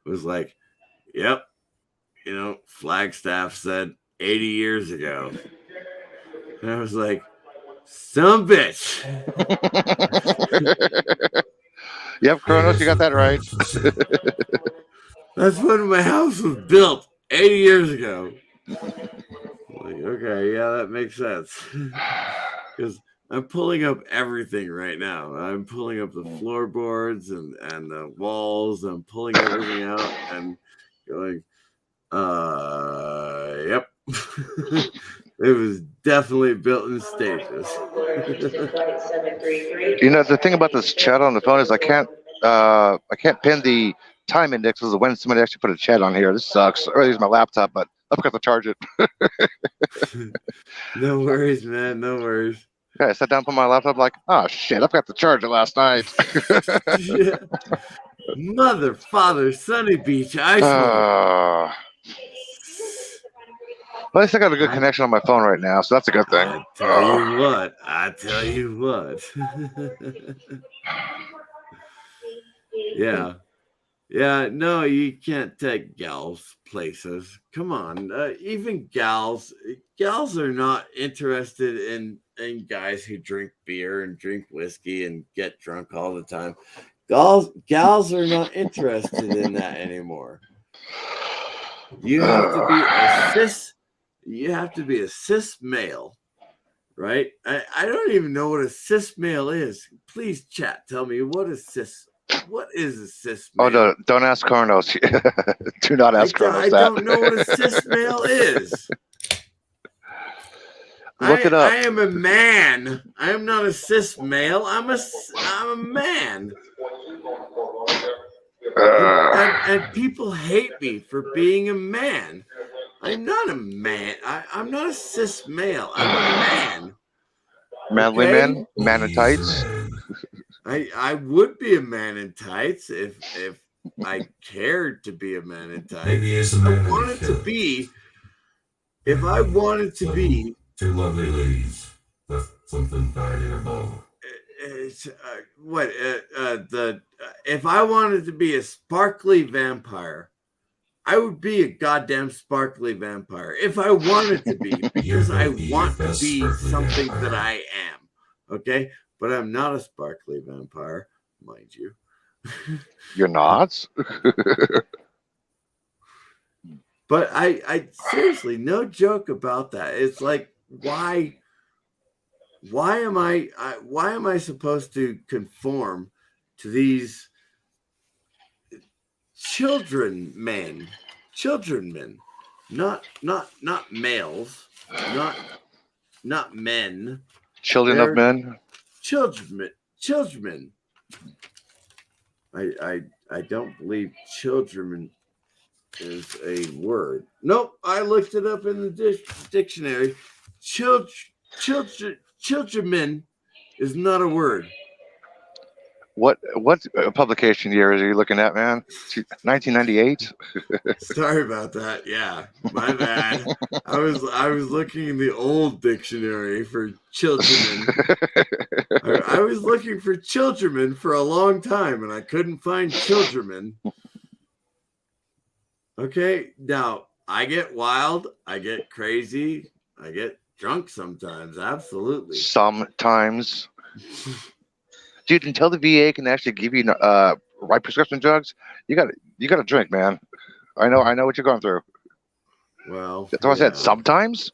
was like, "Yep, Flagstaff said 80 years ago." And I was like, "Some bitch." Yep, Kronos, you got that right. That's when my house was built 80 years ago. Like, okay, yeah, that makes sense. Because I'm pulling up everything right now. I'm pulling up the floorboards and the walls. I'm pulling everything out and going, yep. It was definitely built in stages. The thing about this chat on the phone is I can't pin the time indexes of when somebody actually put a chat on here. This sucks. Or use my laptop, but I forgot to charge it. No worries, man. No worries. Yeah, I sat down, put my laptop, like, oh shit, I forgot to charge it last night. Yeah. Mother, father, Sunny Beach, ice Well, at least I got a good connection on my phone right now, so that's a good thing. I tell you what. Yeah. Yeah, no, you can't take gals places. Come on. Even gals are not interested in guys who drink beer and drink whiskey and get drunk all the time. Gals are not interested in that anymore. You have to be a cis male, right? I don't even know what a cis male is. Please, chat, tell me what is a cis male? Oh no, don't ask Carnos. Do not ask Carnos that. I don't know what a cis male is. Look it up. I am a man. I am not a cis male. I'm a man. And people hate me for being a man. I'm not a man. I'm not a cis male. I'm a man. Manly man in tights. I would be a man in tights if I cared to be a man in tights. Maybe as a man I wanted to be. If I wanted to be two lovely ladies with something tied in a bow. If I wanted to be a sparkly vampire, I would be a goddamn sparkly vampire. If I wanted to be, because I want to be something that I am. Okay? But I'm not a sparkly vampire, mind you. You're not? But I seriously, no joke about that. It's like, why am I supposed to conform to these children men, not males, not men, children of men, children. I don't believe children is a word. Nope, I looked it up in the dictionary. Children is not a word. What publication year are you looking at, man? 1998. Sorry about that. Yeah, my bad. I was looking in the old dictionary for children. I was looking for children for a long time, and I couldn't find children. Okay, now I get wild, I get crazy, I get drunk sometimes. Absolutely. Sometimes. Dude, until the VA can actually give you right prescription drugs, you gotta drink, man. I know what you're going through. Well, that's why I said sometimes.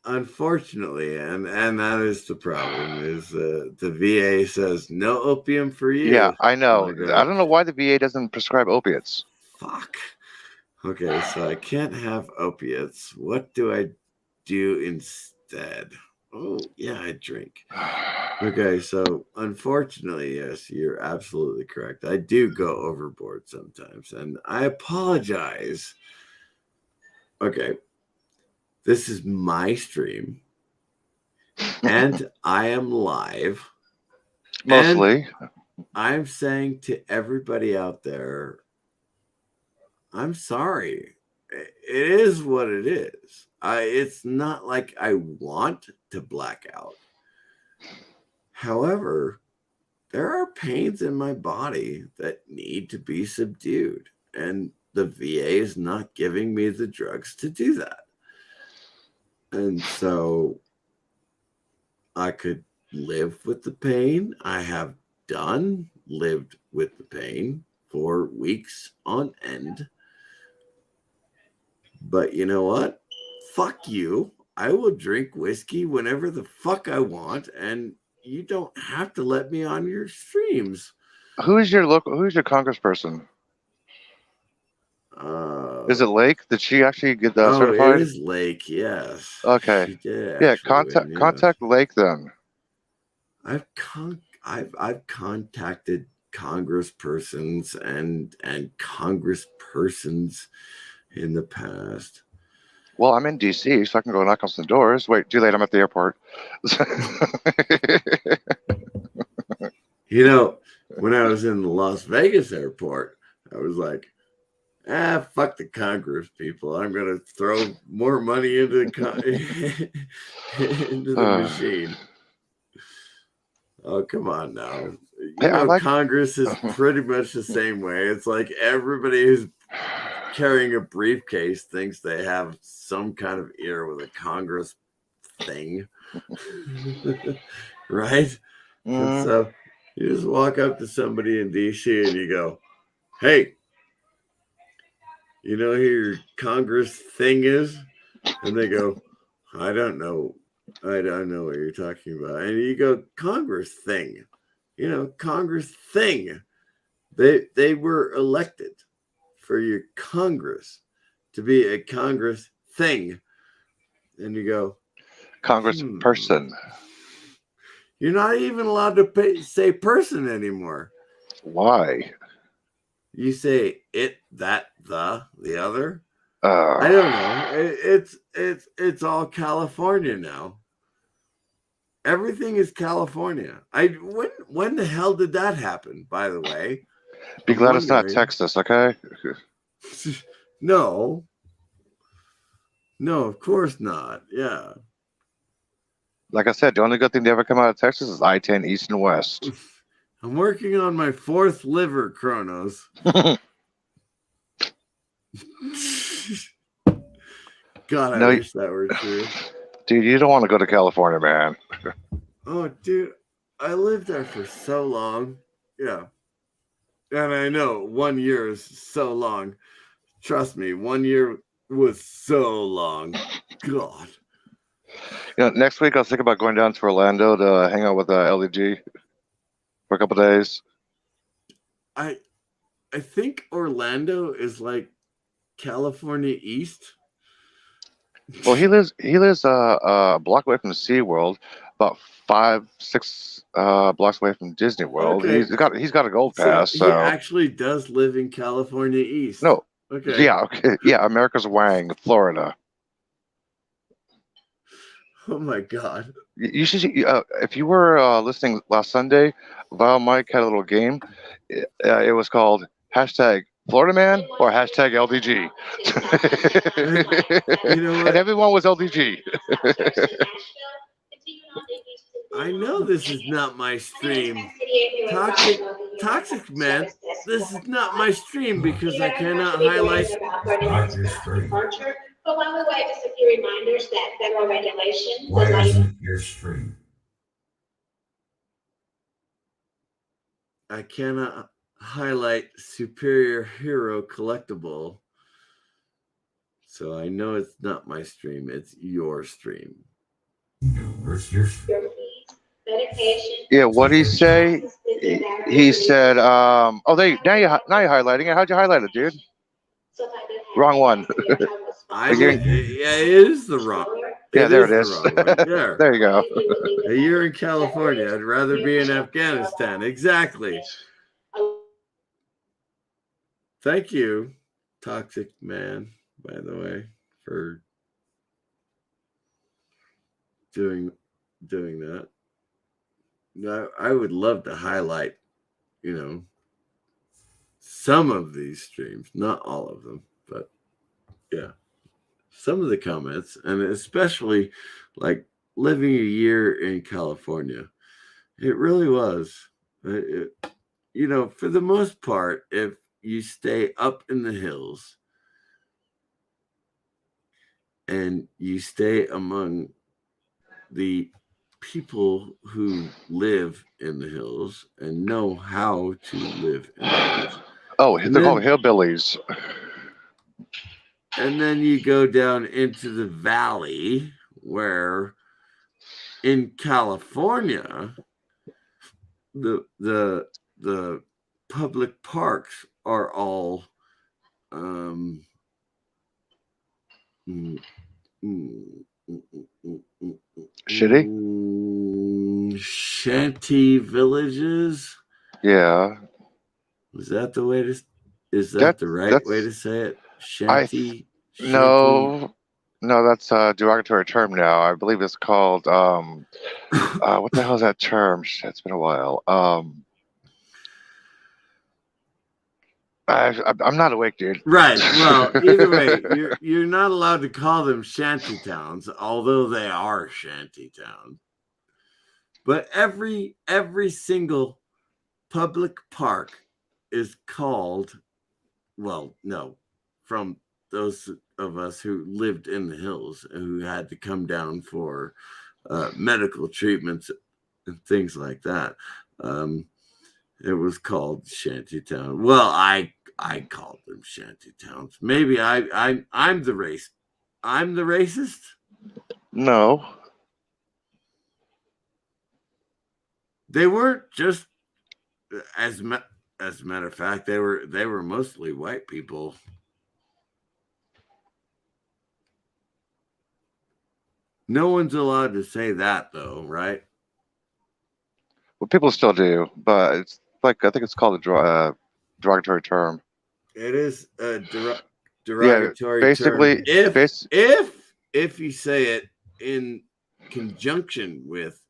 Unfortunately, and that is the problem. Is the VA says no opium for you? Yeah, I know. I don't know why the VA doesn't prescribe opiates. Fuck. Okay, so I can't have opiates. What do I do instead? Oh, yeah, I drink. Okay, so unfortunately, yes, you're absolutely correct. I do go overboard sometimes, and I apologize. Okay, this is my stream, and I am live. Mostly. And I'm saying to everybody out there, I'm sorry. It is what it is. It's not like I want to black out. However, there are pains in my body that need to be subdued, and the VA is not giving me the drugs to do that. And so I could live with the pain. I have lived with the pain for weeks on end. But you know what? Fuck you. I will drink whiskey whenever the fuck I want, and you don't have to let me on your streams. Who's your congressperson? Is it Lake? Did she actually get certified? It is Lake, yes. Okay. She did. Yeah, contact Lake then. I've contacted congresspersons and congresspersons in the past. Well, I'm in DC, so I can go knock on some doors. Wait, too late. I'm at the airport. When I was in the Las Vegas airport, I was like, fuck the Congress people. I'm going to throw more money into the machine. Oh, come on now. Congress is pretty much the same way. It's like everybody who's carrying a briefcase thinks they have some kind of ear with a Congress thing. Right? And so you just walk up to somebody in DC and you go, hey, you know who your Congress thing is? And they go, I don't know. I don't know what you're talking about. And you go, Congress thing. Congress thing. They were elected for your Congress to be a Congress thing. And you go, Congress person. You're not even allowed to say person anymore. Why? You say it, that, the other. I don't know. It's all California now. Everything is California. When the hell did that happen, by the way? Be glad it's not Texas, okay? No, of course not. Yeah. Like I said, the only good thing to ever come out of Texas is I-10 East and West. I'm working on my 4th liver, Kronos. God, I wish that were true. Dude, you don't want to go to California, man. Oh, dude, I lived there for so long. Yeah. And I know 1 year is so long. Trust me, 1 year was so long. God. Next week I was thinking about going down to Orlando to hang out with LDG for a couple of days. I think Orlando is like California East. Well, he lives a block away from the SeaWorld, about 5-6 blocks away from Disney World. Okay. He's got a gold pass. So he actually does live in California East. No. Okay. Yeah. Okay. Yeah. America's Wang, Florida. Oh my God! You should if you were listening last Sunday, Val Mike had a little game. It was called #Florida Man or #LDG. And everyone was LDG. I know this is not my stream. Toxic man, this is not my stream because I cannot highlight your stream. But while we wait, just a few reminders that federal regulation. Why isn't your stream? I cannot highlight Superior Hero Collectible. So I know it's not my stream, it's your stream. No, where's your stream? Yeah, what'd he say? He said, now you're highlighting it. How'd you highlight it, dude? Wrong one. It is the wrong. Yeah, there it is. There. There you go. You're in California. I'd rather be in Afghanistan. Exactly. Thank you, Toxic Man, by the way, for doing that. Now, I would love to highlight, some of these streams, not all of them, but yeah, some of the comments, and especially like living a year in California. It really was, for the most part, if you stay up in the hills and you stay among the people who live in the hills and know how to live in the hills. Oh, they're called hillbillies. And then you go down into the valley where in California, the public parks are all shitty shanty villages. Yeah. Is that the way to? Is that the right way to say it? Shanty. No, that's a derogatory term now. I believe it's called what the hell is that term? Shit, it's been a while. I'm not awake, dude. Right. Well, either way, you're not allowed to call them shanty towns, although they are shanty towns. But every single public park is called, well, no, from those of us who lived in the hills and who had to come down for medical treatments and things like that. It was called shantytown. Well, I called them shanty towns. Maybe I'm the race. I'm the racist? No. They weren't just as a matter of fact, they were mostly white people. No one's allowed to say that though, right? Well, people still do, but it's like, I think it's called a derogatory term. It is a derogatory basically, term. If you say it in conjunction with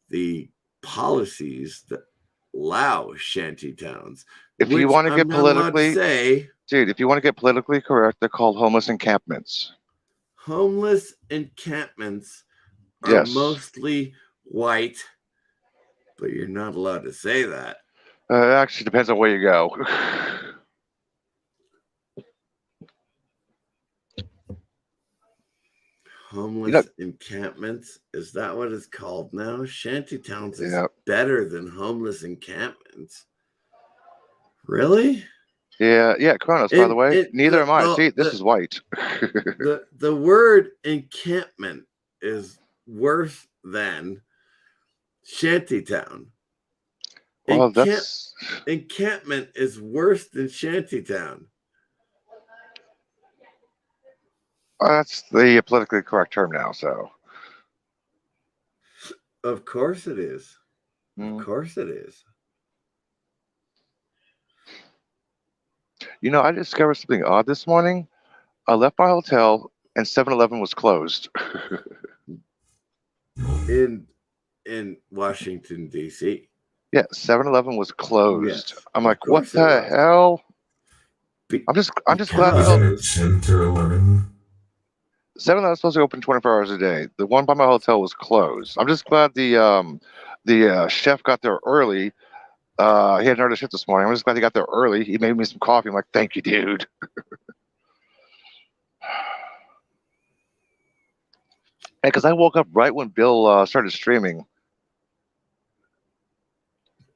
the policies that allow shanty towns. If you want to get politically, if you want to get politically correct, they're called homeless encampments. Homeless encampments are mostly white, but you're not allowed to say that. It actually depends on where you go. Homeless encampments, is that what it's called now? Shanty towns is better than homeless encampments. Really? Yeah, Kronos, by the way. Neither am I. See, this is white. the word encampment is worse than shantytown. Well, encampment is worse than shantytown. That's the politically correct term now, so. Of course it is. Of course it is. You know, I discovered something odd this morning. I left my hotel and 7-Eleven was closed. In Washington, D.C. Yeah, 7-Eleven was closed. Yes, I'm like, what the hell? I'm just glad we don't. 7-Eleven is supposed to open 24 hours a day. The one by my hotel was closed. I'm just glad the chef got there early. He had an early shift this morning. I'm just glad he got there early. He made me some coffee. I'm like, thank you, dude. Because I woke up right when Bill started streaming.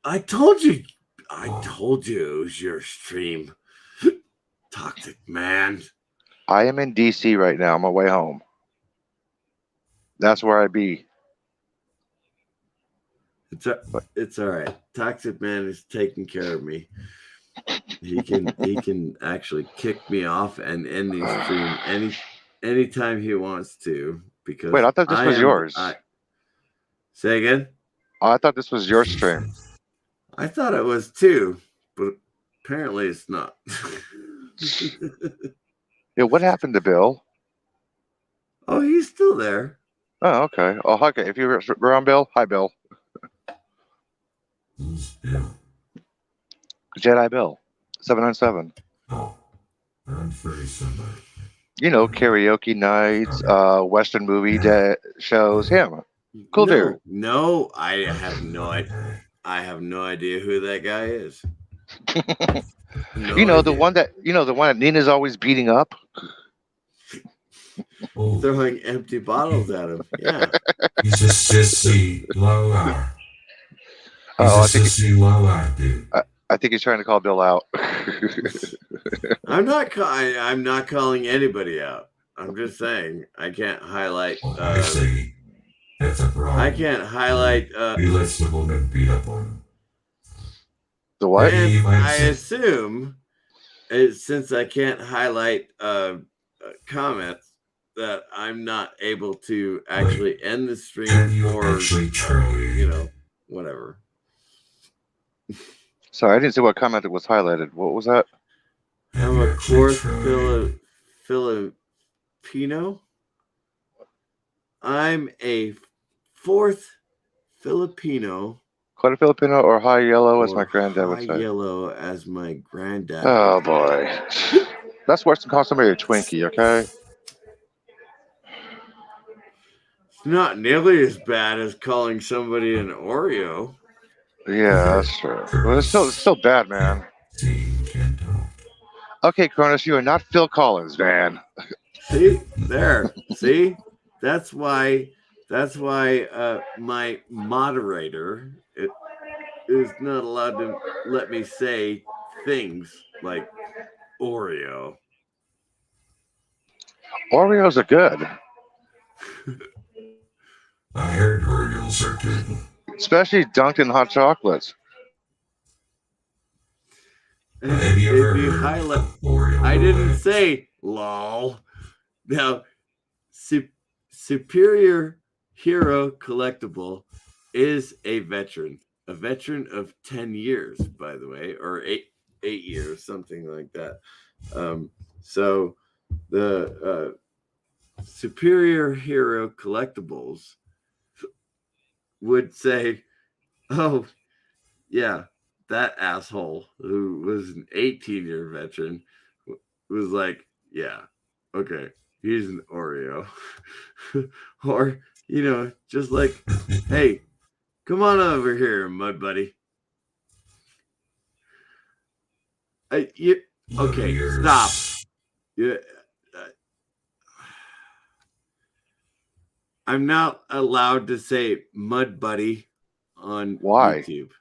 I told you it was your stream. Toxic man. I am in DC right now. On my way home. That's where I be. It's all right. Toxic man is taking care of me. He can actually kick me off and end the stream anytime he wants to. Because wait, I thought this was yours. Say again? I thought this was your stream. I thought it was too, but apparently it's not. Yeah, what happened to Bill? Oh, he's still there. Oh, okay. Oh, okay. If you're around Bill, hi, Bill. Jedi Bill, 797. Oh, I'm pretty somebody. You know, karaoke nights, Western movie shows. Him, cool dude. No, I have no idea. I have no idea who that guy is. You know the one that Nina's always beating up. Throwing empty bottles at him. Yeah. He's a sissy lower. I think he's trying to call Bill out. I'm not calling anybody out. I'm just saying I can't highlight. I say that's a problem. I can't highlight. He lets the woman beat up on him. The what? And I assume, since I can't highlight comments, that I'm not able to actually end the stream or whatever. Sorry, I didn't see what comment was highlighted. What was that? I'm a fourth Filipino. I'm a fourth Filipino. Quite a Filipino or high yellow, as my granddad would say. High yellow, as my granddad. Oh boy, that's worse than calling somebody a Twinkie. Okay. It's not nearly as bad as calling somebody an Oreo. Yeah, that's true. But it's still bad, man. Okay, Cronus, you are not Phil Collins, man. See there. See, that's why my moderator is not allowed to let me say things like Oreo. Oreos are good. I heard Oreos are good. Especially dunked in hot chocolates. Have you ever heard Oreo? I didn't say lol. Now, Superior Hero Collectible is a veteran of 10 years, by the way, or eight years, something like that. So the Superior Hero Collectibles would say, oh, yeah, that asshole who was an 18-year veteran was like, yeah, okay, he's an Oreo. Or, just like, hey, come on over here, mud buddy. Okay, stop. Yeah. I'm not allowed to say mud buddy on YouTube.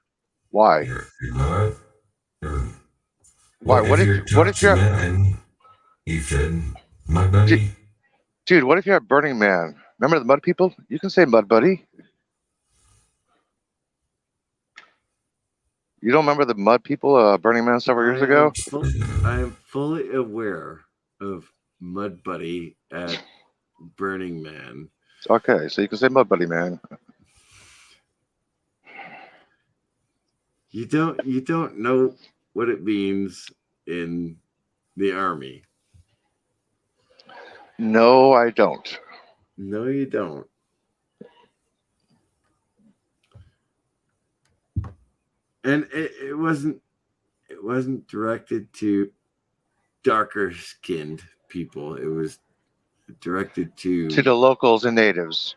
Why? Why? What if you're Mud Buddy? Dude, what if you're at Burning Man? Remember the mud people? You can say mud buddy. You don't remember the mud people Burning Man several years ago? I am fully aware of Mud Buddy at Burning Man. Okay, so you can say mud buddy, man. You don't know what it means in the Army. No, I don't. No, you don't. And it wasn't directed to darker skinned people. It was directed to the locals and natives.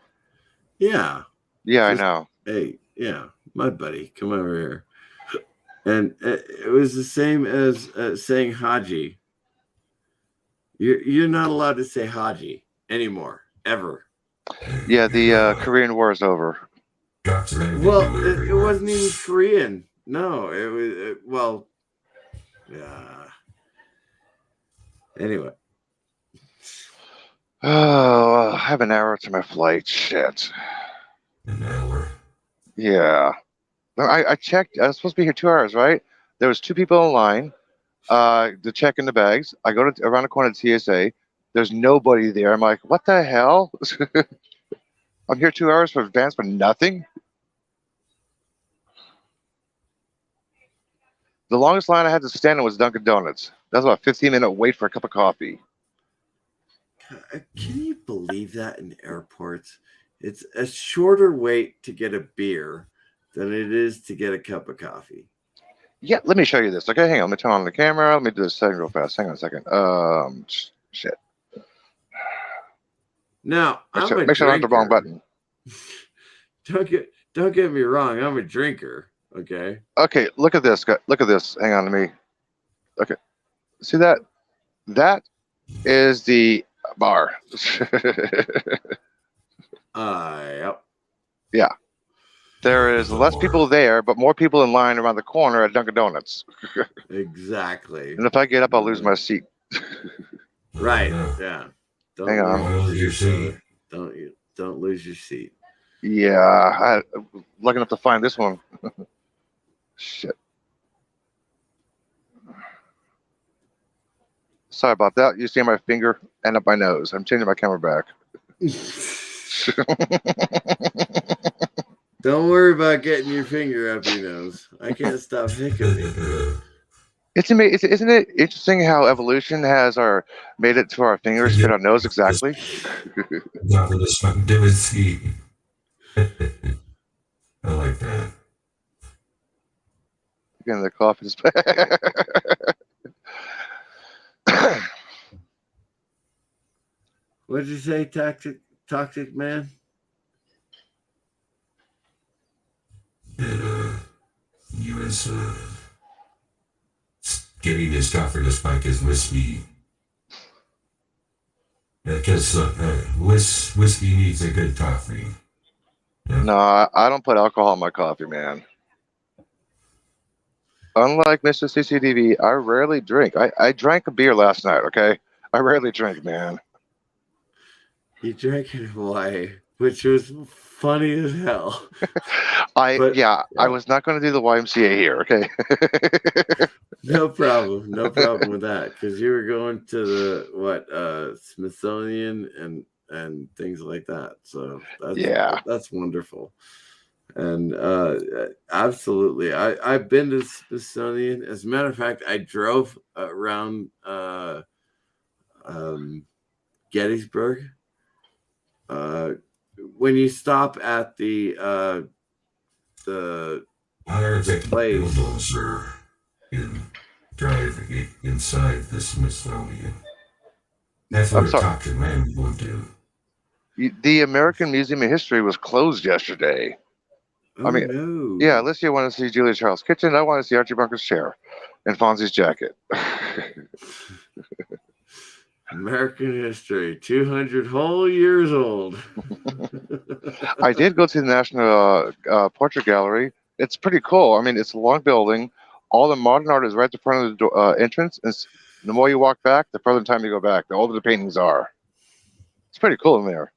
Yeah. Yeah, I know. Hey, yeah, mud buddy, come over here. And it was the same as saying Haji. You're not allowed to say Haji anymore, ever. Yeah, the Korean War is over. Well, it wasn't even Korean. No, it was well. Yeah. Anyway. Oh, I have an hour to my flight. Shit. An hour. Yeah. I checked. I was supposed to be here 2 hours, right? There was 2 people in line to check in the bags. I go to around the corner to TSA. There's nobody there. I'm like, what the hell? I'm here 2 hours for advance for nothing. The longest line I had to stand in was Dunkin' Donuts. That was about a 15-minute wait for a cup of coffee. Can you believe that in airports? It's a shorter wait to get a beer than it is to get a cup of coffee. Yeah, let me show you this. Okay, hang on. Let me turn on the camera. Let me do this setting real fast. Hang on a second. Shit. Now, make sure I don't hit the wrong button. Don't get me wrong. I'm a drinker. Okay. Okay, look at this. Look at this. Hang on to me. Okay. See that? That is the bar. Yep. Yeah. There is less people there, but more people in line around the corner at Dunkin' Donuts. Exactly. And if I get up, I'll lose my seat. Right. Yeah. Hang on. Lose your seat. Don't lose your seat. Yeah, I'm lucky enough to find this one. Shit. Sorry about that. You see my finger and up my nose. I'm changing my camera back. Don't worry about getting your finger up your nose. I can't stop hiccuping. Isn't it interesting how evolution has made it to our fingers fit our nose exactly? Not for the spontaneity. I like that. Again, the coffee is. What did you say, toxic man? That he was getting his coffee despite his whiskey. Because whiskey needs a good coffee. Yeah. No, I don't put alcohol in my coffee, man. Unlike Mr. CCDV, I rarely drink. I drank a beer last night, okay? I rarely drink, man. He drank in Hawaii, which was funny as hell. I was not going to do the YMCA here, okay? No problem with that, because you were going to the Smithsonian and things like that. So that's wonderful. And absolutely, I've been to the Smithsonian. As a matter of fact, I drove around Gettysburg. When you stop at the place, bulldozer and drive inside the Smithsonian. That's what a toxic man would do. The American Museum of History was closed yesterday. Oh, no. Yeah, unless you want to see Julia Child's kitchen, I want to see Archie Bunker's chair and Fonzie's jacket. American history, 200 whole years old. I did go to the National Portrait Gallery. It's pretty cool. I mean, it's a long building. All the modern art is right at the front of the entrance. And the more you walk back, the further time you go back, the older the paintings are. It's pretty cool in there.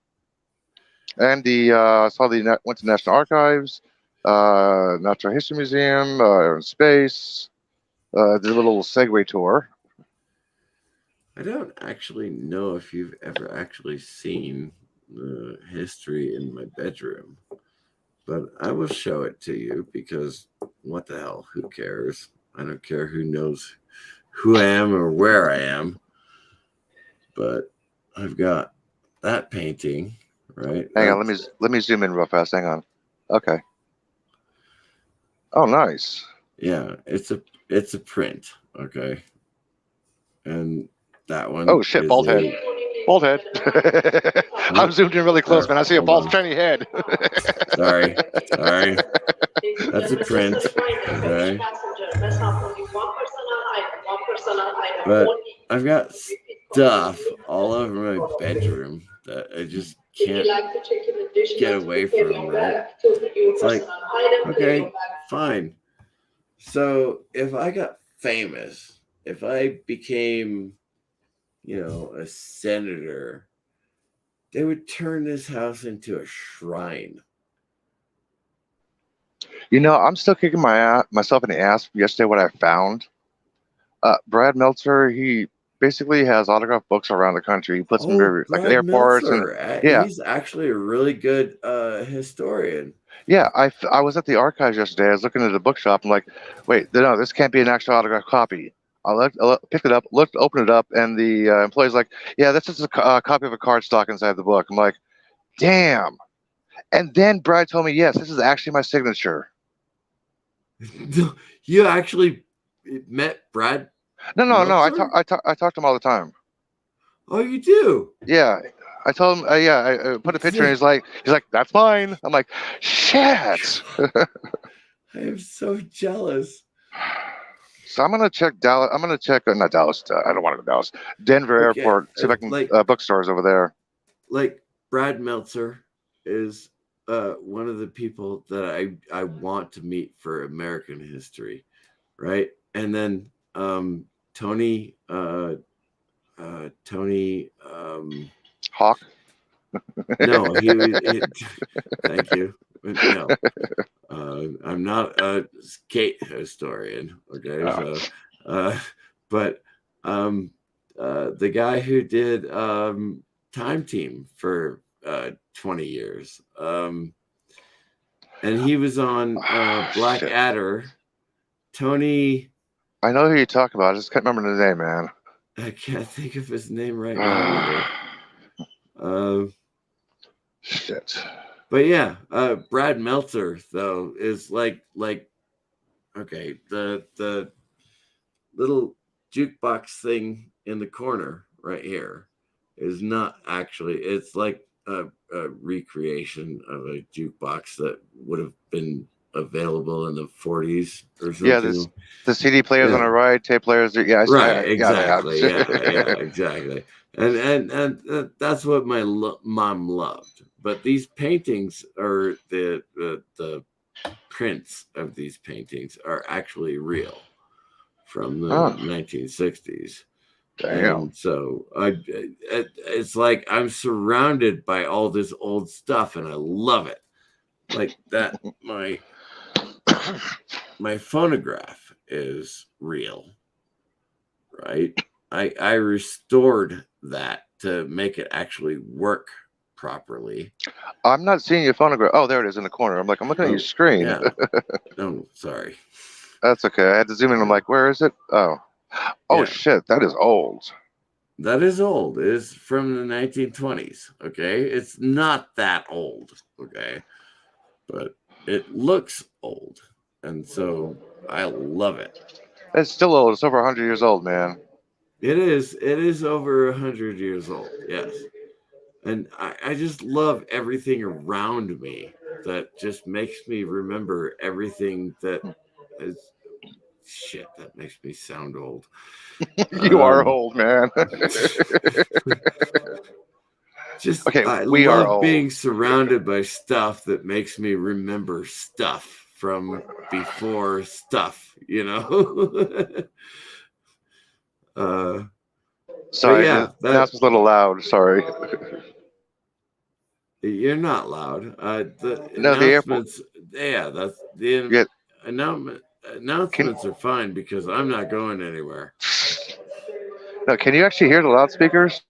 And went to National Archives, Natural History Museum, Space, did a little Segway tour. I don't actually know if you've ever actually seen the history in my bedroom, but I will show it to you because what the hell? Who cares? I don't care who knows who I am or where I am. But I've got that painting, right? Hang on, let me zoom in real fast. Hang on. Okay. Oh, nice. Yeah, it's a print. Okay. And that one. Oh shit! Bald head. Bald head. I'm zoomed in really close, man. I see a bald, shiny head. Sorry. That's a print. Okay. But I've got stuff all over my bedroom that I just can't get away from. Right? It's like, okay, fine. So if I got famous, if I became, a senator, they would turn this house into a shrine. I'm still kicking myself in the ass yesterday what I found. Brad Meltzer, he basically has autographed books around the country. He puts them at airports. Meltzer. He's actually a really good historian. Yeah, I was at the archives yesterday. I was looking at the bookshop. I'm like, wait, no, this can't be an actual autograph copy. I picked it up, opened it up, and the employee's like, yeah, this is a copy of a cardstock inside the book. I'm like, damn. And then Brad told me, yes, this is actually my signature. You actually met Brad? No. I talk to him all the time. Oh, you do? Yeah. I told him, I put a picture and he's like, that's mine. I'm like, shit. I am so jealous. So I'm gonna check Dallas. I'm gonna check not Dallas. I don't want to go to Dallas. Denver Airport. See if I can bookstores over there. Like Brad Meltzer is one of the people that I want to meet for American history, right? And then Tony Hawk? No, he was. Thank you. No, I'm not a skate historian. Okay, so, but the guy who did Time Team for 20 years, and he was on Black Adder. Tony. I know who you talk about. I just can't remember the name, man. I can't think of his name right now either. Shit. But yeah, Brad Meltzer though is like okay, the little jukebox thing in the corner right here is not actually. It's like a recreation of a jukebox that would have been available in the 40s or something. Yeah, the CD players on the right, tape players. Yeah, exactly. Yeah, exactly. And that's what my mom loved. But these paintings are the prints of these paintings are actually real from the 1960s. Damn. And so it's like I'm surrounded by all this old stuff, and I love it. Like that, my phonograph is real, right? I restored that to make it actually work properly. I'm not seeing your phonograph. Oh, there it is in the corner. I'm looking at your screen. Yeah. Oh, sorry. That's okay. I had to zoom in. I'm like, where is it? Oh, yeah. Shit, that is old. That is old. It is from the 1920s. Okay, it's not that old. Okay, but it looks old, and so I love it. It's still old. It's over 100 years old, man. It is. It is over 100 years old. Yes, and I just love everything around me. That just makes me remember everything that is. Shit, that makes me sound old. You are old, man. Just okay, I love being surrounded by stuff that makes me remember stuff from before stuff, you know. Sorry, yeah, that was a little loud. Sorry. You're not loud. The announcements, yeah, that's the announcements are fine because I'm not going anywhere. No, can you actually hear the loudspeakers?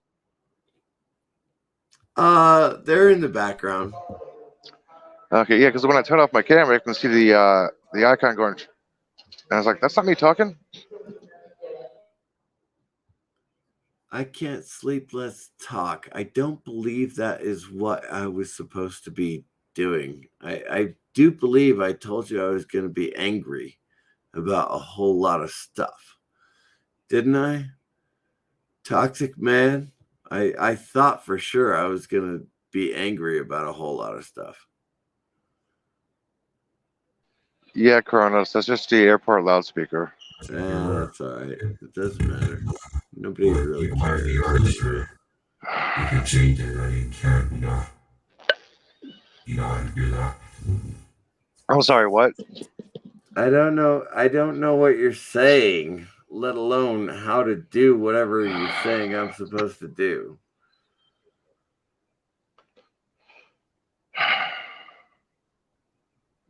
They're in the background. Okay, yeah, because when I turn off my camera, I can see the icon going. And I was like, "That's not me talking." I can't sleep. Let's talk. I don't believe that is what I was supposed to be doing. I do believe I told you I was going to be angry about a whole lot of stuff. Didn't I? Toxic man. I thought for sure I was going to be angry about a whole lot of stuff. Yeah, Kronos, that's just the airport loudspeaker. Yeah, that's all right. It doesn't matter. Nobody really cares. You can change it. I can't, you know. You know how to do that. I'm sorry, what? I don't know. I don't know what you're saying, let alone how to do whatever you're saying I'm supposed to do.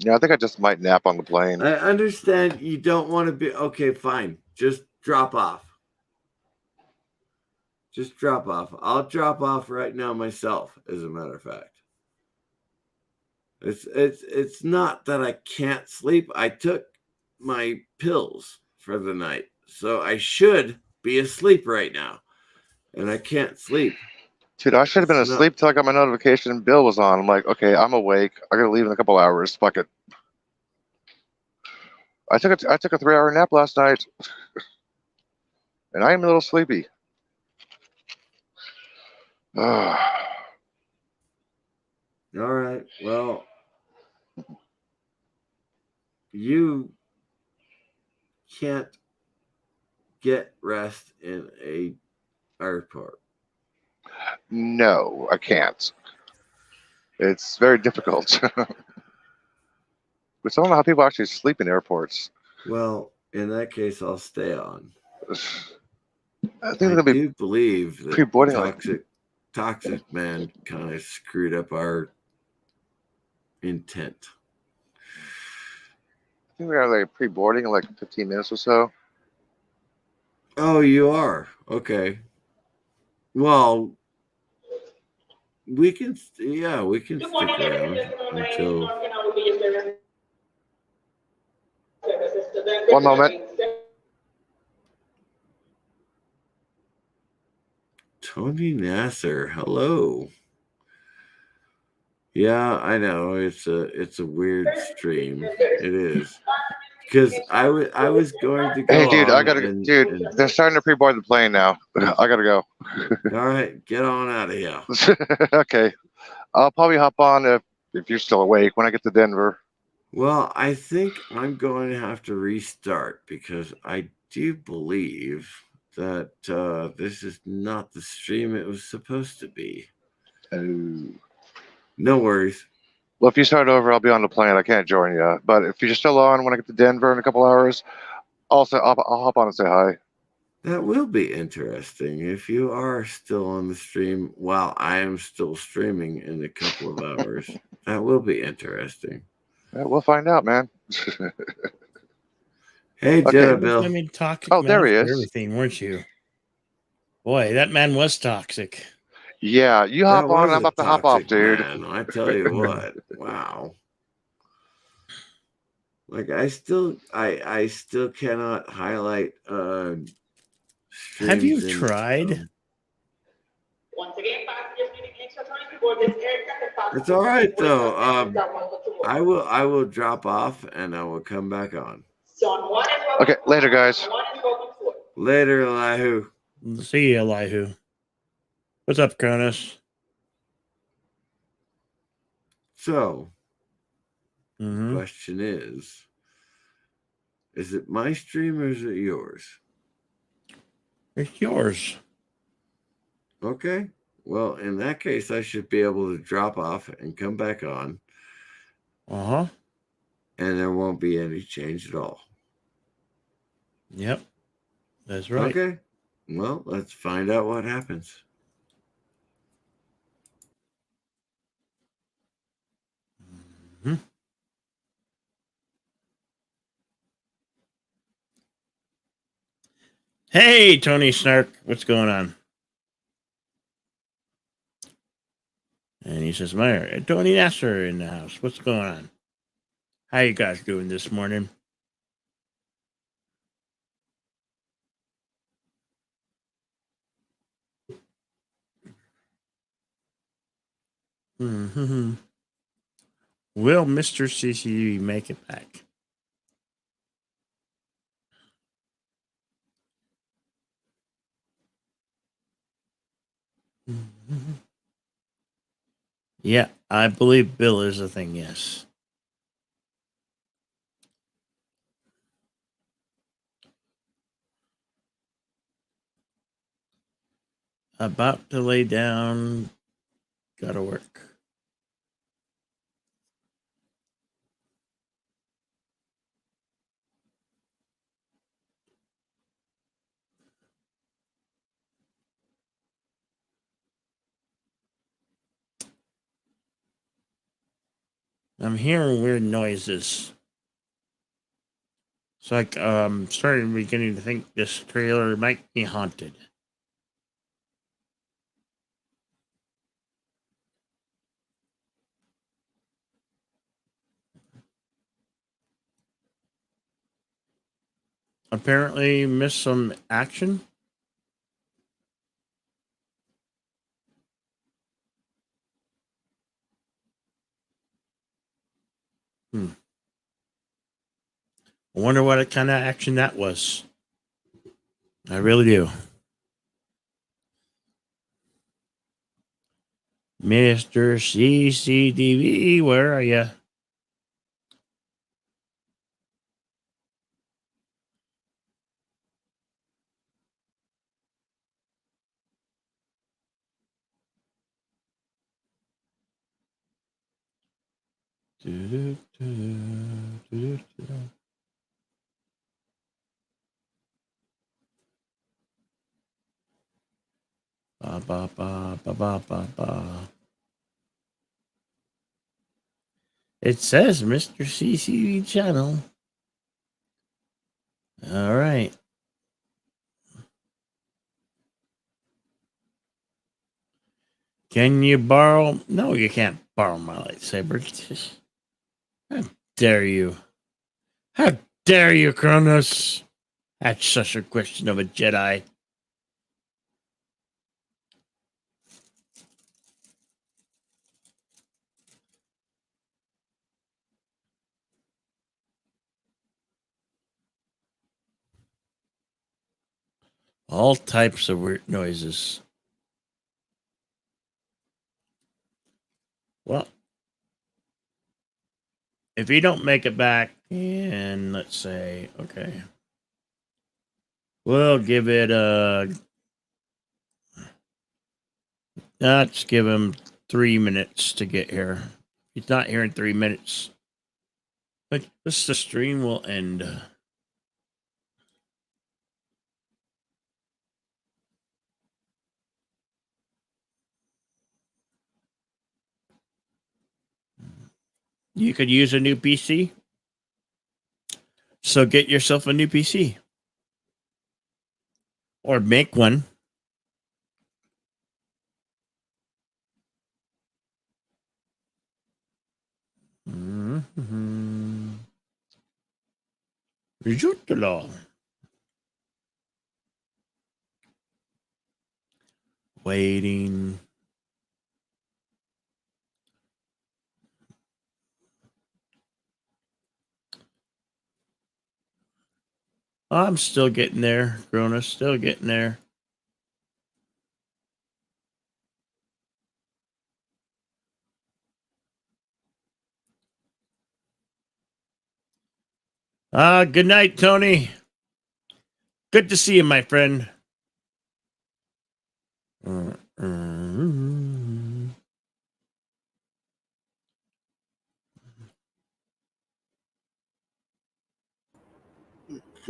Yeah, I think I just might nap on the plane. I understand you don't want to be... Okay, fine. Just drop off. Just drop off. I'll drop off right now myself, as a matter of fact. It's not that I can't sleep. I took my pills for the night, so I should be asleep right now, and I can't sleep. Dude, I should have been asleep till I got my notification Bill was on. I'm like, okay, I'm awake. I gotta leave in a couple hours. Fuck it. I took a 3-hour nap last night, and I am a little sleepy. All right. Well, you can't get rest in a airport. No, I can't. It's very difficult. Which I don't know how people actually sleep in airports. Well, in that case, I'll stay on. I think I do believe that toxic Toxic Man kind of screwed up our intent. I think we got like pre-boarding in like 15 minutes or so. Oh, you are? Okay. Well, we can stick around until... One moment. Tony Nasser, hello. Yeah, I know it's a weird stream. It is, because I was going to go. Hey, dude, I gotta. Dude, they're starting to pre-board the plane now. I gotta go. All right, get on out of here. Okay, I'll probably hop on if you're still awake when I get to Denver. Well, I think I'm going to have to restart because I do believe that this is not the stream it was supposed to be. Oh. No worries. Well, if you start over, I'll be on the plane. I can't join you. But if you're still on when I get to Denver in a couple hours, I'll hop on and say hi. That will be interesting if you are still on the stream while I am still streaming in a couple of hours. That will be interesting. Yeah, we'll find out, man. Hey, Okay. Bill. I mean, toxic. Oh, there he is. Everything, weren't you? Boy, that man was toxic. Yeah, you hop on. I'm about to hop off, dude. Man, I tell you what, wow. Like I still cannot highlight. Have you tried? Once again, passengers needing extra time to board this aircraft. It's all right though. I will drop off and I will come back on. Okay, later, guys. Later, Elihu. See you, Elihu. What's up, Cronus? So, the question is it my stream or is it yours? It's yours. Okay. Well, in that case, I should be able to drop off and come back on. And there won't be any change at all. Yep. That's right. Okay. Well, let's find out what happens. Hey, Tony Snark, what's going on? And he says, Meyer, Tony Nasser in the house. What's going on? How you guys doing this morning? Will Mr. CCD make it back? Yeah, I believe Bill is a thing, yes. About to lay down. Gotta work. I'm hearing weird noises. It's like beginning to think this trailer might be haunted. Apparently missed some action. I wonder what kind of action that was. I really do. Mr. CCDV, where are you? ba ba ba ba ba ba. It says Mr. CCV channel. All right. Can you borrow? No, you can't borrow my lightsaber. How dare you? How dare you, Kronos? That's such a question of a Jedi. All types of weird noises. Well, if you don't make it back in, let's say, okay, we'll give it a. Let's give him 3 minutes to get here. He's not here in 3 minutes. But the stream will end. You could use a new PC. So get yourself a new PC. Or make one. Mm-hmm. Jutala. Waiting. I'm still getting there, Cronus. Still getting there. Good night, Tony. Good to see you, my friend.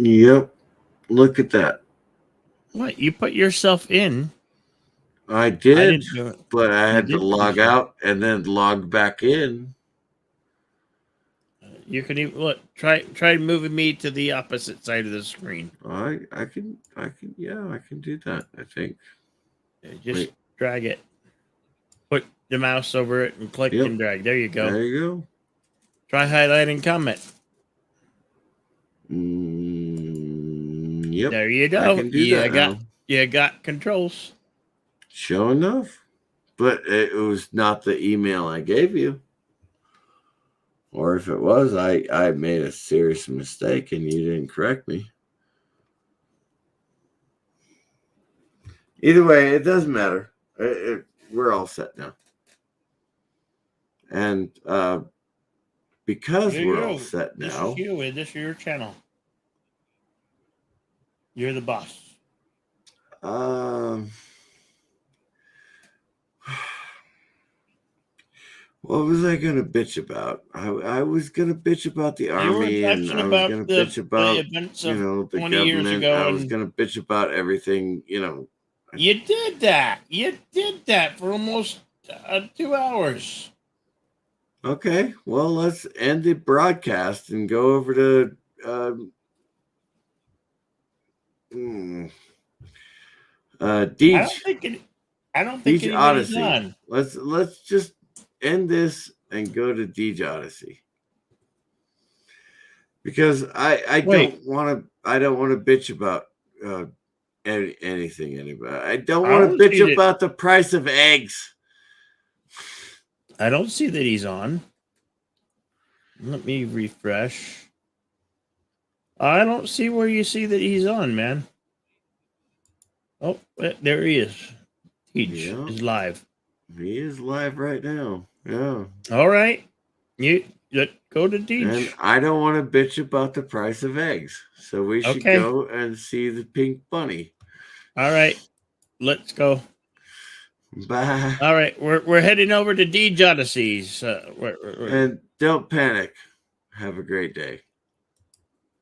Yep. Look at that. What? You put yourself in? I did, but I had to log out and then log back in. You can even look. Try moving me to the opposite side of the screen. I can do that. I think. Just drag it. Put the mouse over it and click and drag. There you go. There you go. Try highlighting comment. Yep. There you go. I can do that now. You got controls. Sure enough. But it was not the email I gave you. Or if it was, I made a serious mistake and you didn't correct me. Either way, it doesn't matter. We're all set now. And because we're all set now. This is your channel. You're the boss. What was I going to bitch about? I was going to bitch about the army, and I was going to bitch about the government. I was going to bitch about everything. You did that. You did that for almost 2 hours. Okay, well, let's end the broadcast and go over to Deej. I don't think Deej Odyssey. On. Let's just end this and go to Deej Odyssey, because I don't want to bitch about anything anybody. I don't want to bitch about the price of eggs. I don't see that he's on. Let me refresh. I don't see where you see that he's on, man. Oh, there he is. Deej is live. He is live right now. Yeah. All right. You go to Deej. And I don't want to bitch about the price of eggs. So we should go and see the pink bunny. All right. Let's go. Bye. All right. We're heading over to Deej Odysseys. And don't panic. Have a great day.